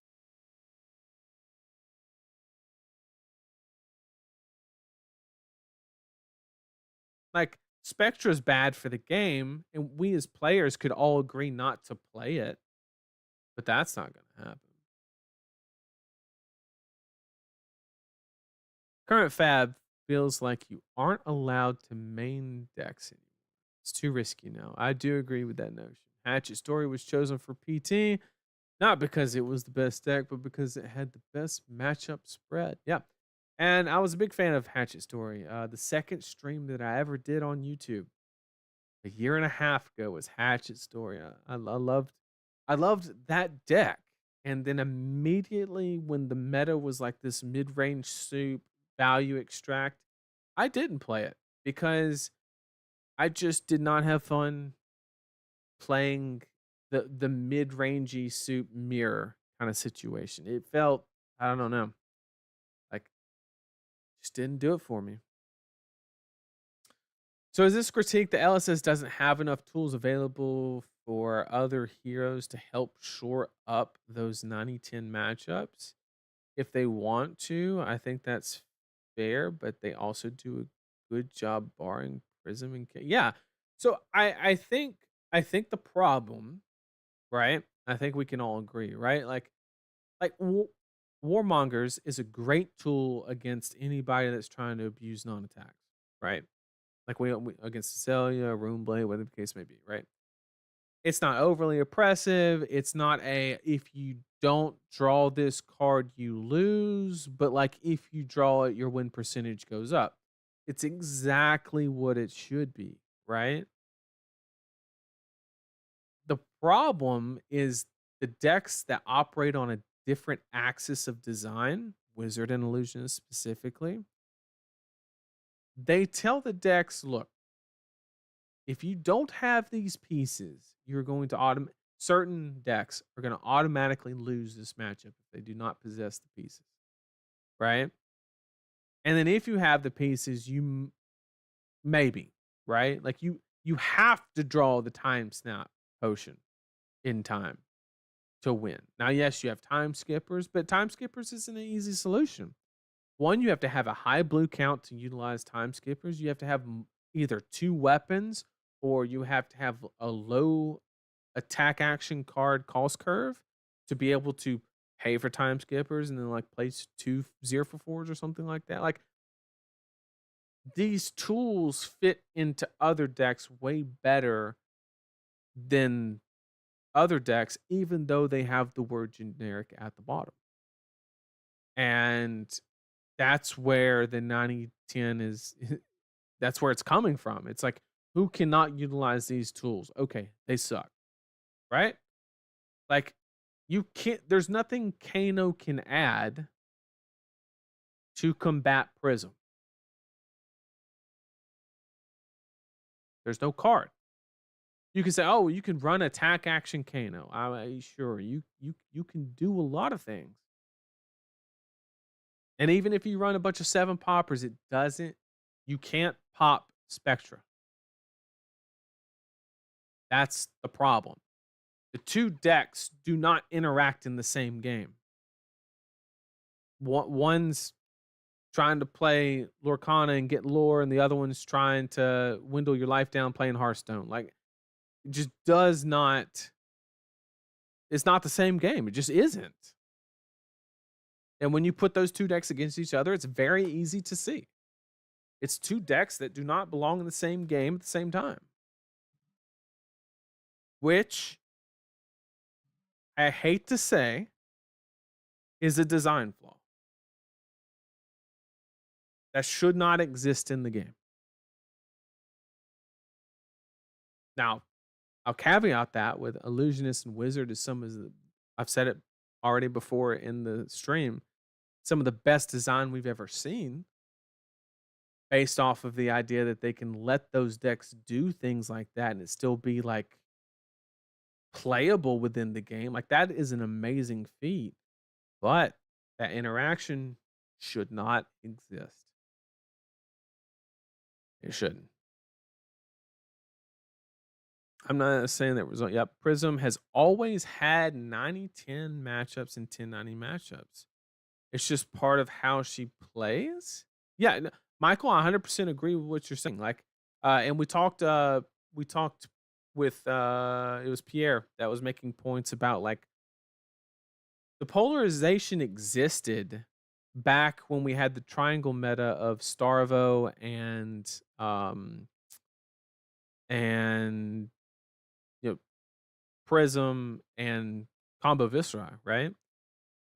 Like Spectra's bad for the game, and we as players could all agree not to play it, but that's not going to happen. Current Fab feels like you aren't allowed to main decks anymore. It's too risky now. I do agree with that notion. Hatchet Story was chosen for PT, not because it was the best deck, but because it had the best matchup spread. Yeah. And I was a big fan of Hatchet Story. The second stream that I ever did on YouTube a year and a half ago was Hatchet Story. I loved that deck. And then immediately when the meta was like this mid-range soup value extract, I didn't play it because I just did not have fun playing the mid-rangey soup mirror kind of situation. It felt, I don't know, like just didn't do it for me. So is this critique the LSS doesn't have enough tools available for other heroes to help shore up those 90-10 matchups? If they want to, I think that's fair, but they also do a good job barring Prism and yeah. So I think the problem, right? I think we can all agree, right? Like Warmongers is a great tool against anybody that's trying to abuse non-attacks, right? Like we against Celia, Runeblade, whatever the case may be, right? It's not overly oppressive. It's not a if you don't draw this card, you lose, but like if you draw it, your win percentage goes up. It's exactly what it should be, right? The problem is the decks that operate on a different axis of design, Wizard and Illusionist specifically, they tell the decks, look, if you don't have these pieces, you're going to certain decks are going to automatically lose this matchup if they do not possess the pieces, right? And then if you have the pieces, maybe, right? Like you you have to draw the time snap potion in time to win. Now, yes, you have time skippers, but time skippers isn't an easy solution. One, you have to have a high blue count to utilize time skippers. You have to have either two weapons or you have to have a low attack action card cost curve to be able to pay for time skippers and then like place 2 0 for 4s or something like that. Like these tools fit into other decks way better than other decks, even though they have the word generic at the bottom. And that's where the 90-10 is that's where it's coming from. It's like, who cannot utilize these tools? Okay, they suck, right? Like, you can't, there's nothing Kano can add to combat Prism. There's no card. You can say, oh, you can run attack action Kano. Sure, you can do a lot of things. And even if you run a bunch of 7 poppers, you can't pop Spectra. That's the problem. The two decks do not interact in the same game. One's trying to play Lorcana and get lore, and the other one's trying to dwindle your life down playing Hearthstone. Like, it just does not. It's not the same game. It just isn't. And when you put those two decks against each other, it's very easy to see. It's two decks that do not belong in the same game at the same time. Which I hate to say is a design flaw that should not exist in the game. Now, I'll caveat that with Illusionist and Wizard is I've said it already before in the stream, some of the best design we've ever seen based off of the idea that they can let those decks do things like that and it still be like playable within the game. Like that is an amazing feat, but that interaction should not exist. It shouldn't. I'm not saying that result. Yep, Prism has always had 90-10 matchups and 10-90 matchups. It's just part of how she plays. Yeah, Michael, I 100% agree with what you're saying. Like, and we talked with it was Pierre that was making points about like the polarization existed back when we had the triangle meta of Starvo and you know Prism and Combo Viscera, right?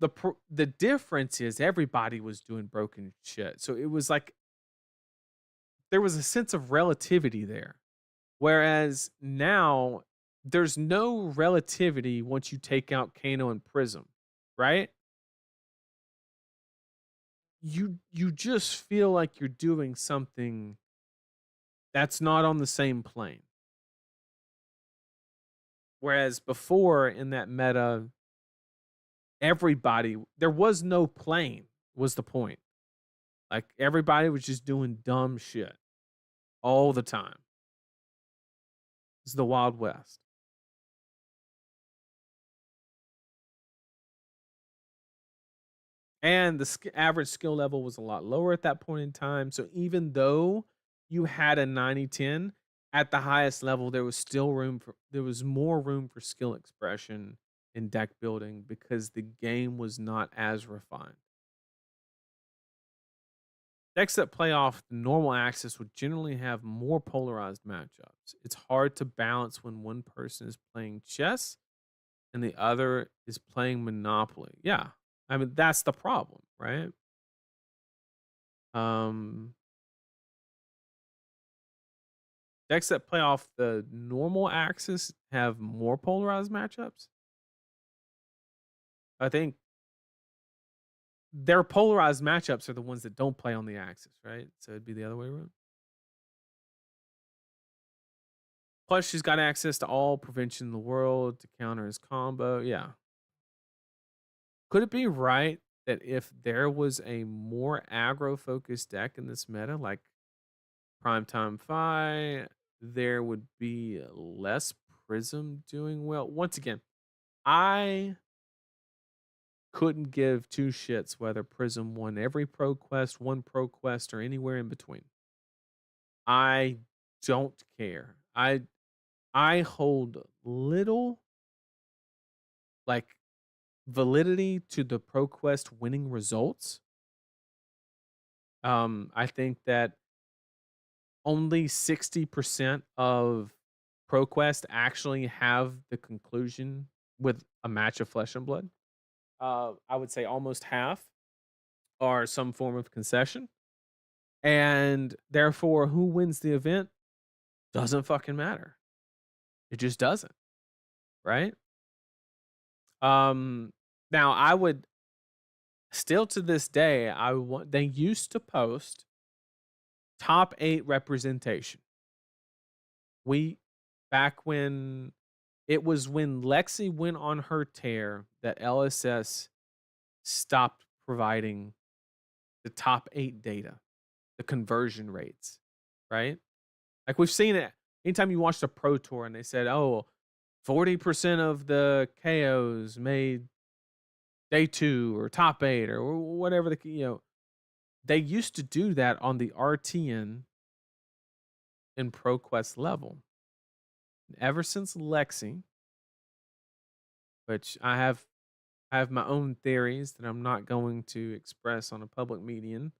The difference is everybody was doing broken shit. So it was like there was a sense of relativity there. Whereas now there's no relativity once you take out Kano and Prism, right? You just feel like you're doing something that's not on the same plane. Whereas before in that meta, there was no plane, was the point. Like everybody was just doing dumb shit all the time. It's the Wild West. And the average skill level was a lot lower at that point in time. So even though you had a 90-10 at the highest level, there was more room for skill expression in deck building because the game was not as refined. Decks that play off the normal axis would generally have more polarized matchups. It's hard to balance when one person is playing chess and the other is playing Monopoly. Yeah. I mean, that's the problem, right? Decks that play off the normal axis have more polarized matchups. I think their polarized matchups are the ones that don't play on the axis, right? So it'd be the other way around. Plus, she's got access to all prevention in the world to counter his combo. Yeah. Could it be right that if there was a more aggro focused deck in this meta, like Primetime Fi, there would be less Prism doing well. Once again, I couldn't give two shits whether Prism won every ProQuest, one ProQuest, or anywhere in between. I don't care. I hold little like validity to the ProQuest winning results. I think that only 60% of ProQuest actually have the conclusion with a match of flesh and blood. I would say almost half are some form of concession. And therefore, who wins the event doesn't fucking matter. It just doesn't, right? Um, Now I would still to this day, I want they used to post top 8 representation. We back when it was when Lexi went on her tear that LSS stopped providing the top 8 data, the conversion rates, right? Like we've seen it anytime you watch the Pro Tour and they said, "Oh, 40% of the KOs made day 2 or top 8 or whatever they used to do that on the RTN in ProQuest level. Ever since Lexi, which I have my own theories that I'm not going to express on a public median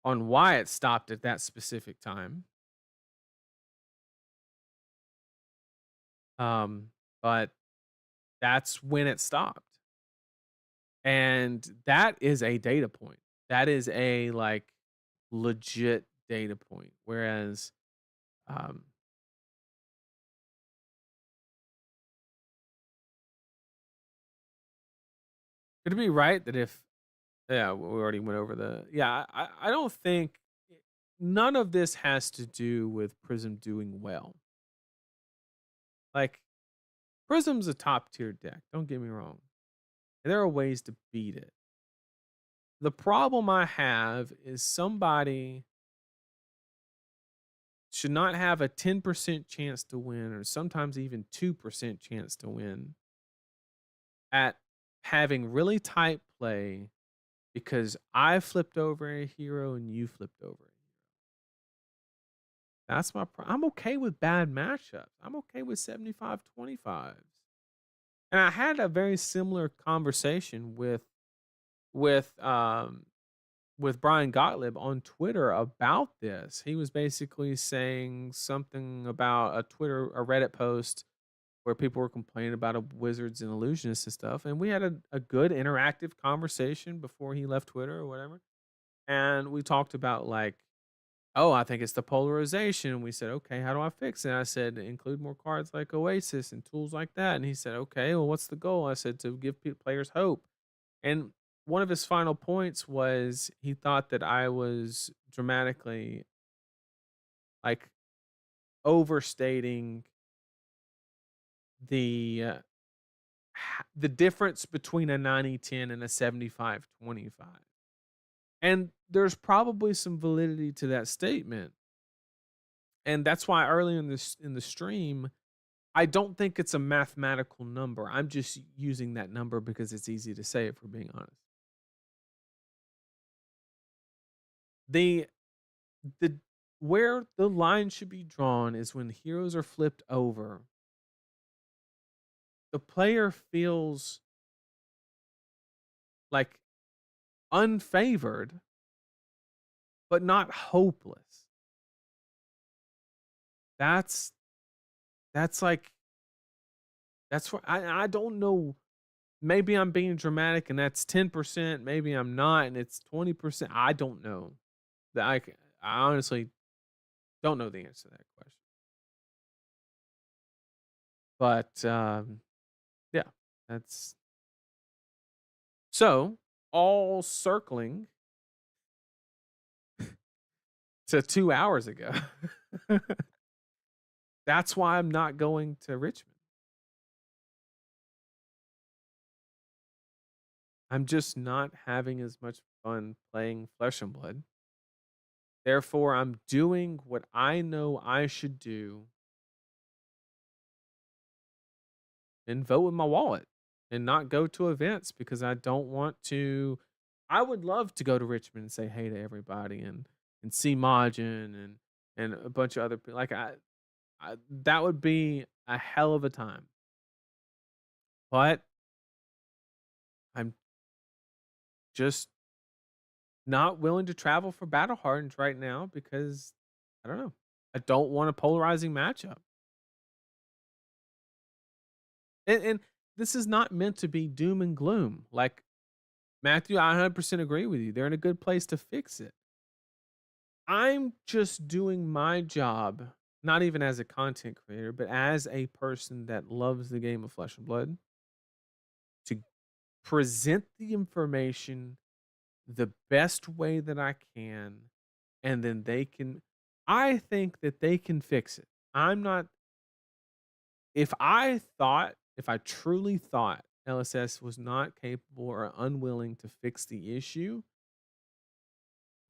on why it stopped at that specific time. Um, but that's when it stopped. And that is a data point. That is a like legit data point. Whereas um could it be right that if yeah, we already went over the yeah, I don't think none of this has to do with Prism doing well. Like Prism's a top tier deck, don't get me wrong. There are ways to beat it. The problem I have is somebody should not have a 10% chance to win or sometimes even 2% chance to win at having really tight play because I flipped over a hero and you flipped over a hero. That's I'm okay with bad matchups. I'm okay with 75-25s. And I had a very similar conversation with um with Brian Gottlieb on Twitter about this. He was basically saying something about a Reddit post where people were complaining about a wizards and illusionists and stuff. And we had a good interactive conversation before he left Twitter or whatever. And we talked about like, oh, I think it's the polarization. And we said, okay, how do I fix it? And I said, include more cards like Oasis and tools like that. And he said, okay, well, what's the goal? I said, to give players hope. And one of his final points was he thought that I was dramatically like overstating the the difference between a 90-10 and a 75-25. And there's probably some validity to that statement. And that's why early in the stream, I don't think it's a mathematical number. I'm just using that number because it's easy to say if we're being honest. The the where the line should be drawn is when heroes are flipped over. The player feels like unfavored, but not hopeless. That's that's like that's what I don't know. Maybe I'm being dramatic and that's 10%, maybe I'm not and it's 20%. I don't know. That I honestly don't know the answer to that question. But yeah, that's so all circling to 2 hours ago. That's why I'm not going to Richmond. I'm just not having as much fun playing Flesh and Blood. Therefore, I'm doing what I know I should do and vote with my wallet and not go to events because I don't want to. I would love to go to Richmond and say hey to everybody and see Majin and a bunch of other people. Like I that would be a hell of a time. But I'm just not willing to travel for battle hardens right now because I don't know. I don't want a polarizing matchup. And this is not meant to be doom and gloom. Like Matthew, I 100% agree with you. They're in a good place to fix it. I'm just doing my job, not even as a content creator, but as a person that loves the game of Flesh and Blood, to present the information the best way that I can, and then they can. I think that they can fix it. I'm not. If I truly thought LSS was not capable or unwilling to fix the issue,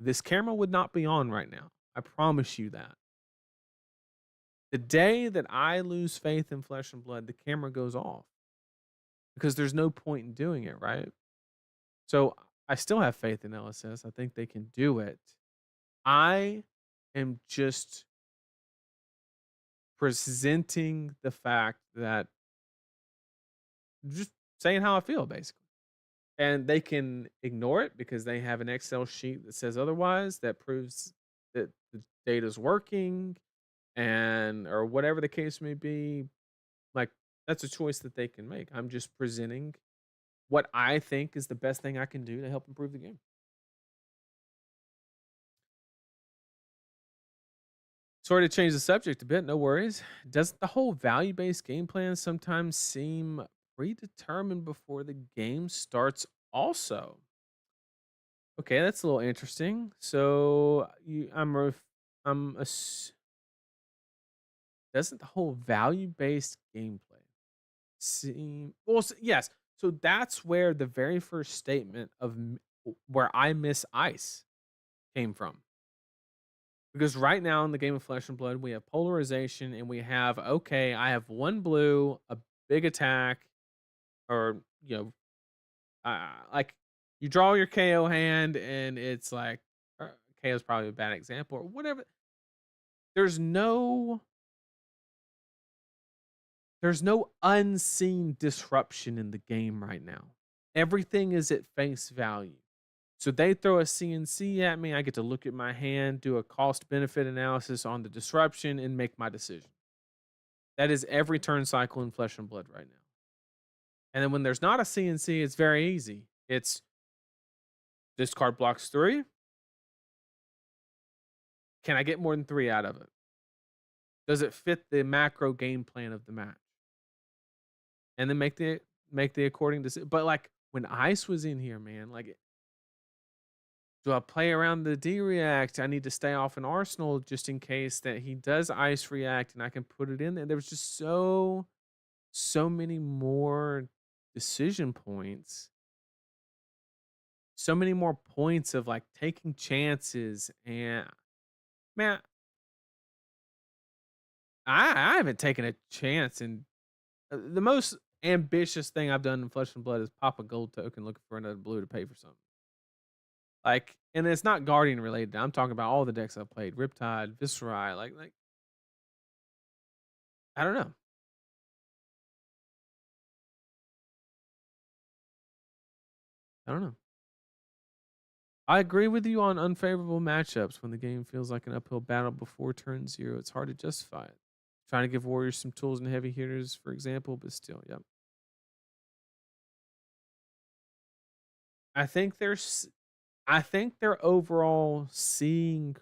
this camera would not be on right now. I promise you that. The day that I lose faith in Flesh and Blood, the camera goes off because there's no point in doing it, right? So I still have faith in LSS. I think they can do it. I am just presenting the fact that just saying how I feel, basically. And they can ignore it because they have an Excel sheet that says otherwise, that proves that the data's working and or whatever the case may be. Like, that's a choice that they can make. I'm just presenting what I think is the best thing I can do to help improve the game. Sorry to change the subject a bit, no worries. Doesn't the whole value based game plan sometimes seem predetermined before the game starts, also? Okay, that's a little interesting. So doesn't the whole value based gameplay seem well? Yes. So that's where the very first statement of where I miss ice came from. Because right now in the game of Flesh and Blood, we have polarization and we have, okay, I have one blue, a big attack, or, like you draw your KO hand and it's like, KO is probably a bad example or whatever. There's no, there's no unseen disruption in the game right now. Everything is at face value. So they throw a CNC at me. I get to look at my hand, do a cost benefit analysis on the disruption, and make my decision. That is every turn cycle in Flesh and Blood right now. And then when there's not a CNC, it's very easy. It's this card blocks 3. Can I get more than 3 out of it? Does it fit the macro game plan of the match? And then make the according decision. But like when Ice was in here, man, like do I play around the D react? I need to stay off an Arsenal just in case that he does Ice react and I can put it in there. There was just so many more decision points, so many more points of like taking chances. And man, I haven't taken a chance. And the most ambitious thing I've done in Flesh and Blood is pop a gold token looking for another blue to pay for something. Like, and it's not Guardian related. I'm talking about all the decks I've played: Riptide, Viscerai. Like I don't know. I don't know. I agree with you on unfavorable matchups. When the game feels like an uphill battle before turn 0, it's hard to justify it. Trying to give warriors some tools and heavy hitters, for example, but still, yep. I think there's I think they're overall seeing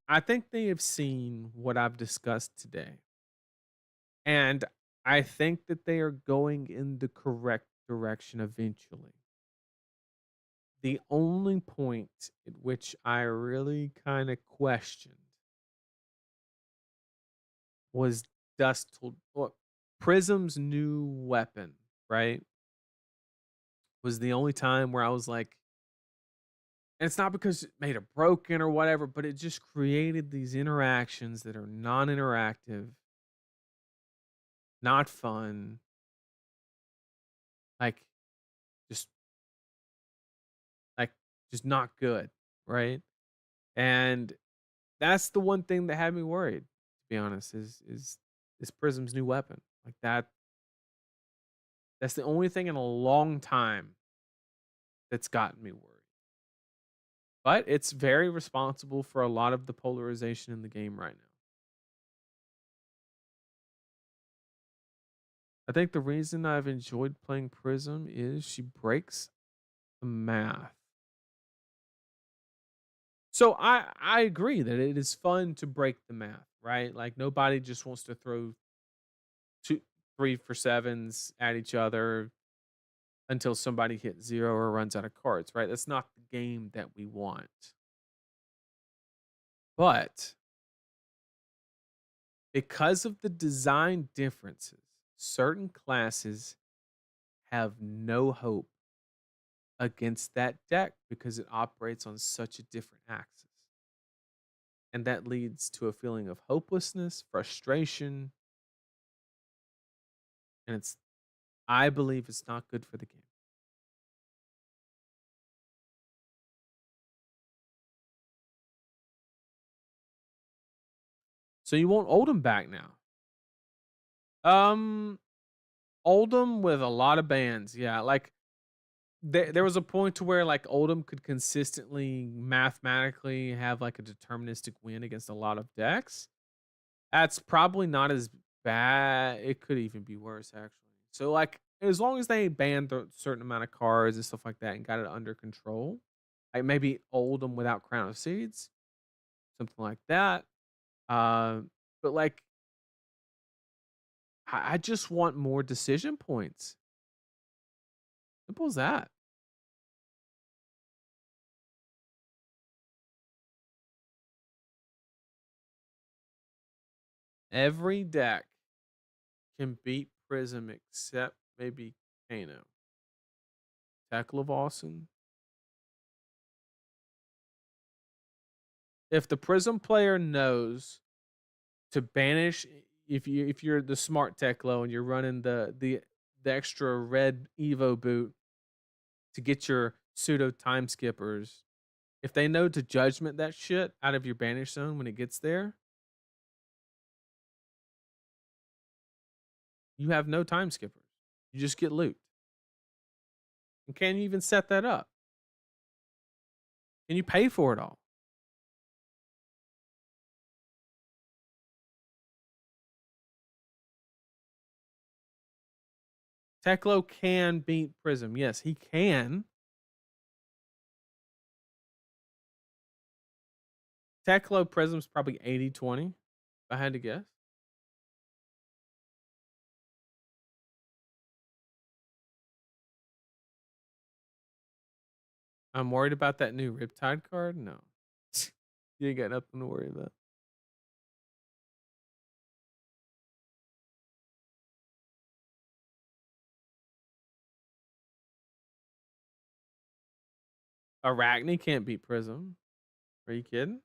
I think they have seen what I've discussed today. And I think that they are going in the correct direction eventually. The only point at which I really kind of questioned was Prism's new weapon, right? Was the only time where I was like, And it's not because it made it broken or whatever, but it just created these interactions that are non-interactive, not fun, like just like just not good, right? And that's the one thing that had me worried, to be honest, is Prism's new weapon. Like that's the only thing in a long time that's gotten me worried. But it's very responsible for a lot of the polarization in the game right now. I think the reason I've enjoyed playing Prism is she breaks the math. So I agree that it is fun to break the math, right? Like nobody just wants to throw two 3 for 7s at each other until somebody hits 0 or runs out of cards, right? That's not the game that we want. But because of the design differences, certain classes have no hope against that deck because it operates on such a different axis. And that leads to a feeling of hopelessness, frustration, and I believe it's not good for the game. So you want Oldham back now? Um, Oldham with a lot of bans, yeah. Like there was a point to where like Oldham could consistently mathematically have like a deterministic win against a lot of decks. That's probably not as bad. It could even be worse actually. So like as long as they banned a certain amount of cards and stuff like that and got it under control, like maybe Oldham without Crown of Seeds, something like that. But like I just want more decision points. Simple as that. Every deck can beat Prism except maybe Kano. Tekla. If the Prism player knows to banish, if you're the smart Teklo and you're running the extra red Evo boot to get your pseudo time skippers, if they know to judgment that shit out of your banish zone when it gets there, you have no time skippers. You just get loot. And can you even set that up? Can you pay for it all? Teklo can beat Prism. Yes, he can. Teklo Prism's probably 80-20, if I had to guess. I'm worried about that new Riptide card. No. You ain't got nothing to worry about. Arachne can't beat Prism. Are you kidding?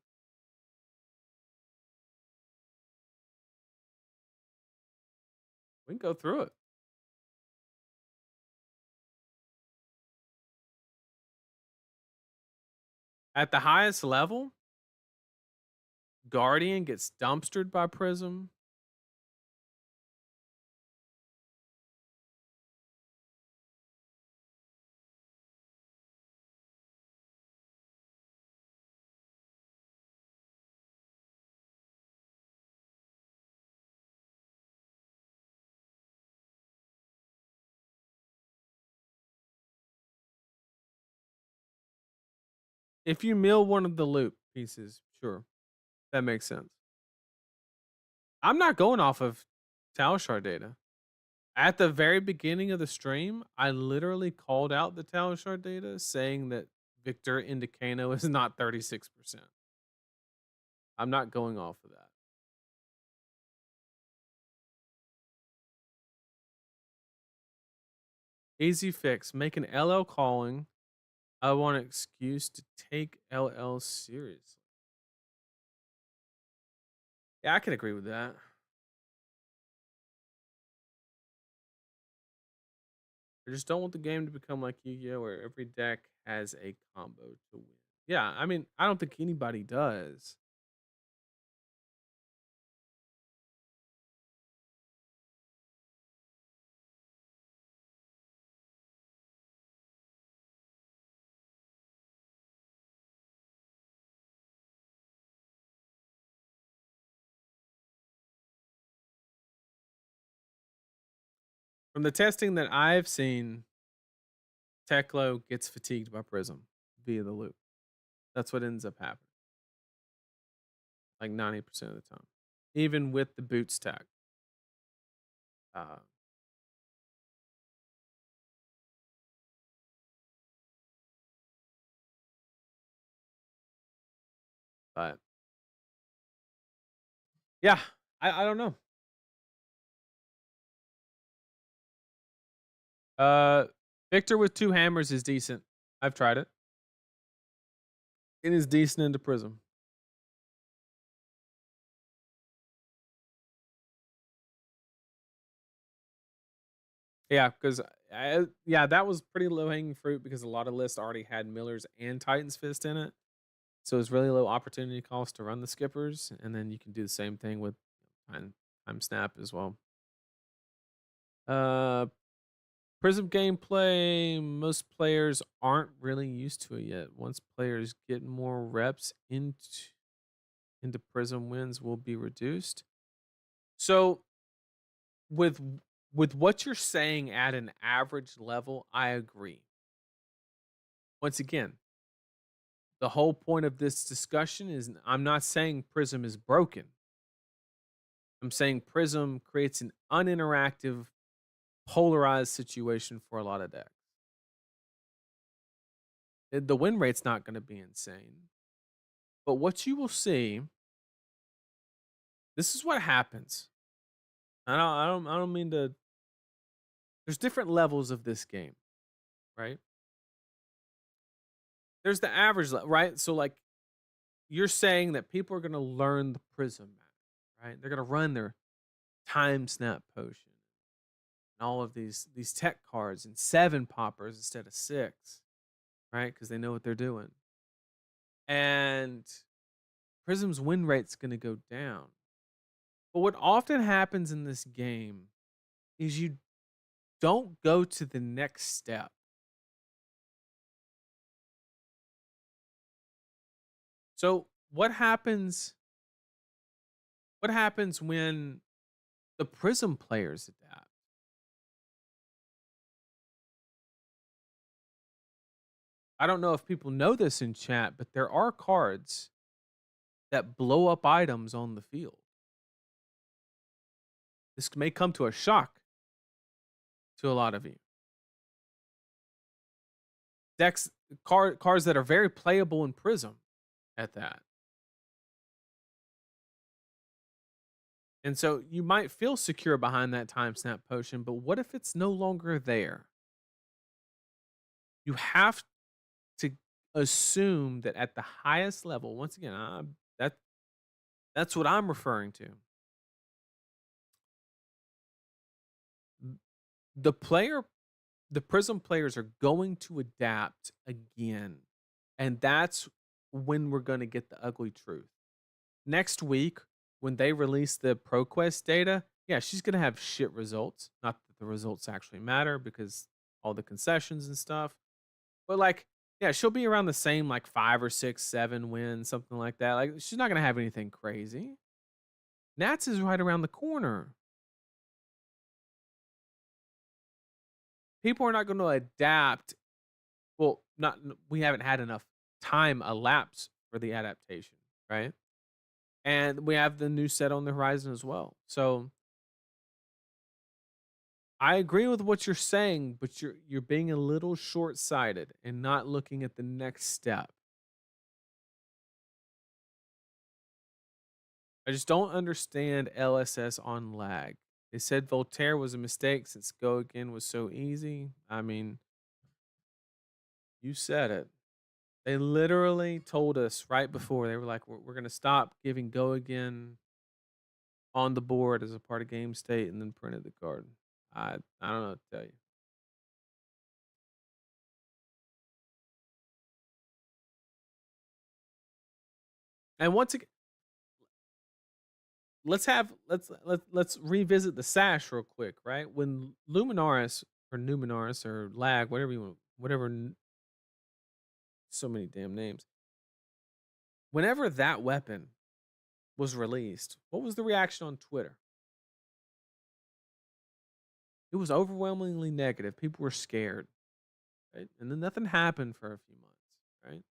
We can go through it. At the highest level, Guardian gets dumpstered by Prism. If you mill one of the loop pieces, sure. That makes sense. I'm not going off of Talishar data. At the very beginning of the stream, I literally called out the Talishar data saying that Victor into Kano is not 36%. I'm not going off of that. Easy fix. Make an LL calling I want an excuse to take LL seriously. Yeah, I can agree with that. I just don't want the game to become like Yu-Gi-Oh, where every deck has a combo to win. Yeah, I mean, I don't think anybody does. From the testing that I've seen, Teklo gets fatigued by Prism via the loop. That's what ends up happening, like 90% of the time, even with the boot stack. Uh, but yeah, I don't know. Uh, Victor with two hammers is decent. I've tried it. It is decent into Prism. Yeah, because yeah, that was pretty low hanging fruit because a lot of lists already had Millers and Titan's Fist in it. So it's really low opportunity cost to run the skippers, and then you can do the same thing with time snap as well. Uh, Prism gameplay, most players aren't really used to it yet. Once players get more reps into Prism, wins will be reduced. So with with what you're saying at an average level, I agree. Once again, the whole point of this discussion is I'm not saying Prism is broken. I'm saying Prism creates an uninteractive, polarized situation for a lot of decks. The win rate's not going to be insane. But what you will see, this is what happens. I don't mean to. There's different levels of this game, right? There's the average, right? So like you're saying that people are going to learn the Prism map, right? They're going to run their time snap potion and all of these tech cards and 7 poppers instead of 6, right? Because they know what they're doing. And Prism's win rate's going to go down. But what often happens in this game is you don't go to the next step. So what happens when the Prism players adapt? I don't know if people know this in chat, but there are cards that blow up items on the field. This may come to a shock to a lot of you. Decks cards that are very playable in Prism at that. And so you might feel secure behind that time snap potion, but what if it's no longer there? You have to assume that at the highest level, once again, that's what I'm referring to. The player, the Prism players are going to adapt again. And that's when we're going to get the ugly truth. Next week, when they release the ProQuest data, yeah, she's going to have shit results. Not that the results actually matter because all the concessions and stuff. But like, yeah, she'll be around the same like 5 or 6, 7 wins, something like that. Like, she's not going to have anything crazy. Nats is right around the corner. People are not going to adapt. Well, not we haven't had enough time elapse for the adaptation, right? And we have the new set on the horizon as well. So I agree with what you're saying, but you're being a little short-sighted and not looking at the next step. I just don't understand LSS on lag. They said Voltaire was a mistake since Go Again was so easy. I mean, You said it. They literally told us right before, they were like, we're going to stop giving Go Again on the board as a part of game state and then printed the card. I don't know what to tell you. And once again, let's revisit the Sash real quick, right? When Numinaris or Lag, whatever you want, so many damn names. Whenever that weapon was released, what was the reaction on Twitter? It was overwhelmingly negative. People were scared, right? And then nothing happened for a few months, right?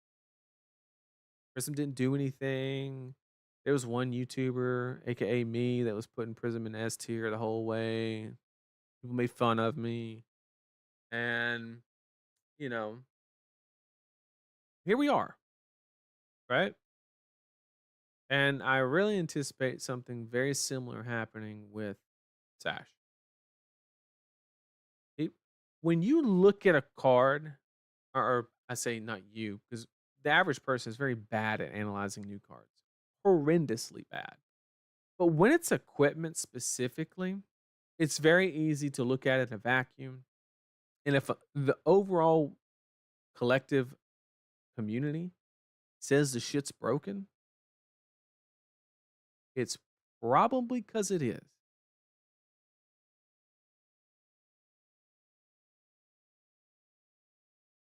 Prism didn't do anything. There was one YouTuber, aka me, that was putting Prism in S tier the whole way. People made fun of me. And, you know, here we are, right? And I really anticipate something very similar happening with Sash. It, when you look at a card, or I say not you, because the average person is very bad at analyzing new cards, horrendously bad. But when it's equipment specifically, it's very easy to look at it in a vacuum. And if the overall collective community says the shit's broken, it's probably because it is.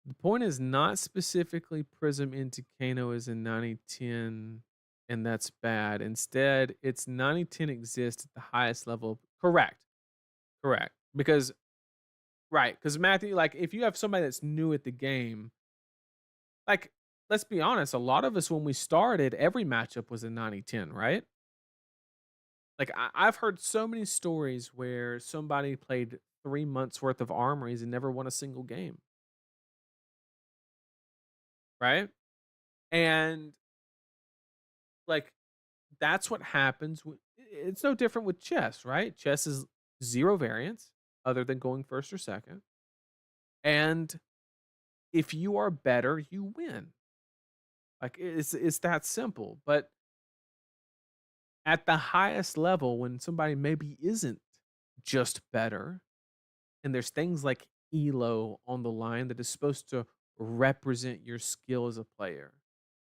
The point is not specifically Prism into Kano is in 9010 and that's bad. Instead, it's 9010 exists at the highest level. Correct. Correct. Because right, because Matthew, like if you have somebody that's new at the game, like let's be honest, a lot of us when we started, every matchup was a 9010, right? Like I've heard so many stories where somebody played 3 months worth of armories and never won a single game, right? And like that's what happens. It's no different with chess, right? Chess is zero variance other than going first or second. And if you are better, you win. Like it's that simple. But at the highest level, when somebody maybe isn't just better, and there's things like elo on the line that is supposed to represent your skill as a player,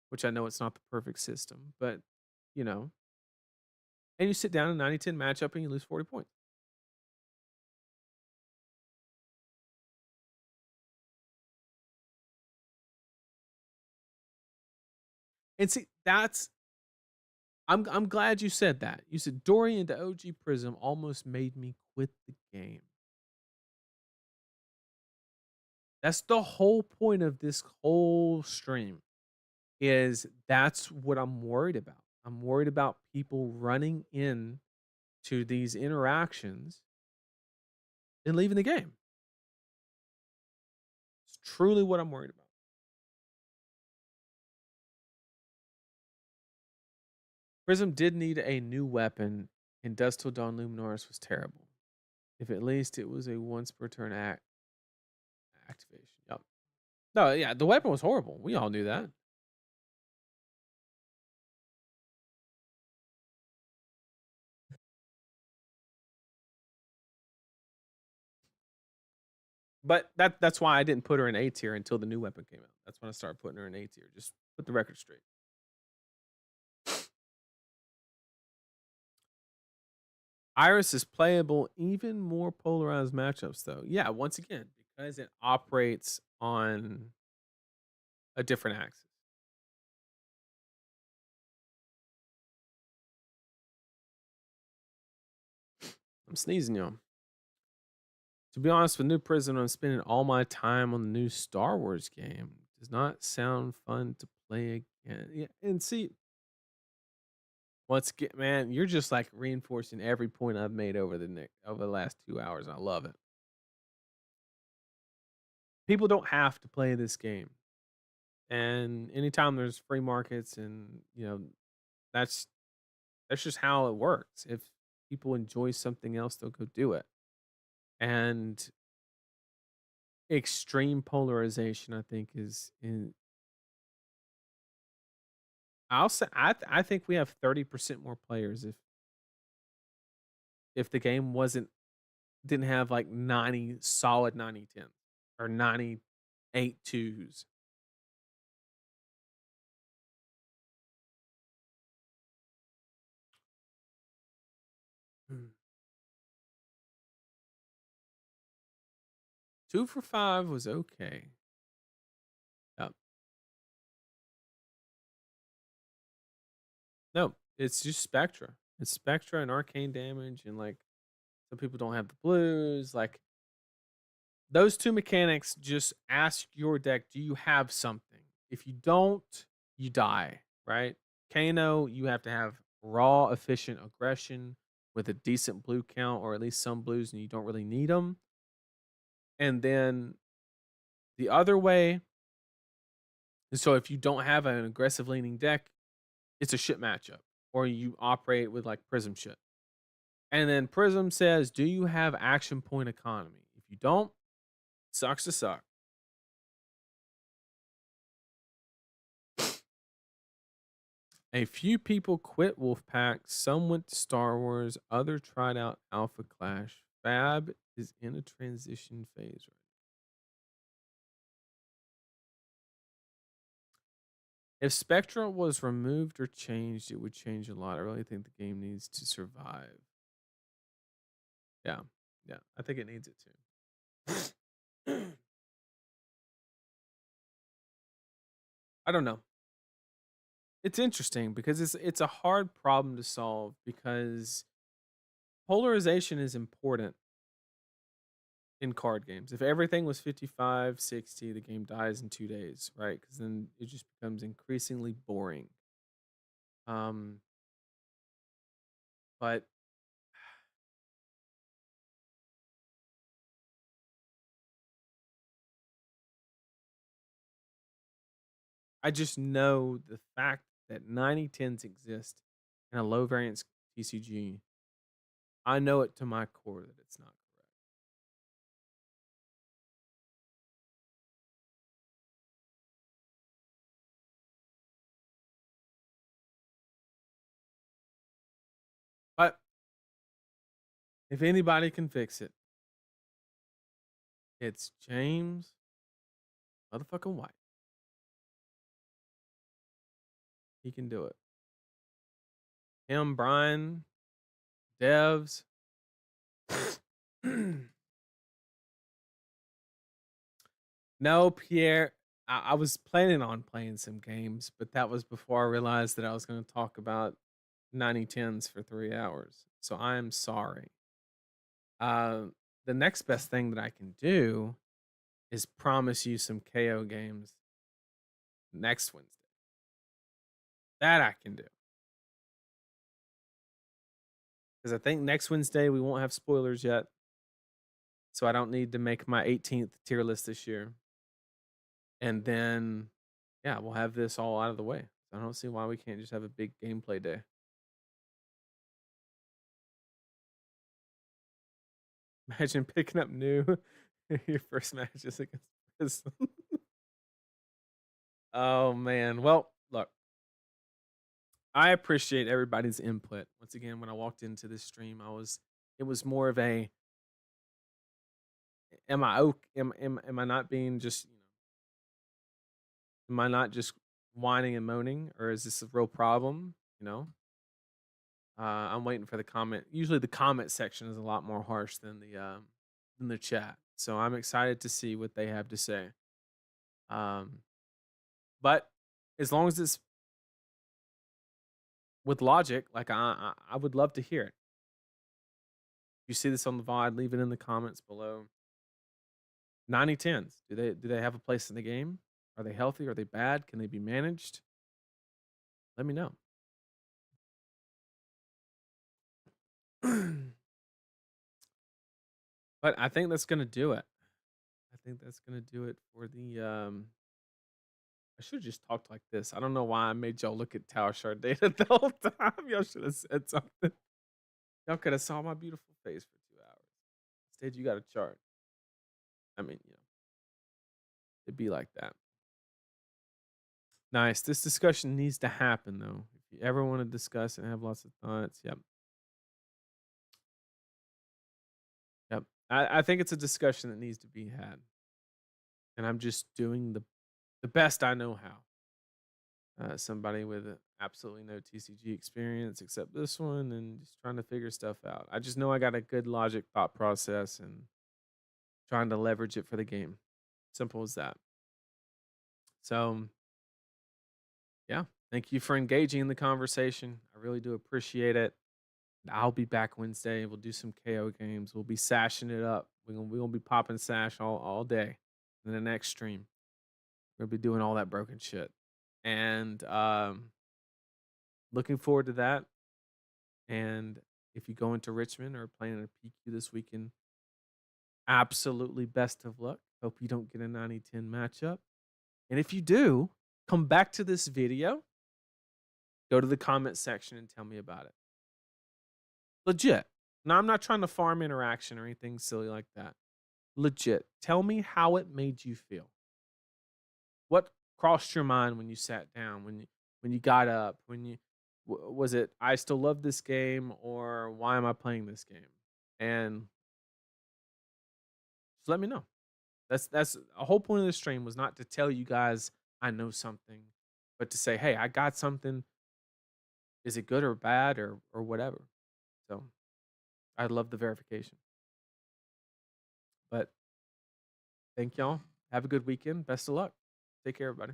which I know it's not the perfect system, but you know, and you sit down in a 90-10 matchup and you lose 40 points. And see, I'm glad you said that. You said Dorian to OG Prism almost made me quit the game. That's the whole point of this whole stream. Is that's what I'm worried about. I'm worried about people running in to these interactions and leaving the game. It's truly what I'm worried about. Prism did need a new weapon, and Dust Till Dawn Luminaris was terrible. If at least it was a once per turn activation. Yep. No, yeah, the weapon was horrible. We all knew that. But that's why I didn't put her in A tier until the new weapon came out. That's when I started putting her in A tier. Just put the record straight. Iris is playable even more polarized matchups though. Yeah, once again, because it operates on a different axis. I'm sneezing, y'all. To be honest, with New Prison, I'm spending all my time on the new Star Wars game. Does not sound fun to play again. Yeah, and see, once again, man, you're just like reinforcing every point I've made over the last 2 hours. I love it. People don't have to play this game, and anytime there's free markets, and that's that's just how it works. If people enjoy something else, they'll go do it. And extreme polarization, I think, is I'll say I think we have 30% more players if the game didn't have like 90 solid 90 10 or 98 twos. Mm. 2 for 5 was okay. Yep. No, it's just Spectra. It's Spectra and arcane damage, and like some people don't have the blues. Like those two mechanics just ask your deck, do you have something? If you don't, you die, right? Kano, you have to have raw, efficient aggression with a decent blue count, or at least some blues, and you don't really need them. And then the other way, so if you don't have an aggressive leaning deck, it's a shit matchup, or you operate with like Prism shit. And then Prism says, do you have action point economy? If you don't, sucks to suck. A few people quit Wolfpack, some went to Star Wars, other tried out Alpha Clash. Fab is in a transition phase right. If Spectra was removed or changed, it would change a lot. I really think the game needs to survive. Yeah. Yeah. I think it needs it too. I don't know. It's interesting because it's a hard problem to solve because polarization is important in card games. If everything was 55-60, the game dies in 2 days, right? Because then it just becomes increasingly boring. Um, but I just know the fact that 90-10s exist in a low variance TCG. I know it to my core that it's not correct. But if anybody can fix it, it's James motherfucking White. He can do it. Him, Brian, Devs. No, Pierre. I was planning on playing some games, but that was before I realized that I was going to talk about 90-10s for 3 hours. So I'm sorry. Uh, the next best thing that I can do is promise you some KO games next Wednesday. That I can do. Because I think next Wednesday we won't have spoilers yet. So I don't need to make my 18th tier list this year. And then, yeah, we'll have this all out of the way. I don't see why we can't just have a big gameplay day. Imagine picking up new your first match is against Prism. Oh man. Well, look, I appreciate everybody's input. Once again, when I walked into this stream, it was more of a am I not being just, am I not just whining and moaning, or is this a real problem? I'm waiting for the comment. Usually the comment section is a lot more harsh than the chat. So I'm excited to see what they have to say. But as long as it's with logic, like I would love to hear it. If you see this on the VOD, leave it in the comments below. 90-10s. Do they have a place in the game? Are they healthy? Are they bad? Can they be managed? Let me know. But I think that's gonna do it. I think that's gonna do it for the I should have just talked like this. I don't know why I made y'all look at tower shard data the whole time. Y'all should have said something. Y'all could have saw my beautiful face for 2 hours. Instead, you got a chart. I mean, It'd be like that. Nice. This discussion needs to happen though. If you ever want to discuss and have lots of thoughts, yep. Yep. I think it's a discussion that needs to be had. And I'm just doing the best I know how. Somebody with absolutely no TCG experience except this one, and just trying to figure stuff out. I just know I got a good logic thought process and trying to leverage it for the game. Simple as that. So, yeah, thank you for engaging in the conversation. I really do appreciate it. I'll be back Wednesday. We'll do some KO games. We'll be sashing it up. We're gonna be popping Sash all day in the next stream. We're gonna be doing all that broken shit. And looking forward to that. And if you go into Richmond or planning a PQ this weekend, absolutely best of luck. Hope you don't get a 90-10 matchup. And if you do, come back to this video, go to the comment section and tell me about it. Legit. Now, I'm not trying to farm interaction or anything silly like that. Legit. Tell me how it made you feel. What crossed your mind when you sat down, when you got up, when you was it I still love this game or why am I playing this game? And just let me know. That's a whole point of the stream was not to tell you guys I know something, but to say, "Hey, I got something. Is it good or bad or whatever?" So, I love the verification. But thank y'all. Have a good weekend. Best of luck. Take care, everybody.